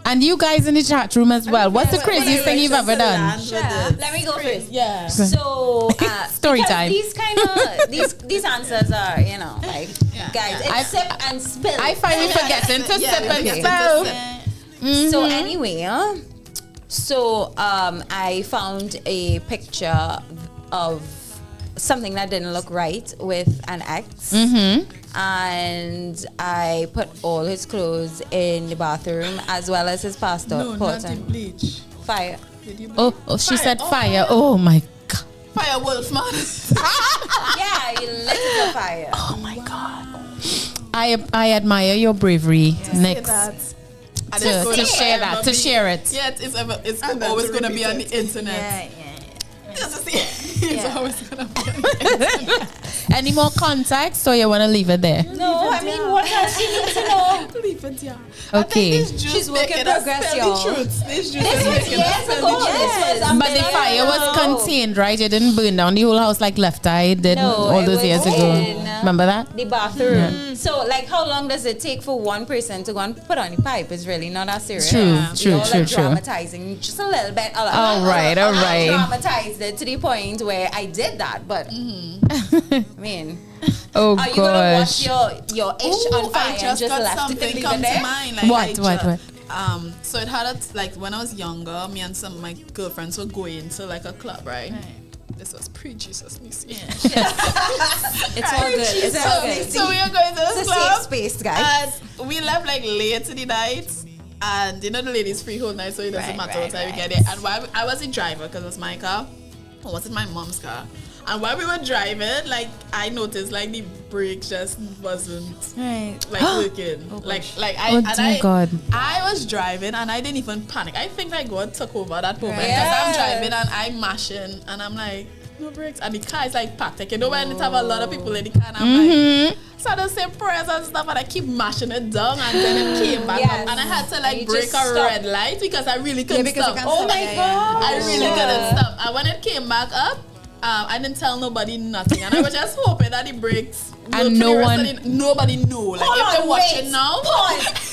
Speaker 12: And you guys in the chat room as well. What's the craziest thing you've ever done?
Speaker 5: Let me go first.
Speaker 7: Yeah.
Speaker 5: So
Speaker 12: Story
Speaker 5: because
Speaker 12: time.
Speaker 5: These kind of these answers are, you know, like guys, it's sip and spill.
Speaker 12: I finally forgetting to sip and spill.
Speaker 5: So anyway, so I found a picture of something that didn't look right with an ex, and I put all his clothes in the bathroom as well as his passport.
Speaker 7: No, not the bleach.
Speaker 5: Fire.
Speaker 7: Did you
Speaker 12: Oh, she said fire. Oh my god.
Speaker 7: Fire wolf, man.
Speaker 5: Yeah, you lit it on fire.
Speaker 12: Oh my god. I admire your bravery, Nix. To share that, to share it.
Speaker 7: Yeah, it's always going to be on the internet. It's always going to be on the internet.
Speaker 12: Any more context, or you want to leave it there?
Speaker 5: No, I mean, what else you need to know?
Speaker 7: Leave it, yeah.
Speaker 12: Okay.
Speaker 6: She's work in progress, y'all.
Speaker 7: This
Speaker 5: Yes, ago. This was
Speaker 12: But the fire was contained, right? It didn't burn down the whole house like Left Eye did all
Speaker 5: it
Speaker 12: those
Speaker 5: was
Speaker 12: years ago.
Speaker 5: in,
Speaker 12: Remember that?
Speaker 5: the bathroom. So, like, how long does it take for one person to go and put on the pipe? It's really not that serious.
Speaker 12: True, true.
Speaker 5: Dramatizing just a little bit.
Speaker 12: All right.
Speaker 5: I dramatized it to the point where I did that, but I mean,
Speaker 12: Oh
Speaker 5: are you gonna watch
Speaker 12: gosh.
Speaker 5: your ish on fire
Speaker 7: I
Speaker 5: and
Speaker 7: just
Speaker 5: just
Speaker 7: got
Speaker 5: left it
Speaker 7: something
Speaker 5: leave
Speaker 7: come
Speaker 5: it
Speaker 7: to
Speaker 5: there?
Speaker 7: mind. Like
Speaker 12: What?
Speaker 7: So it had like when I was younger, me and some of my girlfriends were going to like a club, right? This was pre-Jesus, Missy.
Speaker 6: It's all good. It's all good.
Speaker 7: So we were going to this
Speaker 5: It's a
Speaker 7: club.
Speaker 5: safe space, guys.
Speaker 7: And we left like late in the night. And you know the ladies free whole night, so it doesn't matter what time we get there. And while I was the driver, because it was my car, or was it my mom's car? And while we were driving, like I noticed like the brake just wasn't like working. I was driving and I didn't even panic. I think like God took over that moment because I'm driving and I'm mashing and I'm like, no brakes, and the car is like packed. Like, you know when it have a lot of people in the car and I'm like, so I just say prayers and stuff and I keep mashing it down and then it came back up and I had to like break a red light because I really couldn't stop.
Speaker 5: Oh my God.
Speaker 7: I really couldn't stop. And when it came back up, I didn't tell nobody nothing, and I was just hoping that the brakes.
Speaker 12: And
Speaker 7: nobody knew. Like if they're watching now,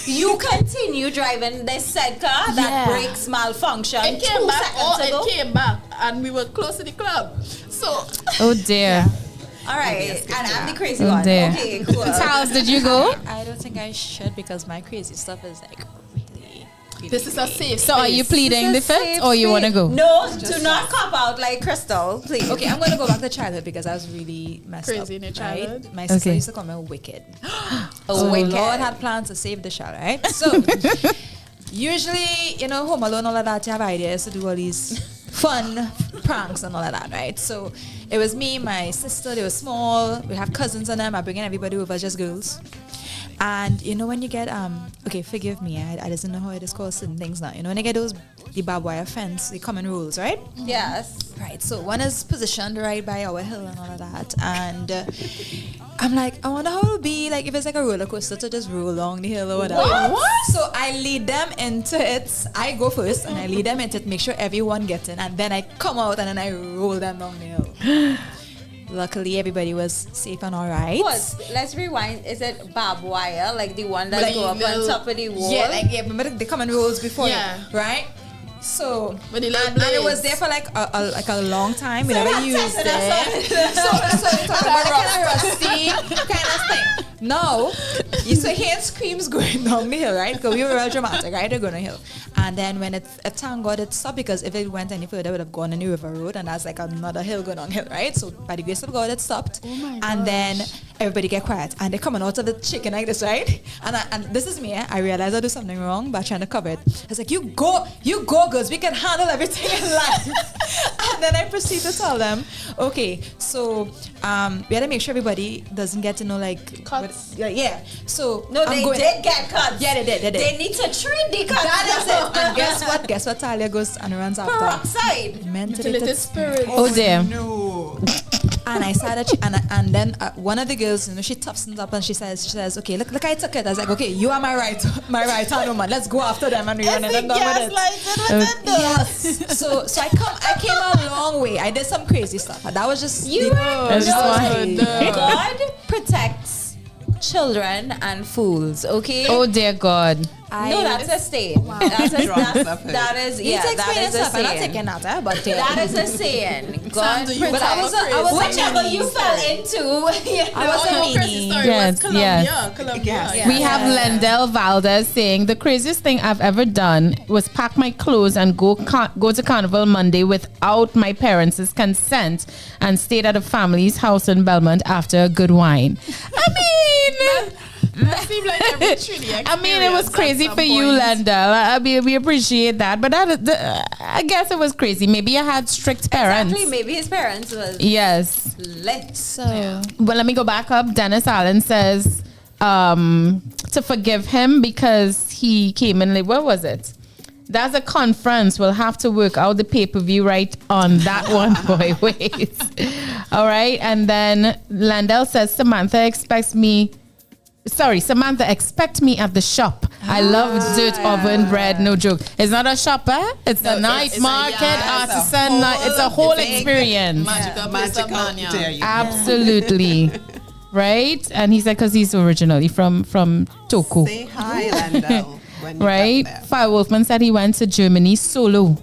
Speaker 5: you continue driving this said car that brakes malfunction.
Speaker 7: It came back. It came back, and we were close to the club. So.
Speaker 12: Oh dear.
Speaker 5: All right, and I'm the crazy
Speaker 12: Oh
Speaker 5: one.
Speaker 12: dear.
Speaker 5: Okay, cool.
Speaker 12: Charles, did you go?
Speaker 6: I don't think I should because my crazy stuff is like really.
Speaker 7: This is a safe.
Speaker 12: So are you pleading the fifth, or you want to go?
Speaker 5: No, do not cop out like Crystal, please.
Speaker 6: Okay, I'm gonna go back to childhood because I was really messed up.
Speaker 7: Crazy in your childhood.
Speaker 6: Right? My sister used to call me wicked.
Speaker 5: Wicked.
Speaker 6: Lord had plans to save the child, right? So usually, you know, Home Alone, all of that, you have ideas to do all these fun pranks and all of that, right? So it was me, my sister, they were small, we have cousins and them, I bring in everybody over, just girls. And you know when you get okay, forgive me, I doesn't know how it is called certain things now. You know when you get the barbed wire fence, the common rules, right?
Speaker 5: Yes.
Speaker 6: Right. So one is positioned right by our hill and all of that, and I'm like, I wonder how it would be like if it's like a roller coaster to just roll along the hill or whatever.
Speaker 5: What?
Speaker 6: So I lead them into it. I go first and I lead them into it, make sure everyone gets in, and then I come out and then I roll them down the hill. Luckily, everybody was safe and all right.
Speaker 5: Pause. Let's rewind. Is it barbed wire, like the one that
Speaker 6: Like
Speaker 5: go up on top of the wall?
Speaker 6: Yeah, remember the common rules before, right? So and it was there for like a long time. We never used it. So you're talking about kind of rusty kind of thing. No, you hear screams going down the hill, right? Because we were real dramatic, right? They're going down the hill. And then when thank God it stopped, because if it went any further, it would have gone on the river road, and that's like another hill going downhill, right? So by the grace of God, it stopped.
Speaker 7: Oh my gosh.
Speaker 6: And then everybody get quiet, and they're coming out of the chicken like this, right? And this is me. I realized I do something wrong, but I'm trying to cover it. It's like, you go, girls. We can handle everything in life. And then I proceed to tell them, okay, so we had to make sure everybody doesn't get to know like
Speaker 7: cuts.
Speaker 6: Yeah. So
Speaker 5: no, they did get cuts.
Speaker 6: Yeah, they did.
Speaker 5: They need to treat the cuts.
Speaker 6: That is it. And guess what? Talia goes and runs after.
Speaker 5: Peroxide.
Speaker 6: Mental
Speaker 7: spirit.
Speaker 12: Oh dear.
Speaker 6: No. And I started, and then one of the girls, she toughens up and she says, okay, look, I took it. I was like, okay, you are my right hand woman. Let's go after them and we run it and done with it. Yes. So I came a long way. I did some crazy stuff. That was just
Speaker 5: God protects children and fools. Okay.
Speaker 12: Oh dear God.
Speaker 5: No, that's a saying.
Speaker 6: Wow.
Speaker 5: That is a saying.
Speaker 6: I'm not taking that, but
Speaker 5: that is a saying. God protects.
Speaker 6: But I was
Speaker 5: whichever you fell into.
Speaker 6: I was a meanie.
Speaker 12: Yes. We have Lendell Valdez saying the craziest thing I've ever done was pack my clothes and go to Carnival Monday without my parents' consent and stayed at a family's house in Belmont after a good wine. I mean.
Speaker 7: That seemed like every Trinity
Speaker 12: I mean, it was crazy for you, Lendell. I mean, we appreciate that, but I guess it was crazy. Maybe you had strict parents.
Speaker 5: Exactly. Maybe his parents was
Speaker 12: lit.
Speaker 6: So,
Speaker 12: well, let me go back up. Dennis Allen says to forgive him because he came in late. What was it? That's a conference. We'll have to work out the pay-per-view right on that one, boy. Wait. All right. And then Lendell says Samantha expect me at the shop. I love dirt oven bread, no joke. It's not a shop, eh? It's a night market, artisan night. It's a whole experience.
Speaker 13: Magical.
Speaker 12: Absolutely. Right? And he said because he's originally from Toko.
Speaker 13: Say hi, Lendell.
Speaker 12: Right? Fire Wolfman said he went to Germany solo.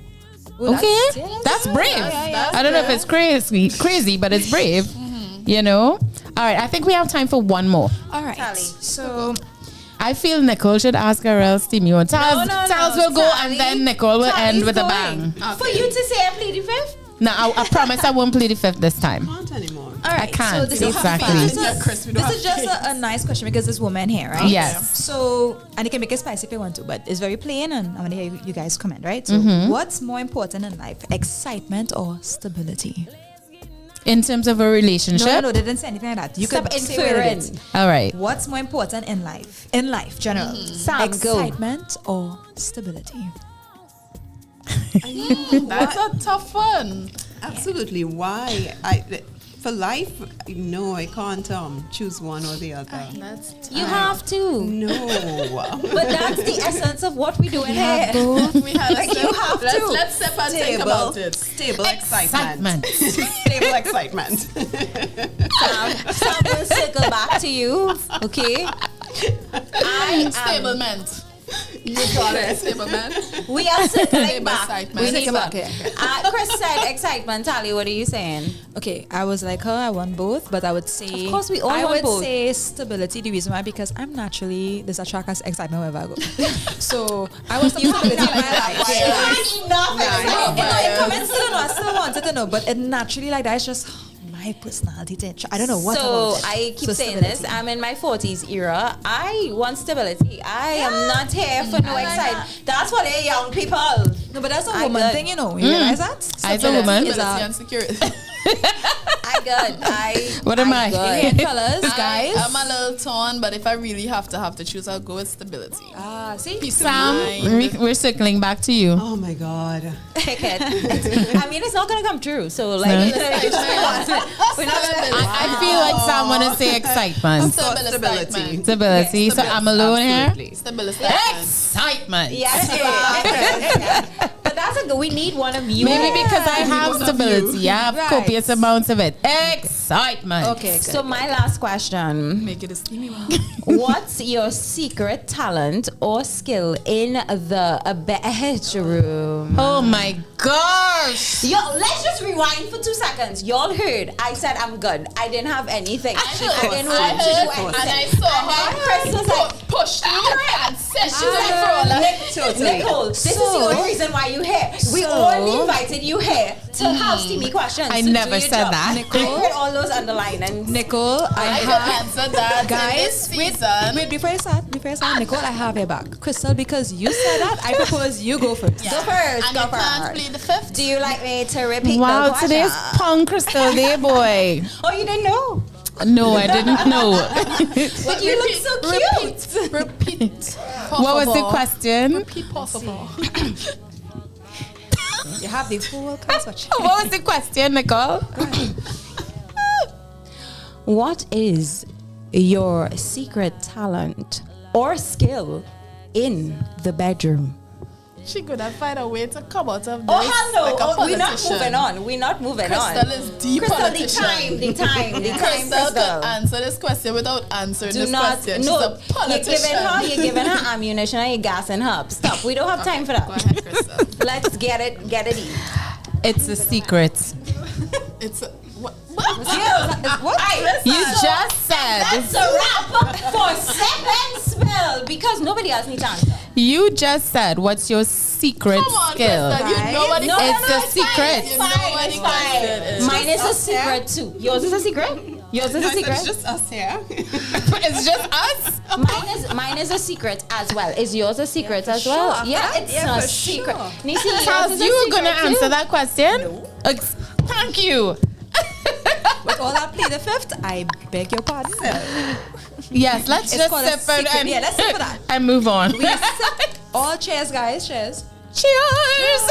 Speaker 12: Okay, that's brave. I don't know if it's crazy, but it's brave. You know? All right, I think we have time for one more.
Speaker 6: All right. So
Speaker 12: I feel Nicole should ask her else team you. Tals will go and then Nicole will end with a bang.
Speaker 5: Okay. For you to say I plead the fifth?
Speaker 12: No, I promise I won't plead the fifth this time.
Speaker 13: I can't anymore.
Speaker 6: All right,
Speaker 12: I can't.
Speaker 6: So this
Speaker 12: Exactly.
Speaker 6: is just a nice question because this woman here, right?
Speaker 12: Yes.
Speaker 6: So, and you can make it spicy if you want to, but it's very plain, and I want to hear you guys comment, right? So, what's more important in life, excitement or stability?
Speaker 12: In terms of a relationship?
Speaker 6: No, they didn't say anything like that. You could say what it is.
Speaker 12: All right.
Speaker 6: What's more important in life? In life, general. Excitement or stability?
Speaker 7: That's a tough one.
Speaker 13: Absolutely. Why? For life, no, I can't choose one or the other.
Speaker 5: You have to.
Speaker 13: No.
Speaker 5: But that's the essence of what we do in here.
Speaker 7: We have
Speaker 5: you have to.
Speaker 7: Let's step and think about it.
Speaker 13: Stable excitement. Stable excitement.
Speaker 5: Sam will circle back to you. Okay.
Speaker 7: Stable meant. You got it, stable man.
Speaker 5: We are circling back.
Speaker 6: We circle back.
Speaker 5: Chris said excitement. Tali, what are you saying?
Speaker 6: Okay, I was like her. I want both, but I would say,
Speaker 5: of course, we all want both.
Speaker 6: I would say stability. The reason why, because I'm naturally this attracts excitement wherever I go. So I was stability in my life. It comments to know. I still wanted to know, but it naturally like that. It's just my personality. I don't know what.
Speaker 5: So I keep saying this. I'm in my 40s era. I want stability. I am not here for no excitement. That's for the young people.
Speaker 6: No, but that's a woman thing, you know. You realize that?
Speaker 12: As a woman,
Speaker 7: stability and security.
Speaker 5: I good.
Speaker 12: What am I?
Speaker 5: Good.
Speaker 6: Fellas, guys.
Speaker 7: I'm a little torn, but if I really have to choose, I'll go with stability.
Speaker 6: See?
Speaker 7: Peace of
Speaker 12: Sam,
Speaker 7: mind.
Speaker 12: we're circling back to you.
Speaker 13: Oh my God.
Speaker 5: Pick it. I mean, it's not gonna come true. So like, we're not.
Speaker 12: I feel like Sam want to say excitement.
Speaker 13: Stability.
Speaker 12: Stability. So I'm alone here.
Speaker 7: Stability.
Speaker 12: Excitement.
Speaker 5: Yes. But that's a good. We need one of you.
Speaker 12: Maybe because I have stability. I have
Speaker 6: Right.
Speaker 12: copious amounts of it. Excitement.
Speaker 6: Okay, good.
Speaker 5: So my last question.
Speaker 7: Make it a steamy one.
Speaker 5: What's your secret talent or skill in the bedroom?
Speaker 12: Oh my gosh.
Speaker 5: Yo, let's just rewind for 2 seconds. Y'all heard I said I'm good. I didn't have anything. I didn't want to do anything.
Speaker 7: And I saw her
Speaker 5: Chris was like,
Speaker 7: push through and said she was like, for like,
Speaker 5: Nicole, this is the only reason why you here. We only invited you here to have steamy questions.
Speaker 12: I
Speaker 5: to
Speaker 12: never
Speaker 5: do your
Speaker 12: said
Speaker 5: job.
Speaker 12: that.
Speaker 5: Nicole, I heard all those underlinings.
Speaker 6: Nicole, I
Speaker 7: I
Speaker 6: have
Speaker 7: could answer that
Speaker 6: guys.
Speaker 7: in this season.
Speaker 6: Wait, before you start, Nicole, I have your back. Crystal, because you said that, I propose you go first.
Speaker 5: Go first.
Speaker 7: And
Speaker 5: Go
Speaker 7: you can't
Speaker 5: first.
Speaker 7: plead the fifth.
Speaker 5: Do you like me to repeat
Speaker 12: Wow,
Speaker 5: the question?
Speaker 12: today's Punk Crystal Day, boy.
Speaker 5: Oh, you didn't know?
Speaker 12: No, I didn't know.
Speaker 5: But you look so cute.
Speaker 7: Repeat.
Speaker 12: What was the question?
Speaker 7: Repeat, possible.
Speaker 6: You have the whole class watching.
Speaker 12: What was the question, Nicole?
Speaker 5: What is your secret talent or skill in the bedroom?
Speaker 7: She could have find a way to come out of this.
Speaker 5: Oh, hell no.
Speaker 7: like a
Speaker 5: We're not
Speaker 7: politician.
Speaker 5: moving on. We're not moving
Speaker 7: Crystal
Speaker 5: on.
Speaker 7: is deep
Speaker 5: Crystal,
Speaker 7: politician.
Speaker 5: the time,
Speaker 7: Crystal could
Speaker 5: Crystal.
Speaker 7: answer this question without answering
Speaker 5: Do
Speaker 7: this
Speaker 5: not,
Speaker 7: question.
Speaker 5: no,
Speaker 7: She's a politician.
Speaker 5: you're giving her ammunition and you're gassing her up. Stop. We don't have time for that.
Speaker 7: Go ahead, Crystal.
Speaker 5: Let's get it in.
Speaker 12: It's a secret.
Speaker 7: It's a, what?
Speaker 5: What?
Speaker 12: You just said.
Speaker 5: That's a wrap for Seven Spill because nobody else needs to answer.
Speaker 12: You just said, what's your secret
Speaker 7: Come on,
Speaker 12: skill?
Speaker 7: Crystal. You know what
Speaker 12: It's a secret.
Speaker 7: You know what the question is.
Speaker 5: Mine is a secret too. Yours is a secret? Yours is a secret?
Speaker 13: It's just us here.
Speaker 12: It's just us?
Speaker 5: Mine is a secret as well. Is yours a secret as well?
Speaker 6: sure.
Speaker 5: Yeah, it's
Speaker 6: Yeah,
Speaker 5: a
Speaker 6: for
Speaker 5: secret.
Speaker 6: sure.
Speaker 5: Nisi, yours
Speaker 12: Charles,
Speaker 5: is a
Speaker 12: you were
Speaker 5: secret
Speaker 12: going to
Speaker 5: too?
Speaker 12: answer that question? No. Thank you.
Speaker 6: With all that plead the fifth, I beg your pardon.
Speaker 12: Yes, let's
Speaker 6: It's
Speaker 12: just
Speaker 6: called a
Speaker 12: sip
Speaker 6: secret.
Speaker 12: and,
Speaker 6: Yeah, let's sip for that.
Speaker 12: and move on.
Speaker 6: We sip. All cheers, guys. Cheers.
Speaker 12: Cheers.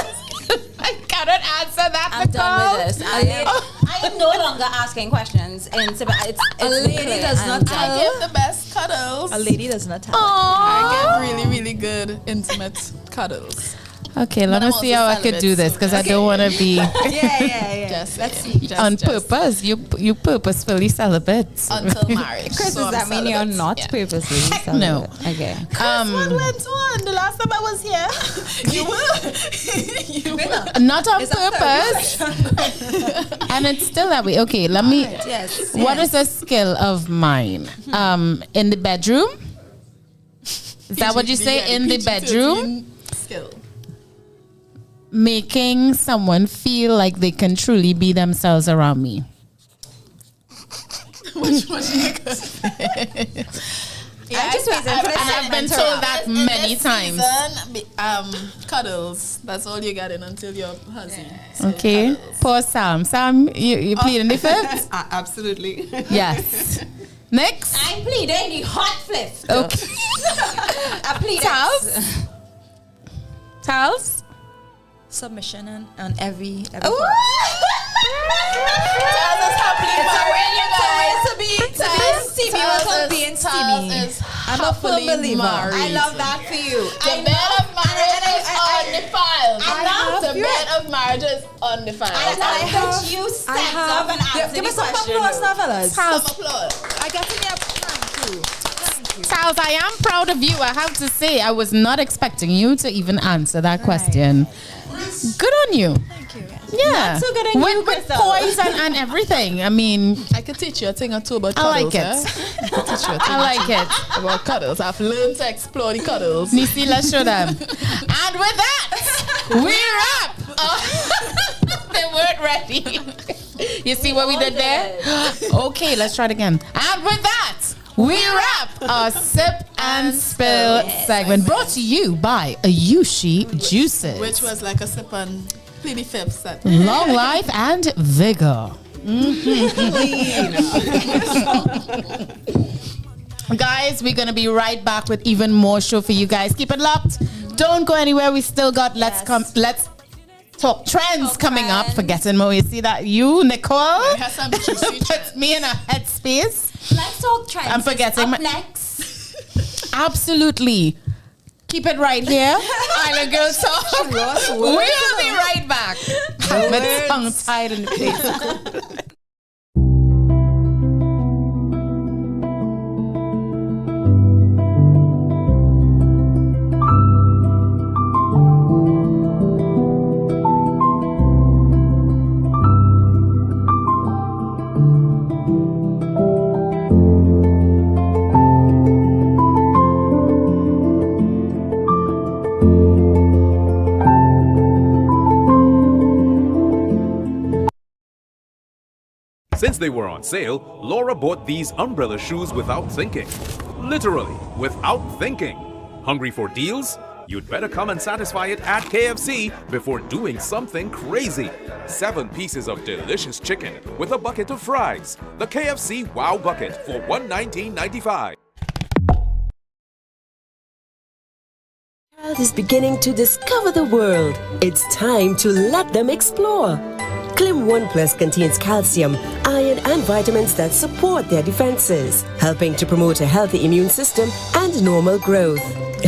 Speaker 12: I cannot answer that,
Speaker 5: I'm done with
Speaker 12: Nicole.
Speaker 5: this. I am no longer asking questions. It's
Speaker 6: A lady does not
Speaker 7: I
Speaker 6: tell.
Speaker 7: give the best cuddles.
Speaker 6: A lady does not tell.
Speaker 7: I give really, really good, intimate cuddles.
Speaker 12: Okay, let
Speaker 7: But
Speaker 12: me
Speaker 7: I'm
Speaker 12: see how
Speaker 7: also
Speaker 12: I could do
Speaker 7: celibate,
Speaker 12: this
Speaker 7: so
Speaker 12: because I don't want to be
Speaker 6: Yeah.
Speaker 7: Just
Speaker 6: Let's
Speaker 7: saying.
Speaker 6: see.
Speaker 7: Just-
Speaker 12: on
Speaker 7: just
Speaker 12: purpose. You purposefully celibate.
Speaker 7: until marriage.
Speaker 5: Chris,
Speaker 7: So
Speaker 5: does
Speaker 7: I'm
Speaker 5: that mean you're
Speaker 7: celibate.
Speaker 5: not
Speaker 7: Yeah.
Speaker 5: purposely
Speaker 12: No.
Speaker 5: celibate? Okay.
Speaker 7: What went on the last time I was here? You were. You were.
Speaker 12: Not on
Speaker 6: Is that
Speaker 12: purpose. And it's still that way. Okay, let me.
Speaker 6: Yes.
Speaker 12: What is a skill of mine? In the bedroom? Is that what you say? In the bedroom?
Speaker 7: Skill.
Speaker 12: Making someone feel like they can truly be themselves around me.
Speaker 7: Which one you Yeah,
Speaker 5: I'm just waiting for the
Speaker 12: And I've been
Speaker 5: segment to
Speaker 12: told
Speaker 5: wrap.
Speaker 12: that
Speaker 7: in
Speaker 12: many
Speaker 7: this
Speaker 12: times.
Speaker 7: season, cuddles. That's all you got in until you're huzzy. So
Speaker 12: Okay.
Speaker 7: cuddles.
Speaker 12: Poor Sam. Sam, you pleading the fifth?
Speaker 13: Absolutely.
Speaker 12: Yes. Next.
Speaker 5: I'm pleading the hot fifth.
Speaker 12: Okay.
Speaker 5: I plead
Speaker 12: Charles? Charles?
Speaker 6: Submission and every
Speaker 5: Ooh.
Speaker 6: part.
Speaker 7: I'm a full believer.
Speaker 5: I love that for you.
Speaker 7: The bed of marriage is undefiled.
Speaker 5: I love
Speaker 7: the bed of marriage is undefiled.
Speaker 5: I love that you stepped up and answered
Speaker 6: Give
Speaker 5: the
Speaker 6: us some
Speaker 5: question.
Speaker 6: applause now, fellas.
Speaker 7: Some applause.
Speaker 6: I got to be up. Thank you.
Speaker 12: Charles, I am proud of you. I have to say, I was not expecting you to even answer that question. Good on you.
Speaker 6: Thank you.
Speaker 12: Yeah.
Speaker 5: Not so good on you,
Speaker 12: with
Speaker 5: Crystal.
Speaker 12: poise and everything. I mean,
Speaker 7: I could teach you a thing or two about
Speaker 12: I
Speaker 7: cuddles.
Speaker 12: like it.
Speaker 7: I could teach you a thing
Speaker 12: I like it.
Speaker 7: about cuddles. I've learned to explore the cuddles.
Speaker 12: Nisi, let's show them. And with that, we're up. They weren't ready. You see what we did there? Okay, let's try it again. And with that, we wrap our Sip and Spill segment brought to you by Ayushi Juices.
Speaker 7: Which was like a sip and plead the fifth set.
Speaker 12: Long life and vigor. Guys, we're going to be right back with even more show for you guys. Keep it locked. Don't go anywhere. We still got Let's Talk Trends coming up. Forgetting more. You see that? You, Nicole? Puts me in a headspace.
Speaker 5: Let's Talk Trends.
Speaker 12: I'm forgetting.
Speaker 5: Up next.
Speaker 12: Absolutely. Keep it right here. Island Girls Talk. We'll be right back. I'm tongue tied in the place.
Speaker 3: Since they were on sale, Laura bought these umbrella shoes without thinking. Literally, without thinking. Hungry for deals? You'd better come and satisfy it at KFC before doing something crazy. 7 pieces of delicious chicken with a bucket of fries. The KFC Wow Bucket for $119.95.
Speaker 10: Child is beginning to discover the world. It's time to let them explore. Clim 1 Plus contains calcium, iron and vitamins that support their defenses, helping to promote a healthy immune system and normal growth.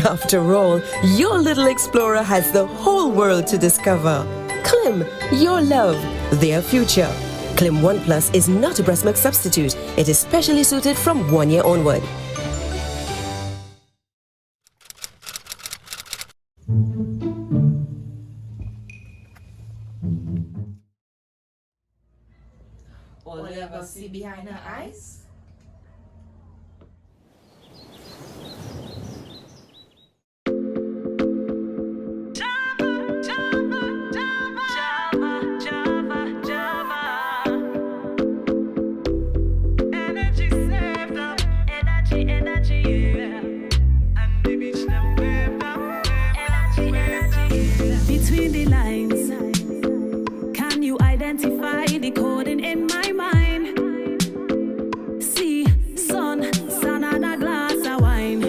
Speaker 10: After all, your little explorer has the whole world to discover. Clim, your love, their future. Clim 1 Plus is not a breast milk substitute. It is specially suited from 1 year onward.
Speaker 6: All you ever see behind her eyes?
Speaker 15: Between the lines, can you identify the coding in my mind? See, sun and a glass of wine.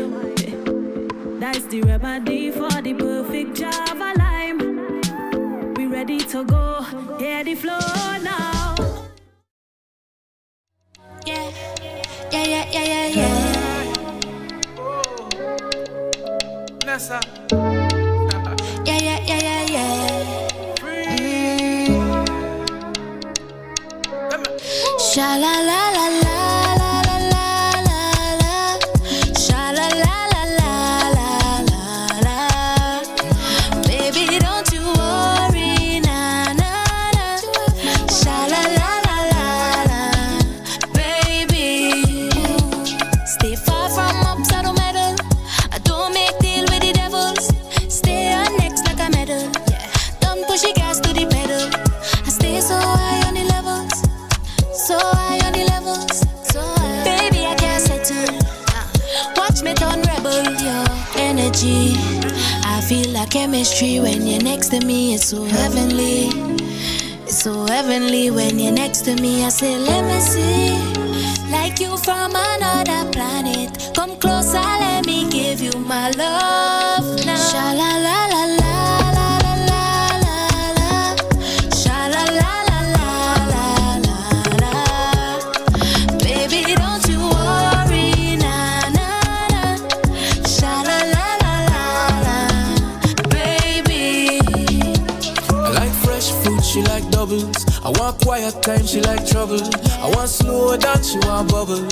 Speaker 15: That's the remedy for the perfect Java lime. We ready to go, hear the flow now. Yeah, yeah, yeah, yeah, yeah, yeah.
Speaker 11: Nessa.
Speaker 15: Yeah, yeah, yeah, yeah, yeah. Sha la la la la la la la la la. Sha la la la la la la la. Baby, don't you worry, na na na. Sha la la la la la. Baby, stay far from upside down metal. I don't make deal with the devils. Stay on next like a medal. Yeah, don't push your gas to the pedal. I stay so high on the levels. So high on the levels, so high. Baby, I can't settle. Watch me turn rebel. Your energy, I feel like chemistry when you're next to me. It's so heavenly. It's so heavenly when you're next to me. I say, let me see, like you from another planet. Come closer, let me give you my love now. Sha la la la la.
Speaker 11: She like doubles. I want quiet time, she like trouble. I want slow down, she want bubble.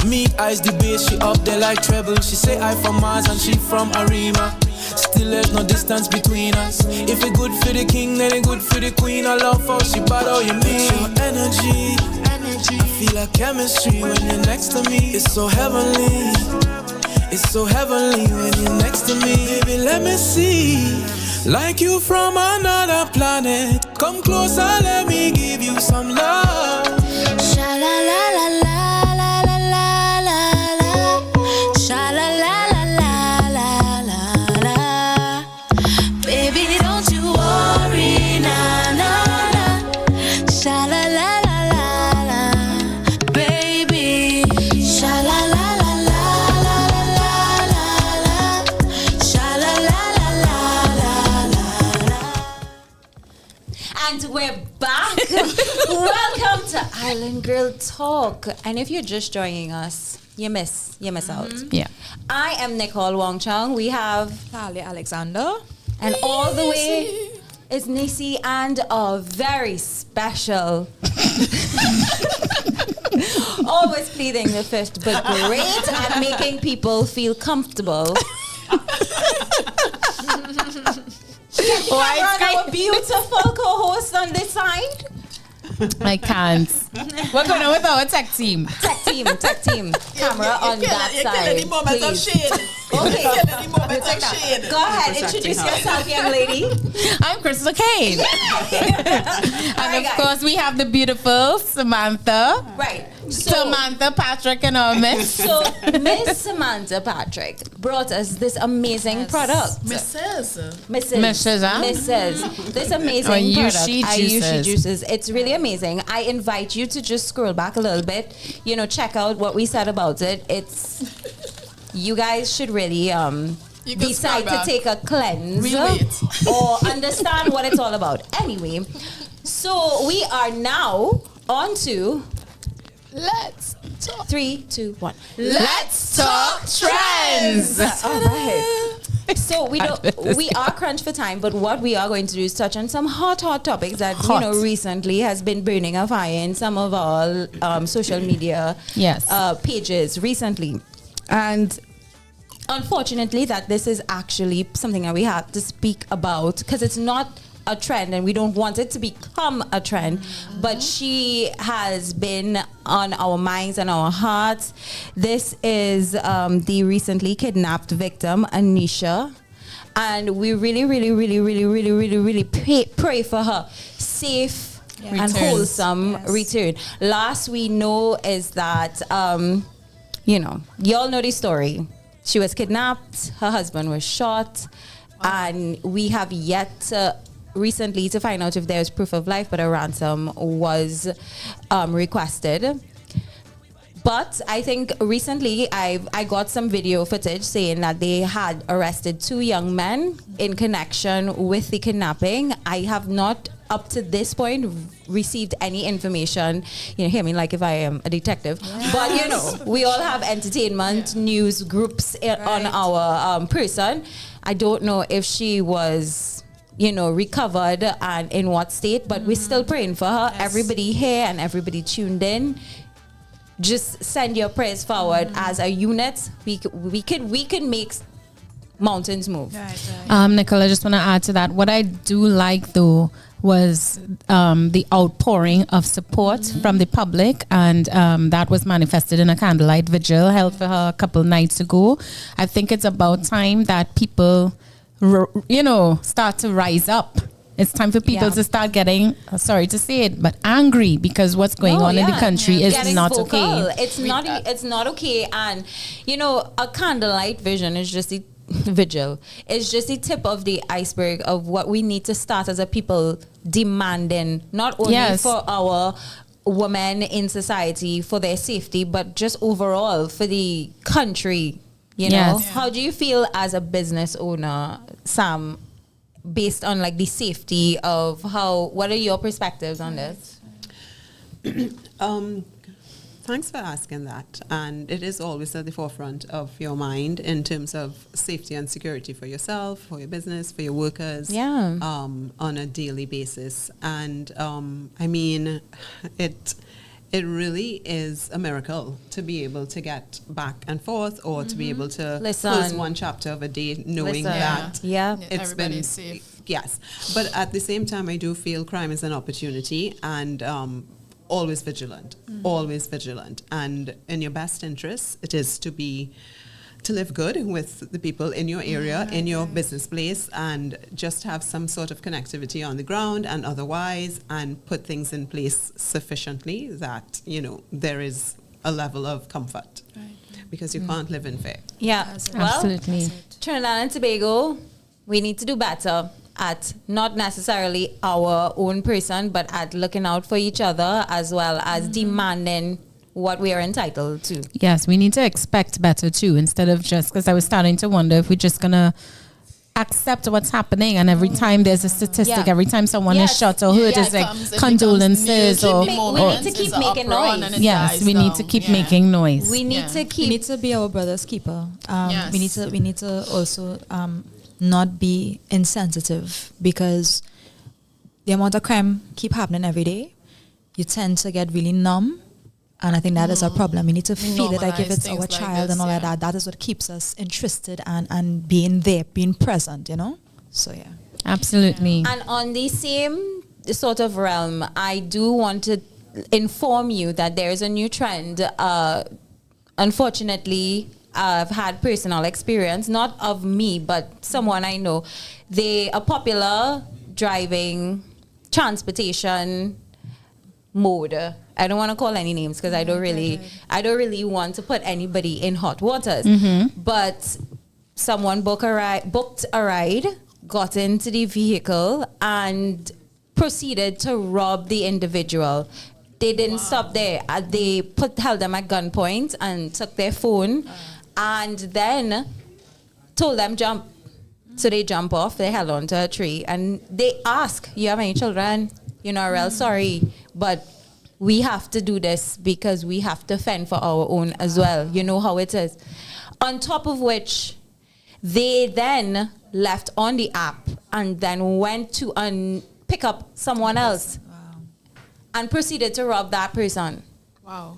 Speaker 11: Me eyes the bass, she up there like treble. She say I from Mars and she from Arima. Still there's no distance between us. If it good for the king, then it good for the queen. I love how she bad how you mean. Your energy, I feel like chemistry when you're next to me. It's so heavenly. It's so heavenly when you're next to me. Baby, let me see, like you from another planet. Come closer, let me give you some love.
Speaker 15: Sha la la la la la la la la la. Sha la la la la la la la. Baby, don't you worry, na na na. Sha la la la la
Speaker 5: we're back. Welcome to Island Girl Talk. And if you're just joining us, you miss out.
Speaker 12: Yeah.
Speaker 5: I am Nicole Wong Chung. We have
Speaker 6: Talia Alexander.
Speaker 5: And all the way is Nisi and a very special, always pleading the fifth, but great at making people feel comfortable. Our beautiful co-host on this side.
Speaker 12: I can't. We're going on with our tech team.
Speaker 5: Tech team. Camera on that
Speaker 7: You're
Speaker 5: side.
Speaker 7: killing the moment of shade.
Speaker 5: Okay.
Speaker 7: You're killing the moment of shade.
Speaker 5: Go ahead, introduce yourself, young lady.
Speaker 12: I'm Crystal Kane. And of course, we have the beautiful Samantha.
Speaker 5: Right.
Speaker 12: Samantha Patrick and our miss.
Speaker 5: So, Miss Samantha Patrick brought us this amazing product.
Speaker 7: Mrs.
Speaker 5: This amazing product.
Speaker 12: Ayushi
Speaker 5: Juices. It's really amazing. I invite you to just scroll back a little bit. Check out what we said about it. You guys should really decide to take a cleanse or understand what it's all about. Anyway, so we are now on to
Speaker 7: Let's talk.
Speaker 5: 3, 2, 1.
Speaker 12: Let's talk trends.
Speaker 5: All right. So we are crunched for time, but what we are going to do is touch on some hot topics that recently has been burning a fire in some of our social media pages recently, and unfortunately that this is actually something that we have to speak about because it's not a trend and we don't want it to become a trend, but she has been on our minds and our hearts. This is the recently kidnapped victim, Anisha, and we really pray for her safe and wholesome return. Last we know is that y'all know the story. She was kidnapped, her husband was shot, and we have yet recently to find out if there's proof of life, but a ransom was requested. But I think recently I got some video footage saying that they had arrested 2 young men in connection with the kidnapping. I have not up to this point received any information, hear me like if I am a detective, but we all have entertainment news groups on our person. I don't know if she was recovered and in what state, but we're still praying for her. Everybody here and everybody tuned in, just send your prayers forward. As a unit, we can make mountains move.
Speaker 12: Nicole, I just want to add to that. What I do like though was the outpouring of support from the public, and that was manifested in a candlelight vigil held for her a couple nights ago. I think it's about time that people start to rise up. It's time for people to start getting, sorry to say it, but angry because what's going on in the country is not
Speaker 5: vocal.
Speaker 12: okay.
Speaker 5: It's not okay. And a candlelight vision is just the vigil. It's just the tip of the iceberg of what we need to start as a people demanding, not only for our women in society, for their safety, but just overall for the country. How do you feel as a business owner, Sam, based on the safety of what are your perspectives on this?
Speaker 13: Thanks for asking that. And it is always at the forefront of your mind in terms of safety and security for yourself, for your business, for your workers, on a daily basis. And it really is a miracle to be able to get back and forth, or to be able to close one chapter of a day knowing that it's been safe. Yes. But at the same time, I do feel crime is an opportunity, and always vigilant. And in your best interests, it is to live good with the people in your area, in your business place, and just have some sort of connectivity on the ground and otherwise, and put things in place sufficiently that, there is a level of comfort. Because you can't live in fear.
Speaker 12: Absolutely.
Speaker 5: Trinidad and Tobago, we need to do better at not necessarily our own person, but at looking out for each other, as well as demanding what we are entitled to.
Speaker 12: Yes, we need to expect better too, instead of just, because I was starting to wonder if we're just gonna accept what's happening, and every time there's a statistic,
Speaker 5: Yeah.
Speaker 12: every time someone
Speaker 5: Yes.
Speaker 12: is shot or hurt,
Speaker 7: Yeah,
Speaker 12: it's like
Speaker 7: it
Speaker 12: condolences
Speaker 7: becomes
Speaker 12: or
Speaker 5: we need to keep making noise.
Speaker 12: yes, we need to keep making noise.
Speaker 5: We need to
Speaker 6: We
Speaker 5: keep.
Speaker 6: need to be our brother's keeper.
Speaker 7: Yes.
Speaker 6: We need to also not be insensitive, because the amount of crime keep happening every day. You tend to get really numb, and I think that is a problem. We need to feel it, like if
Speaker 7: Normalize
Speaker 6: it's
Speaker 7: things
Speaker 6: our
Speaker 7: like
Speaker 6: child
Speaker 7: this,
Speaker 6: and all
Speaker 7: yeah.
Speaker 6: of that. That is what keeps us interested and being there, being present. So yeah.
Speaker 12: Absolutely.
Speaker 5: And on the same sort of realm, I do want to inform you that there is a new trend. Unfortunately, I've had personal experience, not of me, but someone I know. They are popular driving transportation mode. I don't want to call any names because I don't really want to put anybody in hot waters. But someone booked a ride, got into the vehicle, and proceeded to rob the individual. They didn't stop there. They held them at gunpoint and took their phone, and then told them jump. So they jump off. They held onto a tree, and they ask, "You have any children? You're not real sorry, but we have to do this because we have to fend for our own as well. You know how it is." On top of which, they then left on the app and then went to pick up someone else and proceeded to rob that person.
Speaker 7: Wow.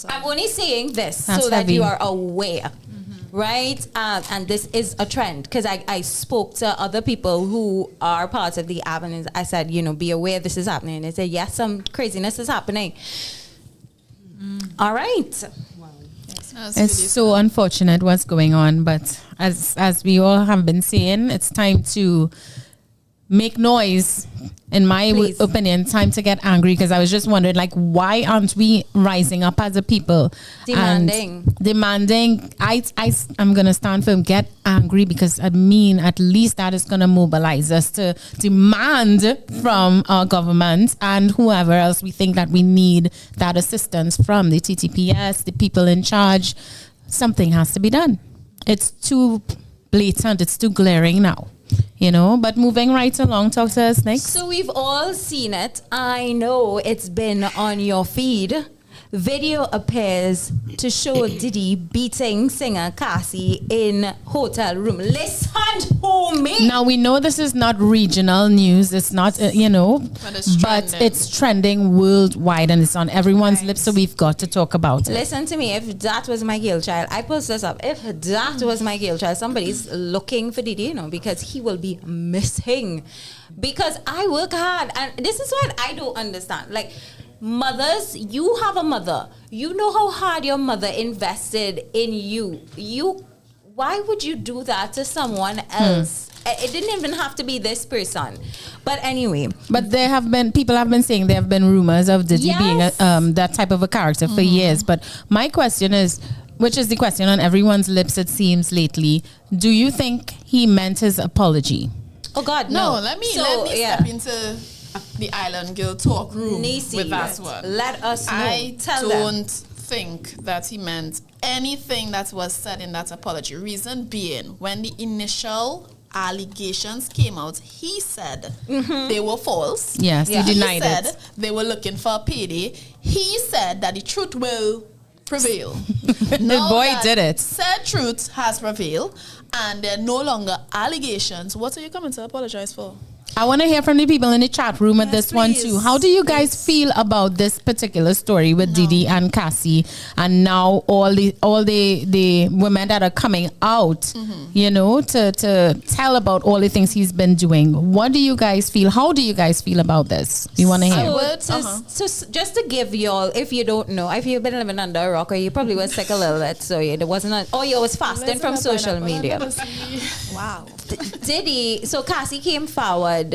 Speaker 5: I'm only saying this
Speaker 12: That's
Speaker 5: so that
Speaker 12: heavy.
Speaker 5: you are aware, right? And this is a trend, because I spoke to other people who are part of the app, and I said, be aware this is happening. And they said, yes, some craziness is happening. All right.
Speaker 12: It's so unfortunate what's going on, but as we all have been saying, it's time to make noise. In my opinion, time to get angry, because I was just wondering, like, why aren't we rising up as a people
Speaker 5: Demanding.
Speaker 12: and demanding? I'm gonna stand firm, get angry, because at least that is gonna mobilize us to demand from our government and whoever else we think that we need that assistance from, the TTPS, the people in charge. Something has to be done. It's too blatant, it's too glaring now. But moving right along, talk to us next.
Speaker 5: So we've all seen it. I know it's been on your feed. Video appears to show Diddy beating singer Cassie in hotel room. Listen to me.
Speaker 12: Now we know this is not regional news. It's not, but it's trending worldwide, and it's on everyone's lips. So we've got to talk about it.
Speaker 5: Listen to me. If that was my girl child, I post this up. If that was my girl child, somebody's looking for Diddy, because he will be missing. Because I work hard, and this is what I don't understand. Like, mothers, you have a mother. You know how hard your mother invested in you. Why would you do that to someone else? It didn't even have to be this person. But anyway.
Speaker 12: But people have been saying there have been rumors of Diddy being that type of a character for years. But my question is, which is the question on everyone's lips, it seems, lately, do you think he meant his apology?
Speaker 5: Oh God, no.
Speaker 7: Let me step into the Island Girl talk room with that one.
Speaker 5: Let us know.
Speaker 7: I don't think that he meant anything that was said in that apology. Reason being, when the initial allegations came out, he said they were false.
Speaker 12: Yes, he denied
Speaker 7: said
Speaker 12: it.
Speaker 7: They were looking for a payday. He said that the truth will prevail.
Speaker 12: The boy did it.
Speaker 7: Said truth has prevailed, and there are no longer allegations. What are you coming to apologize for?
Speaker 12: I want to hear from the people in the chat room with this one too. How do you guys feel about this particular story with Diddy and Cassie, and now all the women that are coming out, to tell about all the things he's been doing? What do you guys feel? How do you guys feel about this? We want to hear.
Speaker 5: So just to give y'all, if you don't know, if you've been living under a rock, or you probably was sick a little bit, so there wasn't you was fasting from social media.
Speaker 6: Wow.
Speaker 5: Diddy, so Cassie came forward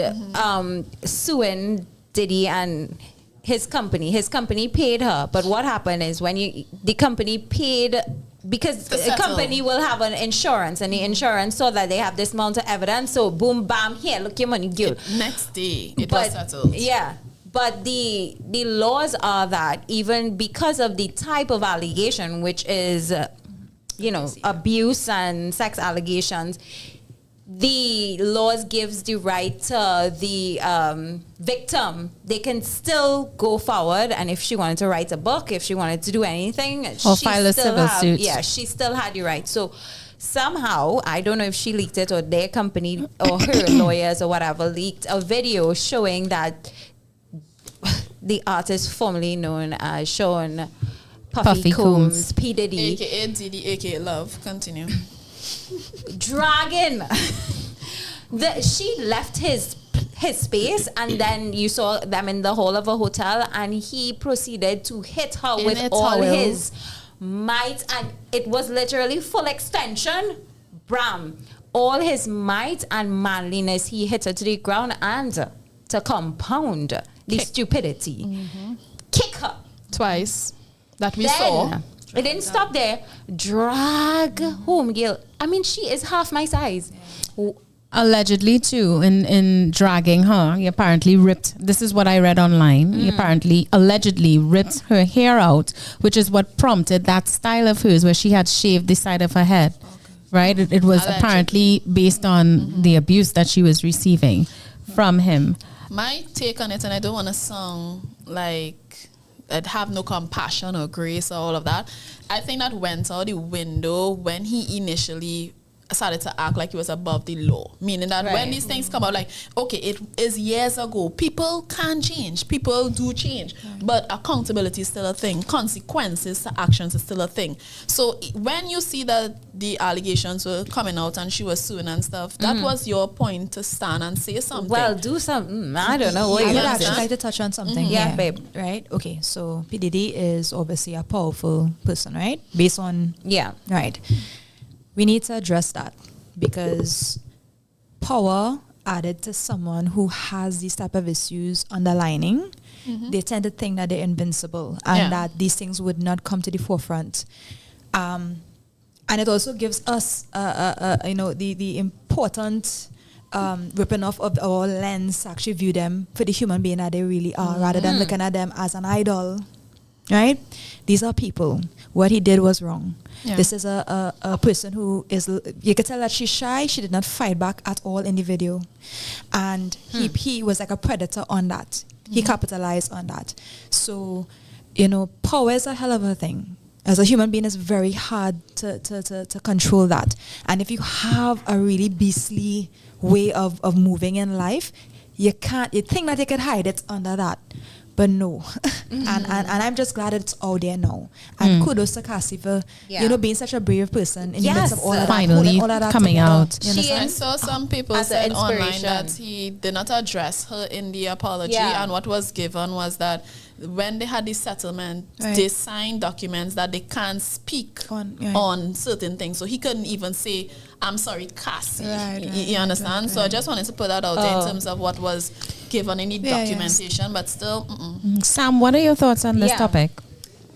Speaker 5: suing Diddy and his company. His company paid her, but what happened is when the company paid, because the company will have an insurance, and the insurance saw that they have this amount of evidence, so boom, bam, here, look your money, girl.
Speaker 7: Next day, it was settled.
Speaker 5: Yeah. But the laws are that even because of the type of allegation, which is, abuse and sex allegations, the laws gives the right to the victim, they can still go forward. And if she wanted to write a book, if she wanted to do anything,
Speaker 12: or file a civil suit.
Speaker 5: Yeah, she still had the right. So somehow, I don't know if she leaked it or their company or her lawyers or whatever leaked a video showing that the artist formerly known as Sean Puffy Combs, P. Diddy,
Speaker 7: aka Diddy, aka Love. Continue.
Speaker 5: Dragging. She left his space, and then you saw them in the hall of a hotel, and he proceeded to hit her with all his might, and it was literally full extension. Bram, all his might and manliness, he hit her to the ground, and to compound the stupidity, kick her
Speaker 7: twice. That we
Speaker 5: then,
Speaker 7: saw.
Speaker 5: It didn't stop there. Drag home girl. I mean, she is half my size.
Speaker 12: Allegedly, too, in dragging her, he apparently ripped, this is what I read online, he apparently, allegedly ripped her hair out, which is what prompted that style of hers where she had shaved the side of her head, right? It was allegedly. Apparently based on the abuse that she was receiving from him.
Speaker 7: My take on it, and I don't want to sound like I'd have no compassion or grace or all of that, I think that went out the window when he initially started to act like he was above the law, meaning that when these things come out, like, okay, it is years ago, people can change, people do change, but accountability is still a thing, consequences to actions is still a thing. So when you see that the allegations were coming out and she was suing and stuff, that was your point to stand and say something.
Speaker 5: Well, do something. I don't know.
Speaker 6: I would actually like to touch on something.
Speaker 5: Yeah, babe.
Speaker 6: Right? Okay, so P. Diddy is obviously a powerful person, right? Based on...
Speaker 5: Yeah.
Speaker 6: Right. We need to address that because power added to someone who has these type of issues underlining, they tend to think that they're invincible and that these things would not come to the forefront. And it also gives us, the important ripping off of our lens to actually view them for the human being that they really are, rather than looking at them as an idol. Right? These are people. What he did was wrong. Yeah. This is a person who is, you could tell that she's shy. She did not fight back at all in the video. And he was like a predator on that. He capitalized on that. So, power is a hell of a thing. As a human being, it's very hard to control that. And if you have a really beastly way of moving in life, you think that you could hide it under that. But no. And I'm just glad it's out there now. And kudos to Cassie for, being such a brave person in the midst of all of that.
Speaker 12: Finally
Speaker 6: all of that
Speaker 12: coming out.
Speaker 7: I saw some people said online that he did not address her in the apology. And what was given was that when they had this settlement, they signed documents that they can't speak on certain things. So he couldn't even say, I'm sorry, Cassie. You understand? So I just wanted to put that out there in terms of what was given in the documentation, but still.
Speaker 12: Sam, what are your thoughts on this topic?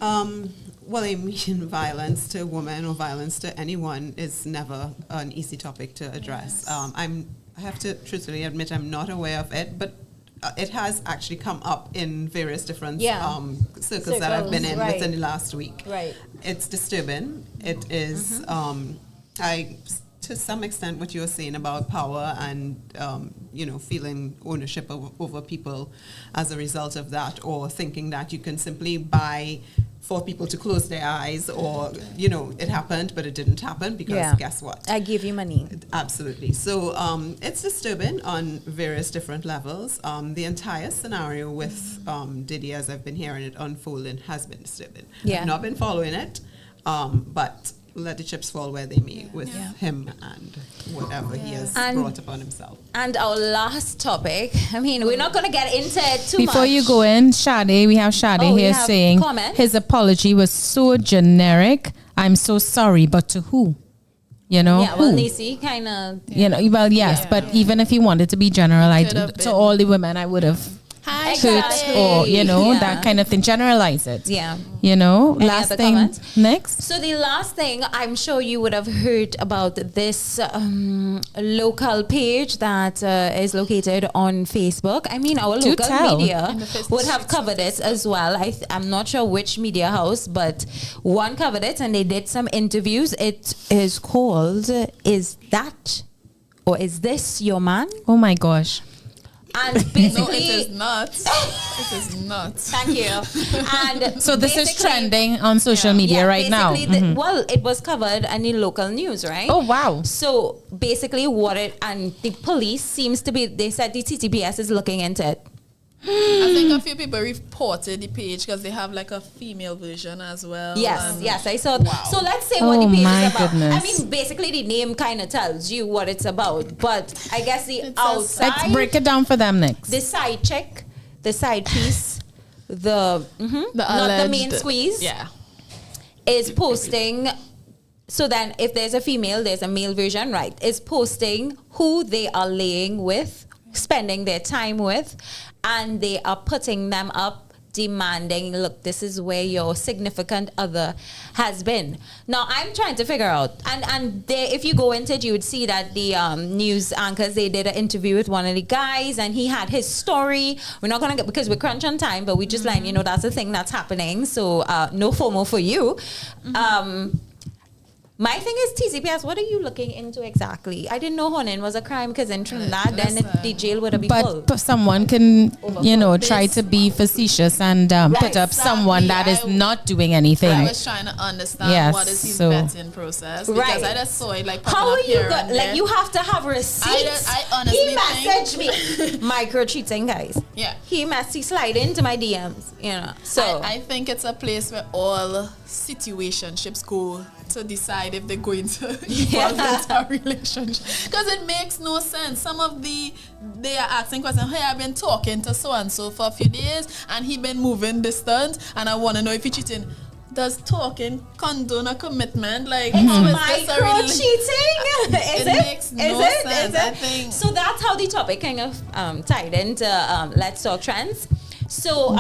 Speaker 13: Well, I mean, violence to women or violence to anyone is never an easy topic to address. I have to truthfully admit I'm not aware of it, but it has actually come up in various different circles that I've been in within the last week.
Speaker 5: Right.
Speaker 13: It's disturbing. It is, to some extent, what you're saying about power and, feeling ownership over people as a result of that, or thinking that you can simply buy for people to close their eyes, or, it happened, but it didn't happen because guess what?
Speaker 5: I give you money.
Speaker 13: Absolutely. So it's disturbing on various different levels. The entire scenario with Diddy, as I've been hearing it unfolding, has been disturbing. I've not been following it, but let the chips fall where they may with him and whatever he has brought upon himself.
Speaker 5: And our last topic, I mean, we're not going to get into it too much.
Speaker 12: Before you go in, Sade, we have Sade here saying his apology was so generic. I'm so sorry, but to who?
Speaker 5: Yeah, well, Nisi kind of...
Speaker 12: but even if he wanted to be general, to all the women, I would have... hurt or that kind of thing, generalize it. Last thing next.
Speaker 5: So the last thing, I'm sure you would have heard about this local page that is located on Facebook. I mean, our local media would have covered it as well. I'm not sure which media house, but one covered it and they did some interviews. It is called Is That or is this your man?
Speaker 12: Oh my gosh.
Speaker 5: And
Speaker 7: No,
Speaker 5: basically,
Speaker 7: it is not. It is not.
Speaker 5: thank you. And
Speaker 12: So this is
Speaker 5: basically-
Speaker 12: trending on social media right now.
Speaker 5: basically well, it was covered in the local news, right?
Speaker 12: Oh wow.
Speaker 5: So basically, and the police seems to be. They said the TTPS is looking into it.
Speaker 7: I think a few people reported the page because they have like a female version as well.
Speaker 5: Yes, I saw. So let's say what the
Speaker 12: Oh
Speaker 5: page
Speaker 12: my
Speaker 5: is about.
Speaker 12: goodness.
Speaker 5: I mean, basically the name kind of tells you what it's about, but I guess the outside,
Speaker 12: Let's break it down for them next.
Speaker 5: the side chick, the side piece, the not the main squeeze, is posting. So then, if there's a female, there's a male version, right? Is posting who they are laying with, spending their time with, and they are putting them up, demanding, look, this is where your significant other has been. Now, I'm trying to figure out, and there, if you go into it, you would see that the news anchors, they did an interview with one of the guys, and he had his story. We're not going to get, because we're crunch on time, but we just like, that's the thing that's happening. So no FOMO for you. My thing is TCPS, what are you looking into exactly? I didn't know honing was a crime because in Trinidad, then the jail would have been full.
Speaker 12: But someone can, try to be facetious and put up someone that is not doing anything.
Speaker 7: I was trying to understand what is his vetting process because I just saw it like
Speaker 5: how are you
Speaker 7: like
Speaker 5: you have to have receipts.
Speaker 7: I honestly
Speaker 5: he messaged me micro cheating, guys.
Speaker 7: Yeah,
Speaker 5: he slide into my DMs. So
Speaker 7: I think it's a place where all situationships go to decide if they're going to evolve into a relationship, because it makes no sense. Some of they are asking questions. Hey, I've been talking to so and so for a few days, and he been moving distant, and I want to know if he cheating. Does talking condone a commitment? Like,
Speaker 5: micro cheating?
Speaker 7: It makes no sense. I think
Speaker 5: so. That's how the topic kind of tied into Let's Talk Trends. So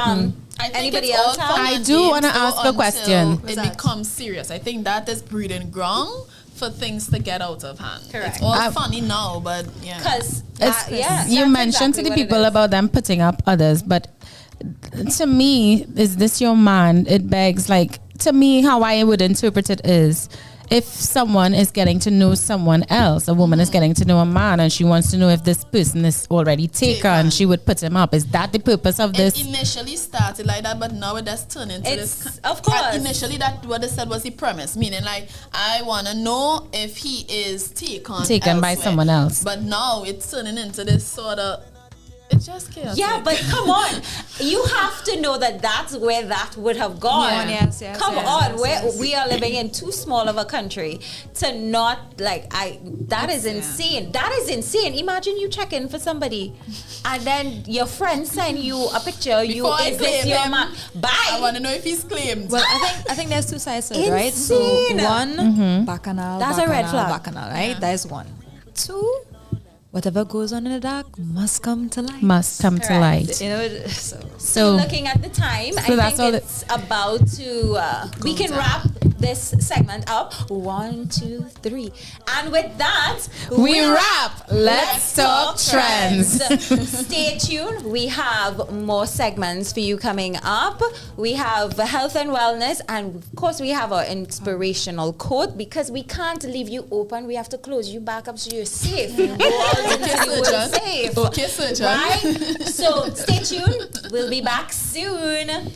Speaker 5: anybody else?
Speaker 12: I do want to ask a question.
Speaker 7: It becomes serious. I think that is breeding ground for things to get out of hand.
Speaker 5: Correct.
Speaker 7: It's all funny now, but
Speaker 5: because
Speaker 12: you mentioned to the people about them putting up others, but to me, is this your man? It begs, like, to me, how I would interpret it is, if someone is getting to know someone else, a woman is getting to know a man, and she wants to know if this person is already taken, she would put him up. Is that the purpose of this?
Speaker 7: It initially started like that, but now it has turned into this.
Speaker 5: Of course.
Speaker 7: Initially, that what they said was the premise, meaning like, I want to know if he is taken
Speaker 12: by someone else.
Speaker 7: But now it's turning into this sort of. It's just chaos.
Speaker 5: Yeah, but come on. You have to know that that's where that would have gone.
Speaker 6: Yes,
Speaker 5: We are living in too small of a country to not, that is insane. That is insane. Imagine you check in for somebody and then your friend send you a picture. Is this your man? Bye.
Speaker 7: I want to know if he's claimed.
Speaker 6: Well, I think there's two sides to it, right? So one, bacchanal,
Speaker 5: that's a red flag.
Speaker 6: Bacchanal, right? Yeah. That is one. Two, whatever goes on in the dark must come to light.
Speaker 12: Must come to light.
Speaker 5: So looking at the time, I think it's about to. We can wrap this segment up. 1, 2, 3, and with that,
Speaker 12: we wrap. Let's talk trends.
Speaker 5: Stay tuned. We have more segments for you coming up. We have health and wellness, and of course, we have our inspirational quote, because we can't leave you open. We have to close you back up so you're safe. You go out into the world safe.
Speaker 7: Okay, surgeon.
Speaker 5: Right? So stay tuned. We'll be back soon.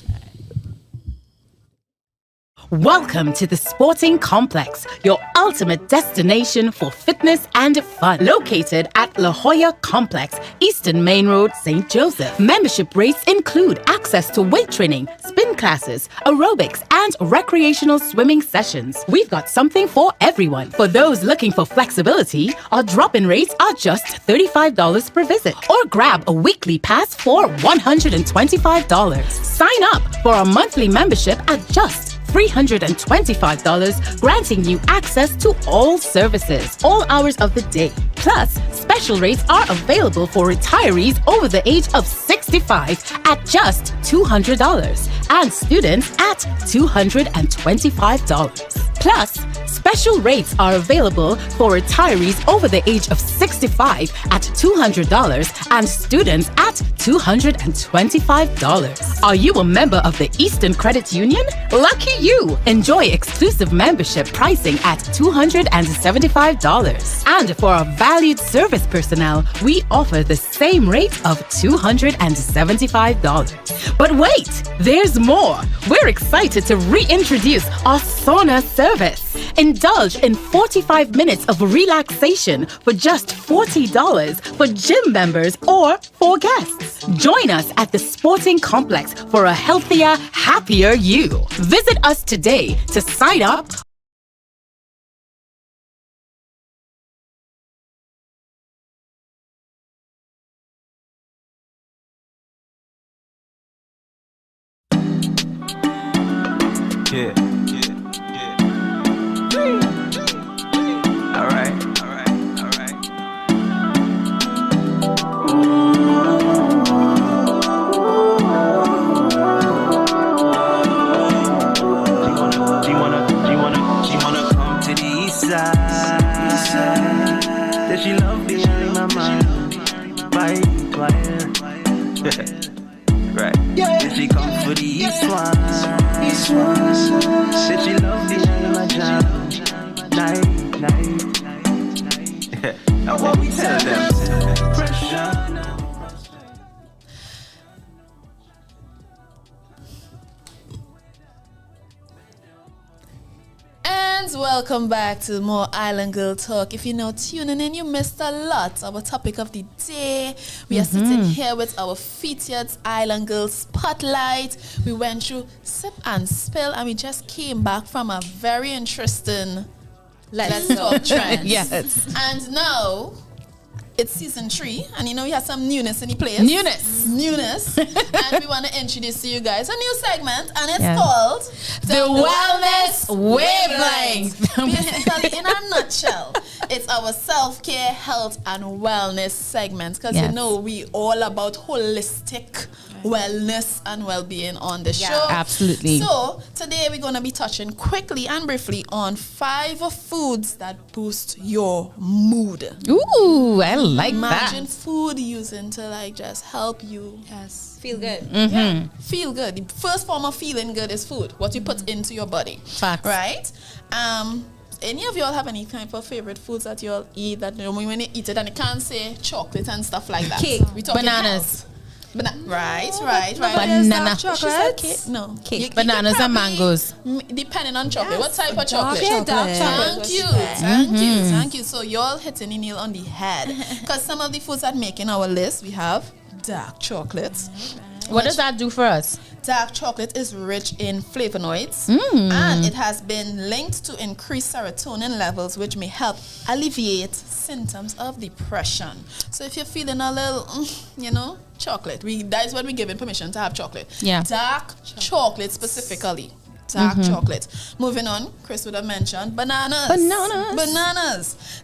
Speaker 4: Welcome to the Sporting Complex, your ultimate destination for fitness and fun. Located at La Jolla Complex, Eastern Main Road, St. Joseph. Membership rates include access to weight training, spin classes, aerobics, and recreational swimming sessions. We've got something for everyone. For those looking for flexibility, our drop-in rates are just $35 per visit. Or grab a weekly pass for $125. Sign up for a monthly membership at just $325, granting you access to all services, all hours of the day. Plus, special rates are available for retirees over the age of 65 at just $200 and students at $225. Plus, special Special rates are available for retirees over the age of 65 at $200 and students at $225. Are you a member of the Eastern Credit Union? Lucky you! Enjoy exclusive membership pricing at $275. And for our valued service personnel, we offer the same rate of $275. But wait, there's more. We're excited to reintroduce our sauna service. Indulge in 45 minutes of relaxation for just $40 for gym members or for guests. Join us at the Sporting Complex for a healthier, happier you. Visit us today to sign up.
Speaker 11: Yeah. Alright. She wanna come to the east side. That she love the early mama. Right. Right. Did she come for the east one? Did she love the early mama? Night. Now what we tell them? Pressure.
Speaker 7: And welcome back to more Island Girl Talk. If you're now tuning in, you missed a lot. Our topic of the day. We are sitting here with our featured Island Girl Spotlight. We went through Sip and Spill, and we just came back from a very interesting Let's Talk trend.
Speaker 12: Yes.
Speaker 7: And now it's season 3, and you know we have some newness in the place.
Speaker 12: Newness.
Speaker 7: And we want to introduce to you guys a new segment, and it's called
Speaker 12: The Wellness Wavelength.
Speaker 7: Basically, in a nutshell, it's our self-care, health, and wellness segment. Because you know we all about holistic wellness and well-being on the show.
Speaker 12: Absolutely.
Speaker 7: So today we're going to be touching quickly and briefly on 5 foods that boost your mood.
Speaker 12: Ooh, I like
Speaker 7: Imagine
Speaker 12: that.
Speaker 7: food using to like just help you
Speaker 5: Feel good.
Speaker 7: yeah, feel good. The first form of feeling good is food, what you put into your body.
Speaker 12: Facts.
Speaker 7: Right? Any of y'all have any kind of favorite foods that y'all eat that when you eat it, and you can't say chocolate and stuff like that?
Speaker 5: Cake.
Speaker 7: We talking
Speaker 12: Bananas.
Speaker 7: Right.
Speaker 12: Banana.
Speaker 7: Chocolate? No.
Speaker 12: Cake. Bananas and mangoes.
Speaker 7: Depending on chocolate. What type of chocolate?
Speaker 5: Dark chocolate.
Speaker 7: Thank you. So y'all hitting the nail on the head. Because some of the foods that make in our list, we have dark chocolate.
Speaker 12: What does that do for us?
Speaker 7: Dark chocolate is rich in flavonoids, and it has been linked to increased serotonin levels, which may help alleviate symptoms of depression. So if you're feeling a little, chocolate, that is what we're giving permission to have chocolate.
Speaker 12: Yeah.
Speaker 7: Dark chocolate specifically. Dark chocolate. Moving on, Chris would have mentioned bananas.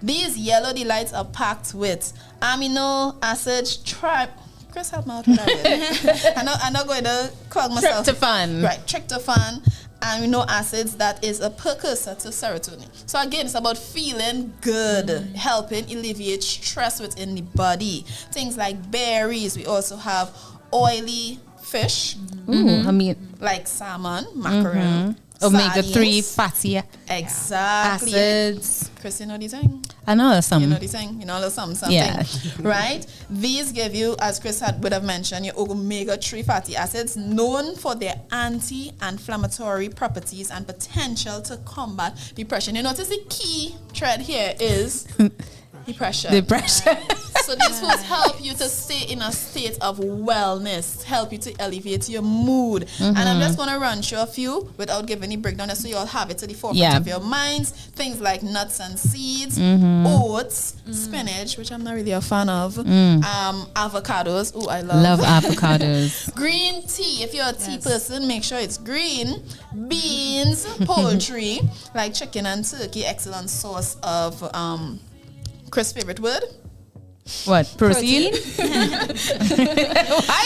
Speaker 7: These yellow delights are packed with amino acids, Chris, help me out with that. I'm not going to call myself.
Speaker 12: Tryptophan.
Speaker 7: Right, tryptophan, amino acids that is a precursor to serotonin. So again, it's about feeling good, helping alleviate stress within the body. Things like berries. We also have oily fish.
Speaker 12: I mean,
Speaker 7: like salmon, mackerel.
Speaker 12: Omega-3 fatty
Speaker 7: exactly
Speaker 12: acids.
Speaker 7: Chris, you know these things?
Speaker 12: I know some.
Speaker 7: You know these things? You know something.
Speaker 12: Yeah.
Speaker 7: Right? These give you, as Chris would have mentioned, your omega-3 fatty acids, known for their anti-inflammatory properties and potential to combat depression. You notice the key thread here is depression. So these foods help you to stay in a state of wellness, help you to elevate your mood. And I'm just going to run through a few without giving any breakdown so you all have it to the forefront of your minds. Things like nuts and seeds, oats, spinach, which I'm not really a fan of, avocados. Oh, I love
Speaker 12: avocados.
Speaker 7: Green tea. If you're a tea person, make sure it's green. Beans, poultry, like chicken and turkey, excellent source of Chris' favorite word?
Speaker 12: What? Protein? Why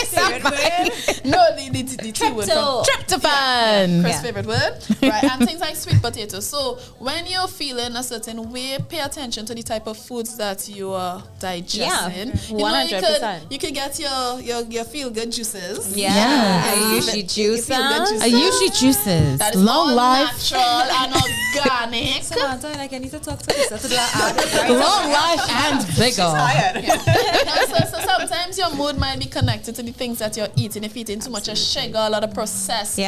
Speaker 12: is that
Speaker 7: No, the T word.
Speaker 12: Tryptophan.
Speaker 7: Chris' favorite word. Right, and things like sweet potatoes. So when you're feeling a certain way, pay attention to the type of foods that you are digesting.
Speaker 5: Yeah, 100%.
Speaker 7: You could get your feel-good juices.
Speaker 5: Ayushi juice.
Speaker 12: Ayushi juices.
Speaker 7: That is
Speaker 12: long
Speaker 7: all
Speaker 12: life.
Speaker 7: natural and organic.
Speaker 6: Samantha, like I need to talk to this.
Speaker 12: Long life and vigor.
Speaker 7: So sometimes your mood might be connected to the things that you're eating. If you're eating too much of sugar, a lot of processed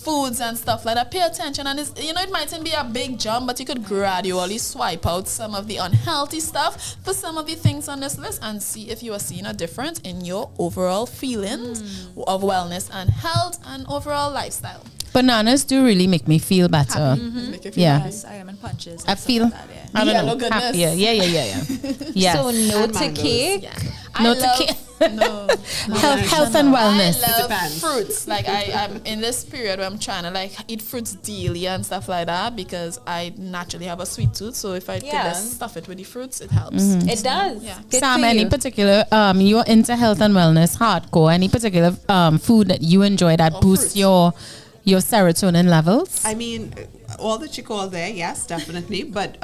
Speaker 7: foods and stuff like that, pay attention. And it's, it mightn't be a big jump, but you could gradually swipe out some of the unhealthy stuff for some of the things on this list and see if you are seeing a difference in your overall feelings of wellness and health and overall lifestyle.
Speaker 12: Bananas do really make me feel better.
Speaker 7: Make you feel
Speaker 6: Yes, I am in punches.
Speaker 12: I feel,
Speaker 6: Like that,
Speaker 12: I don't know,
Speaker 7: goodness.
Speaker 12: happier. Yeah. Yes.
Speaker 5: So no to cake.
Speaker 12: No to cake.
Speaker 7: No.
Speaker 12: Health and wellness.
Speaker 7: I love fruits. Like I'm in this period where I'm trying to eat fruits daily and stuff like that because I naturally have a sweet tooth. So if I could just stuff it with the fruits, it helps.
Speaker 5: It does.
Speaker 7: Yeah.
Speaker 12: Sam, any particular you're into health and wellness hardcore? Any particular food that you enjoy that boosts your serotonin levels?
Speaker 13: I mean, all that you call there, yes, definitely. But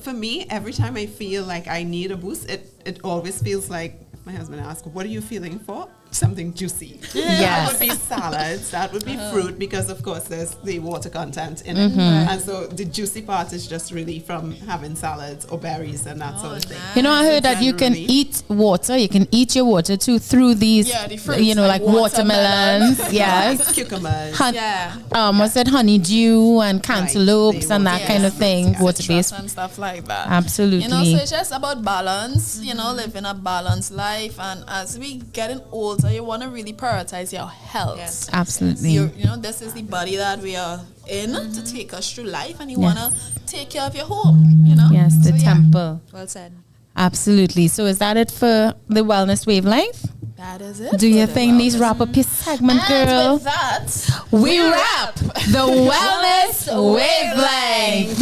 Speaker 13: for me, every time I feel like I need a boost, it always feels like my husband asks, "What are you feeling for?" Something juicy. That would be salads. That would be fruit because, of course, there's the water content in it. And so the juicy part is just really from having salads or berries and that sort of thing.
Speaker 12: I heard that you can eat water. You can eat your water too through these,
Speaker 7: the fruits,
Speaker 12: like watermelons. Yes.
Speaker 13: Cucumbers.
Speaker 12: What's that? Honeydew and cantaloupes and that kind of thing. Water-based.
Speaker 7: And stuff like that.
Speaker 12: Absolutely.
Speaker 7: So it's just about balance, living a balanced life. And as we getting older, you want to really prioritize your health.
Speaker 12: Yes. Absolutely.
Speaker 7: This is the body that we are in to take us through life, and you want to take care of your home,
Speaker 12: Yes, the temple.
Speaker 6: Well said.
Speaker 12: Absolutely. So is that it for the Wellness Wavelength?
Speaker 7: That is it.
Speaker 12: Do you think these wrap up your segment, girl?
Speaker 7: With that,
Speaker 12: we wrap the Wellness Wavelength.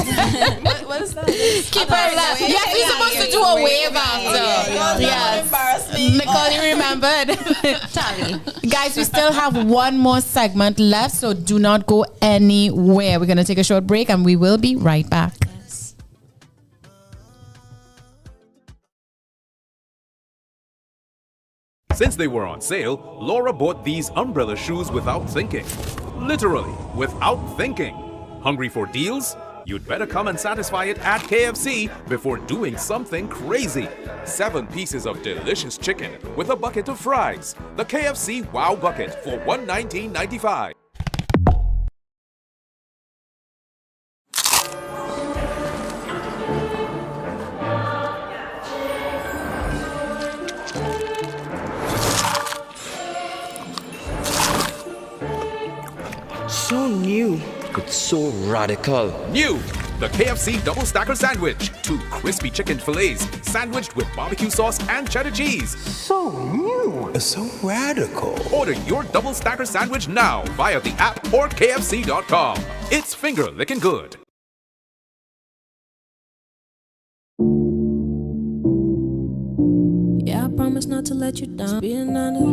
Speaker 7: what is that?
Speaker 12: Keep her laugh. Yes, we're supposed to do a wave after. Yes.
Speaker 7: Embarrass me.
Speaker 12: Nicole, you remembered?
Speaker 5: Tally.
Speaker 12: Guys, we still have one more segment left, so do not go anywhere. We're going to take a short break and we will be right back.
Speaker 3: Since they were on sale, Laura bought these umbrella shoes without thinking. Literally, without thinking. Hungry for deals? You'd better come and satisfy it at KFC before doing something crazy. 7 pieces of delicious chicken with a bucket of fries. The KFC Wow Bucket for $119.95.
Speaker 8: So new, but so radical.
Speaker 3: New! The KFC Double Stacker Sandwich. 2 crispy chicken fillets sandwiched with barbecue sauce and cheddar cheese.
Speaker 8: So new, so radical.
Speaker 3: Order your Double Stacker Sandwich now via the app or KFC.com. It's finger licking good.
Speaker 2: Yeah, I promise not to let you down. Being honest,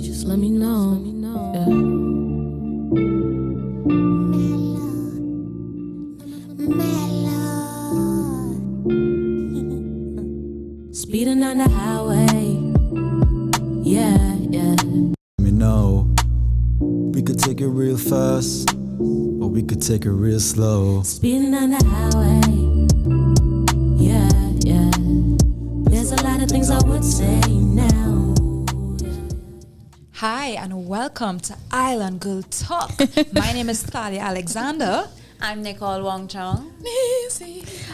Speaker 2: just let me know. Yeah. Speeding down the highway, yeah.
Speaker 16: Let me know. We could take it real fast, or we could take it real slow.
Speaker 2: Speeding down the highway, yeah. There's a lot of things I would say now.
Speaker 6: Hi and welcome to Island Girl Talk. My name is Thalia Alexander.
Speaker 5: I'm Nicole Wong Chong.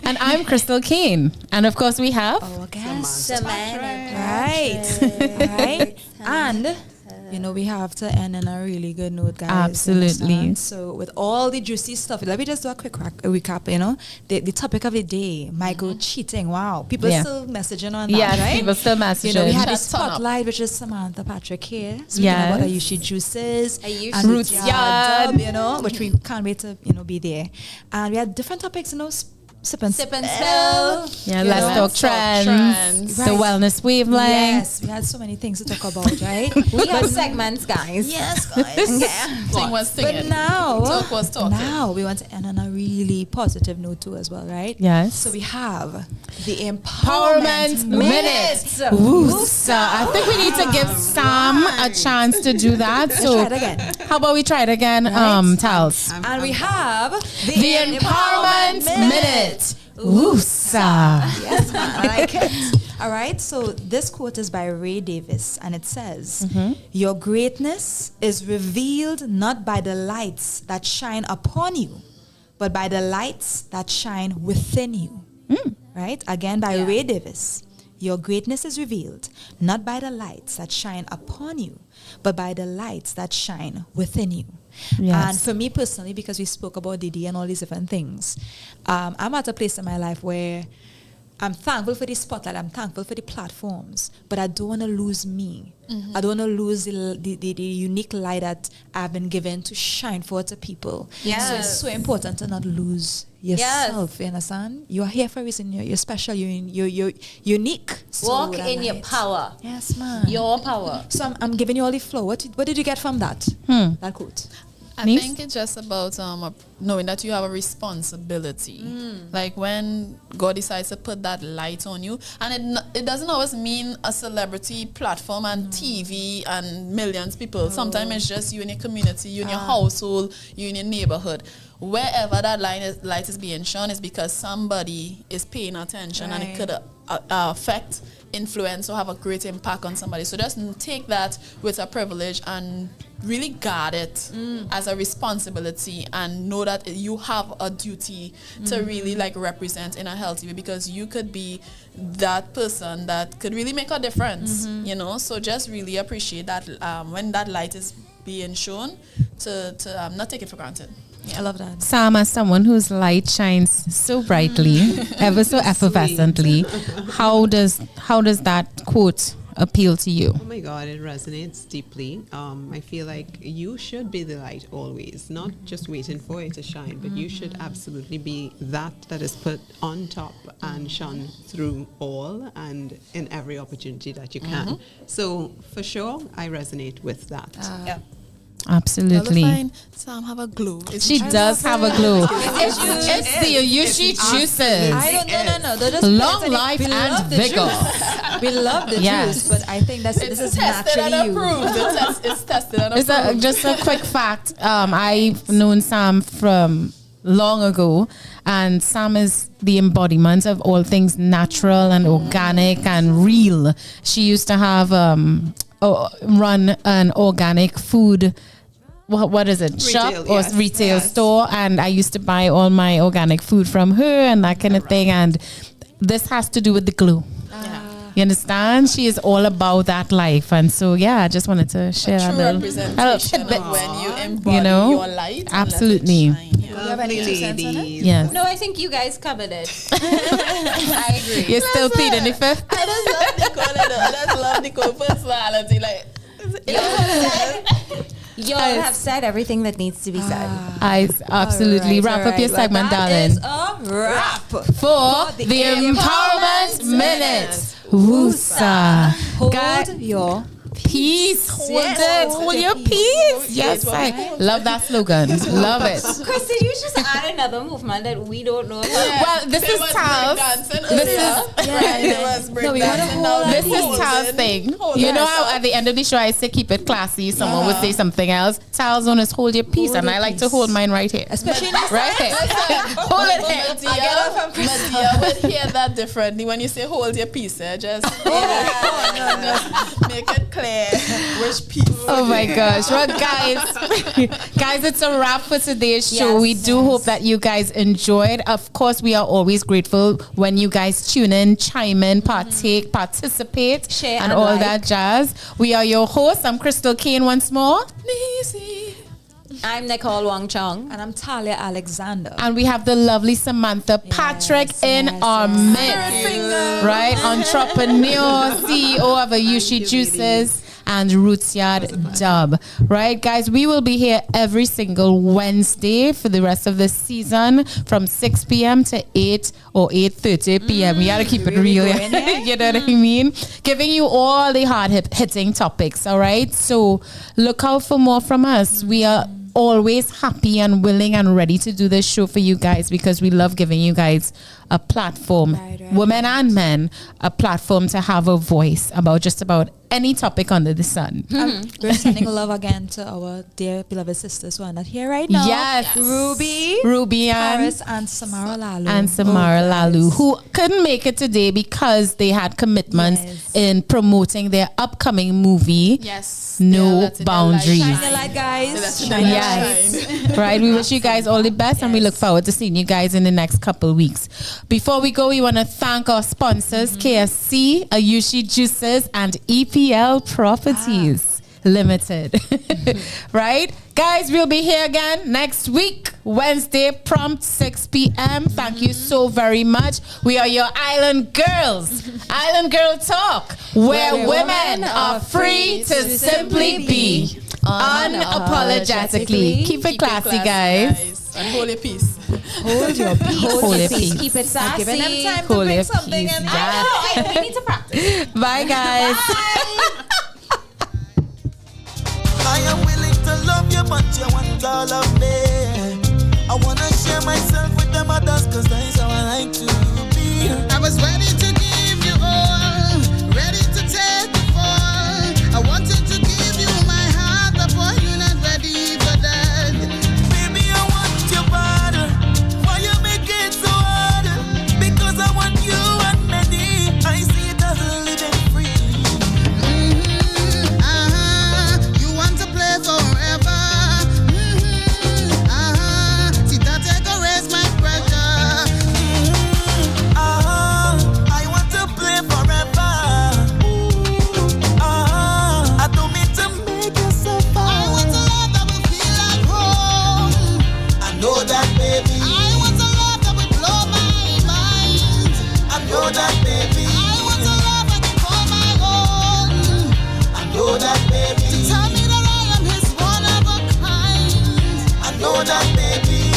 Speaker 12: And I'm Crystal Kane. And of course we have
Speaker 6: our guest.
Speaker 5: Samantha.
Speaker 6: Right. And we have to end on a really good note, guys.
Speaker 12: Absolutely.
Speaker 6: So with all the juicy stuff, let me just do a quick recap, the topic of the day, Michael cheating. Wow. People still messaging on that,
Speaker 12: yes,
Speaker 6: right?
Speaker 12: people still messaging.
Speaker 6: We had a spotlight, which is Samantha Patrick here. Speaking about Ayushi juices.
Speaker 5: Ayushi
Speaker 6: Roots Yard, which we can't wait to, be there. And we had different topics, Sip and
Speaker 5: Sip and
Speaker 6: Spill.
Speaker 5: Spill.
Speaker 12: Yeah, let's talk trends. The Wellness Wavelength.
Speaker 6: Yes, we had so many things to talk about, right?
Speaker 5: We have segments, guys.
Speaker 6: Yes, guys.
Speaker 7: Sing was
Speaker 6: But
Speaker 7: singing.
Speaker 6: now,
Speaker 7: Talk was talking.
Speaker 6: now we want to end on a really positive note too, as well, right?
Speaker 12: Yes.
Speaker 6: So we have the
Speaker 12: Empowerment
Speaker 6: Empowerment
Speaker 12: Minute. Woosa. I think we need to give Sam a chance to do that.
Speaker 6: Let's
Speaker 12: So
Speaker 6: try it again.
Speaker 12: how about we try it again, Tals?
Speaker 6: And we have
Speaker 12: The Empowerment Minute. Woosa.
Speaker 6: Yes, man, I like it. All right, so this quote is by Ray Davis, and it says, "Your greatness is revealed not by the lights that shine upon you, but by the lights that shine within you." Right? Again, by Ray Davis. Your greatness is revealed not by the lights that shine upon you, but by the lights that shine within you.
Speaker 12: Yes.
Speaker 6: And for me personally, because we spoke about Didi and all these different things, I'm at a place in my life where I'm thankful for the spotlight, I'm thankful for the platforms, but I don't want to lose me. I don't want to lose the unique light that I've been given to shine forth to people.
Speaker 5: Yes.
Speaker 6: So it's so important to not lose yourself, you understand? You're here for a reason, you're special, you're unique.
Speaker 5: Walk in your power.
Speaker 6: Yes, man.
Speaker 5: Your power.
Speaker 6: So I'm giving you all the flow. What did you get from that? That quote?
Speaker 7: I think it's just about knowing that you have a responsibility. Like when God decides to put that light on you, and it doesn't always mean a celebrity platform and TV and millions of people. Sometimes it's just you in your community, you in your household, you in your neighborhood. Wherever that light is being shown is because somebody is paying attention, and it could affect, influence, or have a great impact on somebody. So just take that with a privilege and really guard it as a responsibility, and know that you have a duty to really like represent in a healthy way, because you could be that person that could really make a difference, you know. So just really appreciate that when that light is being shown, to not take it for granted.
Speaker 6: I love that.
Speaker 12: Sam, as someone whose light shines so brightly, ever so effervescently, how does that quote appeal to you?
Speaker 13: Oh my God, it resonates deeply. I feel like you should be the light always, not just waiting for it to shine, but you should absolutely be that is put on top and shone through all and in every opportunity that you can. So for sure, I resonate with that.
Speaker 5: Yeah.
Speaker 12: Absolutely.
Speaker 7: Sam have a glow.
Speaker 12: She does have a glow. It's the O.U.R juices.
Speaker 6: I don't know. They're just
Speaker 12: Long life and vigor.
Speaker 6: We love the juice, but I think this is
Speaker 7: tested and
Speaker 6: naturally you.
Speaker 7: approved. It's tested and approved.
Speaker 12: Just a quick fact. I've known Sam from long ago, and Sam is the embodiment of all things natural and organic and real. She used to have run an organic food, what is it, shop or retail store, and I used to buy all my organic food from her and that kind of thing. And this has to do with the glue. You understand? She is all about that life, and so I just wanted to share a little tidbit.
Speaker 7: When you embody your light,
Speaker 12: absolutely. Yes.
Speaker 5: No, I think you guys covered it. I agree.
Speaker 12: You're still pleading the fifth.
Speaker 7: I just love Nicole personality. Like,
Speaker 5: you all have said everything that needs to be said.
Speaker 12: I absolutely wrap up your segment, darling.
Speaker 6: That is a wrap
Speaker 12: for the Empowerment Minute. Woosa.
Speaker 6: Hold your
Speaker 12: peace. Hold your peace. Yes, I love that slogan. Love it.
Speaker 5: Kristen, you just add another movement that we don't know about.
Speaker 12: Well, this is Tal's. This is Tal's thing. You know how at the end of the show I say keep it classy. Someone would say something else. Tal's one is hold your peace, and I like to hold mine right here.
Speaker 6: Especially
Speaker 12: right here. Hold it here.
Speaker 7: I would hear that differently when you say hold your peace. Just make it clear. Which piece?
Speaker 12: Oh my gosh. Well, guys, it's a wrap for today's show. We do hope that you guys enjoyed. Of course, we are always grateful when you guys tune in, chime in, partake, participate,
Speaker 5: share,
Speaker 12: and all that jazz. We are your hosts. I'm Crystal Kane once more.
Speaker 5: I'm Nicole Wong Chong.
Speaker 6: And I'm Talia Alexander.
Speaker 12: And we have the lovely Samantha Patrick in our midst. Right? Entrepreneur, CEO of O.U.R Juices. and Roots Yard Dub. Right, guys, we will be here every single Wednesday for the rest of the season from 6 p.m. to 8 or 8:30 p.m. We gotta keep it real. You know what I mean? Giving you all the hard-hitting topics, all right? So look out for more from us. We are always happy and willing and ready to do this show for you guys because we love giving you guys a platform, women and men, a platform to have a voice about just about any topic under the sun.
Speaker 6: We're sending love again to our dear beloved sisters who are not here right now.
Speaker 12: Yes.
Speaker 6: Ruby Paris and Samara
Speaker 12: Lalu. Who couldn't make it today because they had commitments in promoting their upcoming movie. No Boundaries.
Speaker 6: Shine your light, guys.
Speaker 12: Yes. Right. We wish you guys all the best and we look forward to seeing you guys in the next couple weeks. Before we go, we want to thank our sponsors, KFC, Ayushi Juices, and EPL Properties Limited. Right? Guys, we'll be here again next week, Wednesday, prompt 6 p.m. Thank you so very much. We are your Island Girls. Island Girl Talk, where women are free to simply be. Unapologetically. Keep it classy, guys.
Speaker 7: And hold your peace.
Speaker 6: Hold your peace.
Speaker 12: Hold your peace.
Speaker 5: Keep it sassy.
Speaker 6: Giving them time
Speaker 12: Hold
Speaker 6: to bring
Speaker 12: your
Speaker 6: something
Speaker 12: peace.
Speaker 6: in.
Speaker 5: We need to practice.
Speaker 12: Bye, guys.
Speaker 11: I am willing to love you, but you want all of me. I wanna share myself with them others, cause that's how I like to be.
Speaker 1: I was ready to give you all, ready to take the fall. I wanted to give you my heart, but boy, you're not ready for that.
Speaker 11: Baby, I want your body. Why you make it so hard? Because I want you and many. I see it as living free.
Speaker 1: You want to play forever. See that I go raise my pressure.
Speaker 11: I want to play forever. I don't mean to make you suffer.
Speaker 1: I want a love that will feel like home.
Speaker 11: I know that, baby.
Speaker 1: I want a love that will blow my mind.
Speaker 11: I know that, baby.
Speaker 1: I want a love I can call my own.
Speaker 11: I know that, baby.
Speaker 1: To tell me that I am his one of a kind.
Speaker 11: I know that, baby.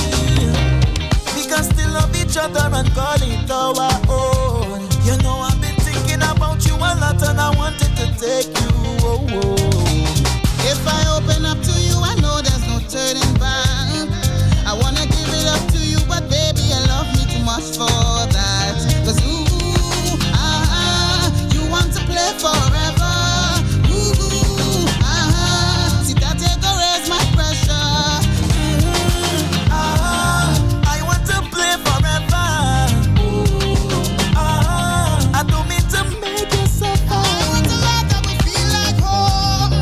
Speaker 11: We can still love each other and call it our own. You know I've been thinking about you a lot and I wanted to take you.
Speaker 1: If I open up to you, I know there's no turning back. I wanna give it up to you, but baby, you love me too much for that. Cause you want to play forever. See that you go raise my pressure.
Speaker 11: I want to play forever. I don't mean to make you suffer.
Speaker 1: I want a love that will feel like home.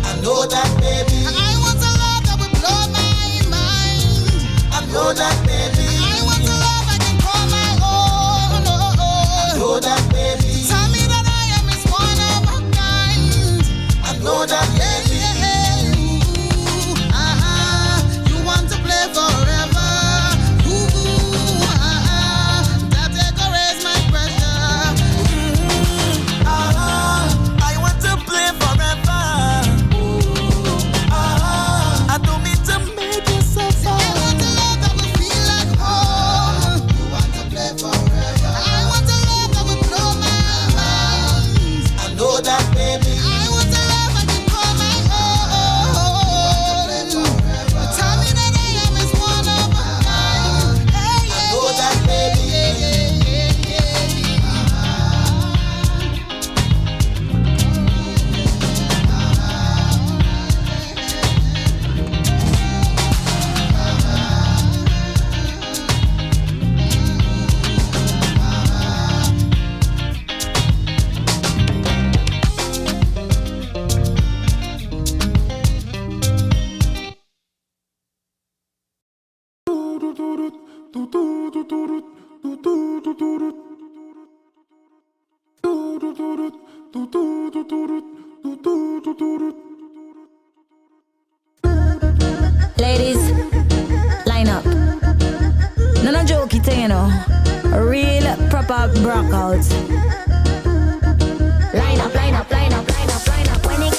Speaker 11: I know that, baby.
Speaker 1: I want a love that will blow my mind.
Speaker 11: I know that, baby.
Speaker 1: I want a love I can call my own.
Speaker 11: I know that, baby.
Speaker 1: Tell me that I am his one of a kind.
Speaker 11: I know that, baby.
Speaker 1: You want to play forever. That they go raise my pressure.
Speaker 11: I want to play forever. I don't mean to make you suffer.
Speaker 1: I want a love that will feel like home. You want to play forever. I want a love that will blow my mind.
Speaker 11: I know that, baby.
Speaker 1: I want a love I can call my own. Tell me that I am his one of a kind.
Speaker 11: I know that, baby.
Speaker 2: Ladies, line up. No jokey thing, you know. A real proper brock out. Line up, line up, line up, line up, line up. When it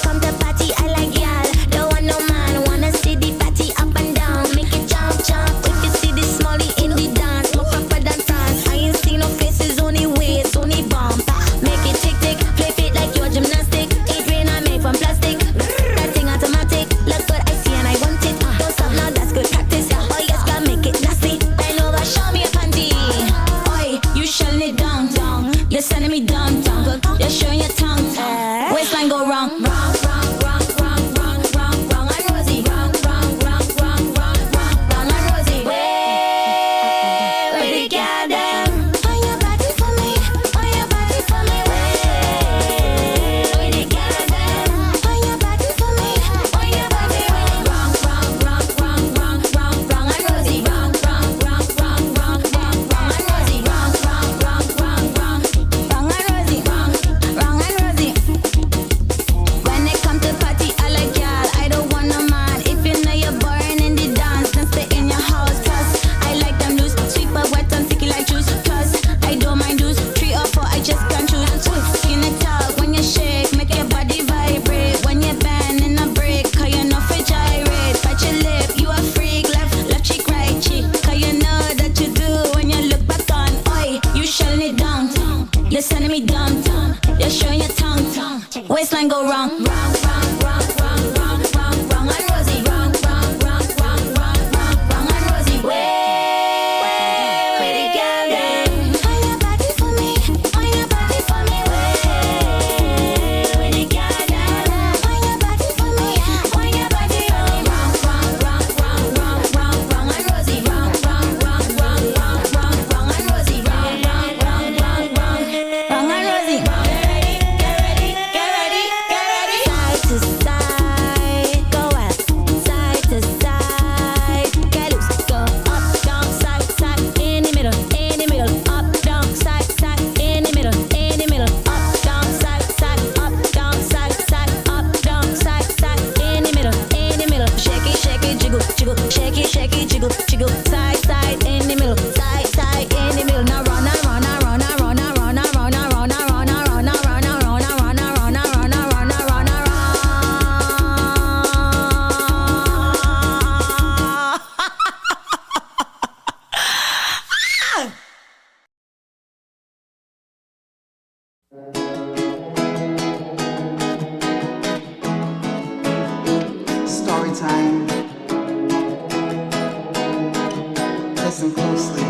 Speaker 17: listen closely.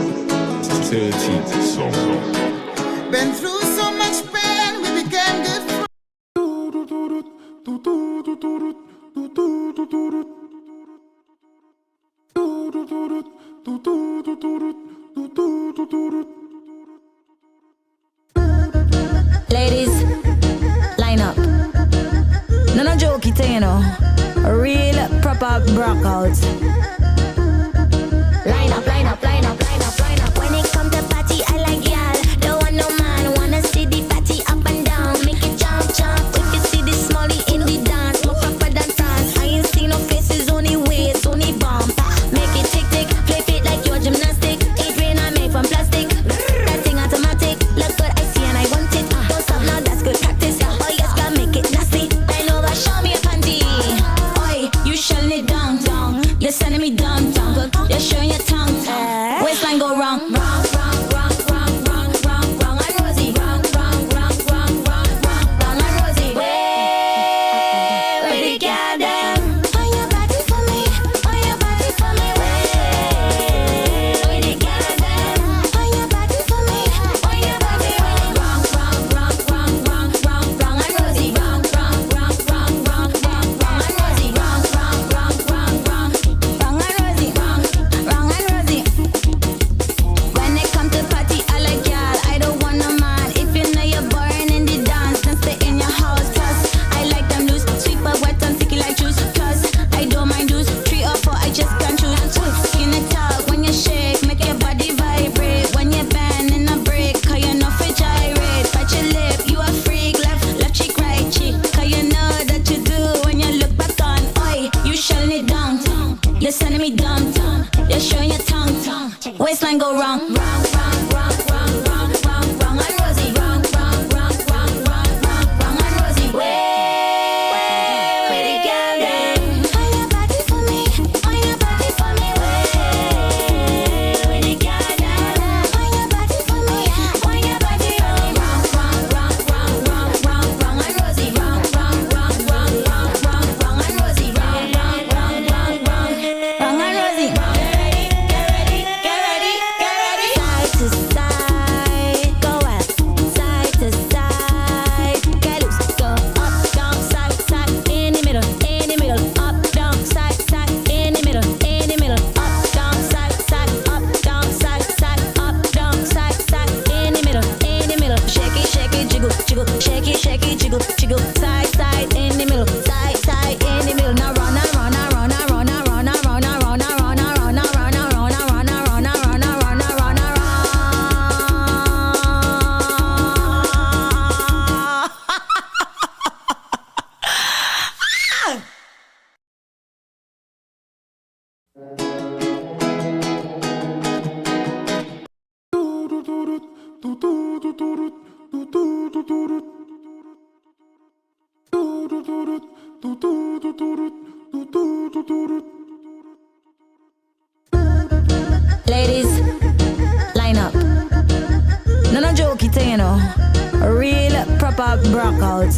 Speaker 18: 13th song.
Speaker 17: Been through so much pain, we became good friends.
Speaker 19: Ladies, line up. No jokey thing, you know. A real proper brockout.
Speaker 2: Line up, line up, line up, line up, line up. When it come to party, I like y'all. Don't want no man, wanna see the party up and down. Make it jump, jump. If you see the smallie in the dance, more proper than France. I ain't seen no faces, only waist, only bump. Make it tick tick, flip it like your gymnastic. It rain I made from plastic. That thing automatic. Look good, I see and I want it. Don't stop now, that's good practice. Oh yes, gotta make it nasty. Bend over, show me a panty. Oi, you shelling it down, down. You're sending me down, down. You're showing your tongue, tongue. Waistline go wrong, wrong, wrong, wrong, wrong, wrong, wrong, wrong. I'm Rosie, wrong, wrong, wrong, wrong, wrong, wrong, wrong. I'm Rosie. Where the girl them? On your body for me, on your body for me. Where the girl them? On your body for me, on your body for me. Wrong, wrong, wrong, wrong, wrong, wrong, wrong. I'm Rosie, wrong, wrong, wrong, wrong, wrong, wrong, wrong. I'm Rosie, wrong, wrong, wrong, wrong, wrong, wrong. I'm Rosie, wrong, wrong. I'm Rosie. When it come to party, I like y'all. I don't want no man. If you know you're boring in the dance, then stay in your house. Plus, I like them loose, sweet but wet and sticky like juice. Plus, I don't mind juice. 3 or 4, I just can't choose. Skin it talk when you shake, make your body vibrate. When you bend in a break, 'cause you know for gyrate. Bite your lip, you a freak. Left cheek, right cheek. 'Cause you know that you do when you look back on. Oi, you shelling it down. You're sending me down, down. You're showing your tongue, tongue. Waistline go wrong, wrong, wrong, wrong, wrong, wrong, wrong, wrong. I'm Rosie, wrong, wrong, wrong, wrong, wrong, wrong, wrong. I'm Rosie. Where the girl them? On your body for me, on your body for me. Where the girl them? On your body for me, on your body for me. Wrong, wrong, wrong, wrong, wrong, wrong, wrong. I'm Rosie, wrong, wrong, wrong, wrong, wrong, wrong, wrong. I'm Rosie, wrong, wrong, wrong, wrong, wrong, wrong. I'm Rosie. Get ready, get ready, get ready, get ready. Side to side, go out. Side to side, get loose. Go up, down, side, side, in the middle, in the middle. Up, down, side, side, in the middle, in the middle. Up, down, side, side, up, down, side, side, up, down, side, side, in the middle, in the middle. Shake it, jiggle, jiggle, shake it, jiggle, jiggle. Side, side, in the middle, side, side, in the middle. Now run, run, run, run, run, run, run, run, run, run, run, run, run, run, run, run, run, run, run. Ladies, line up. No jokey thing, you know. A real proper brockout.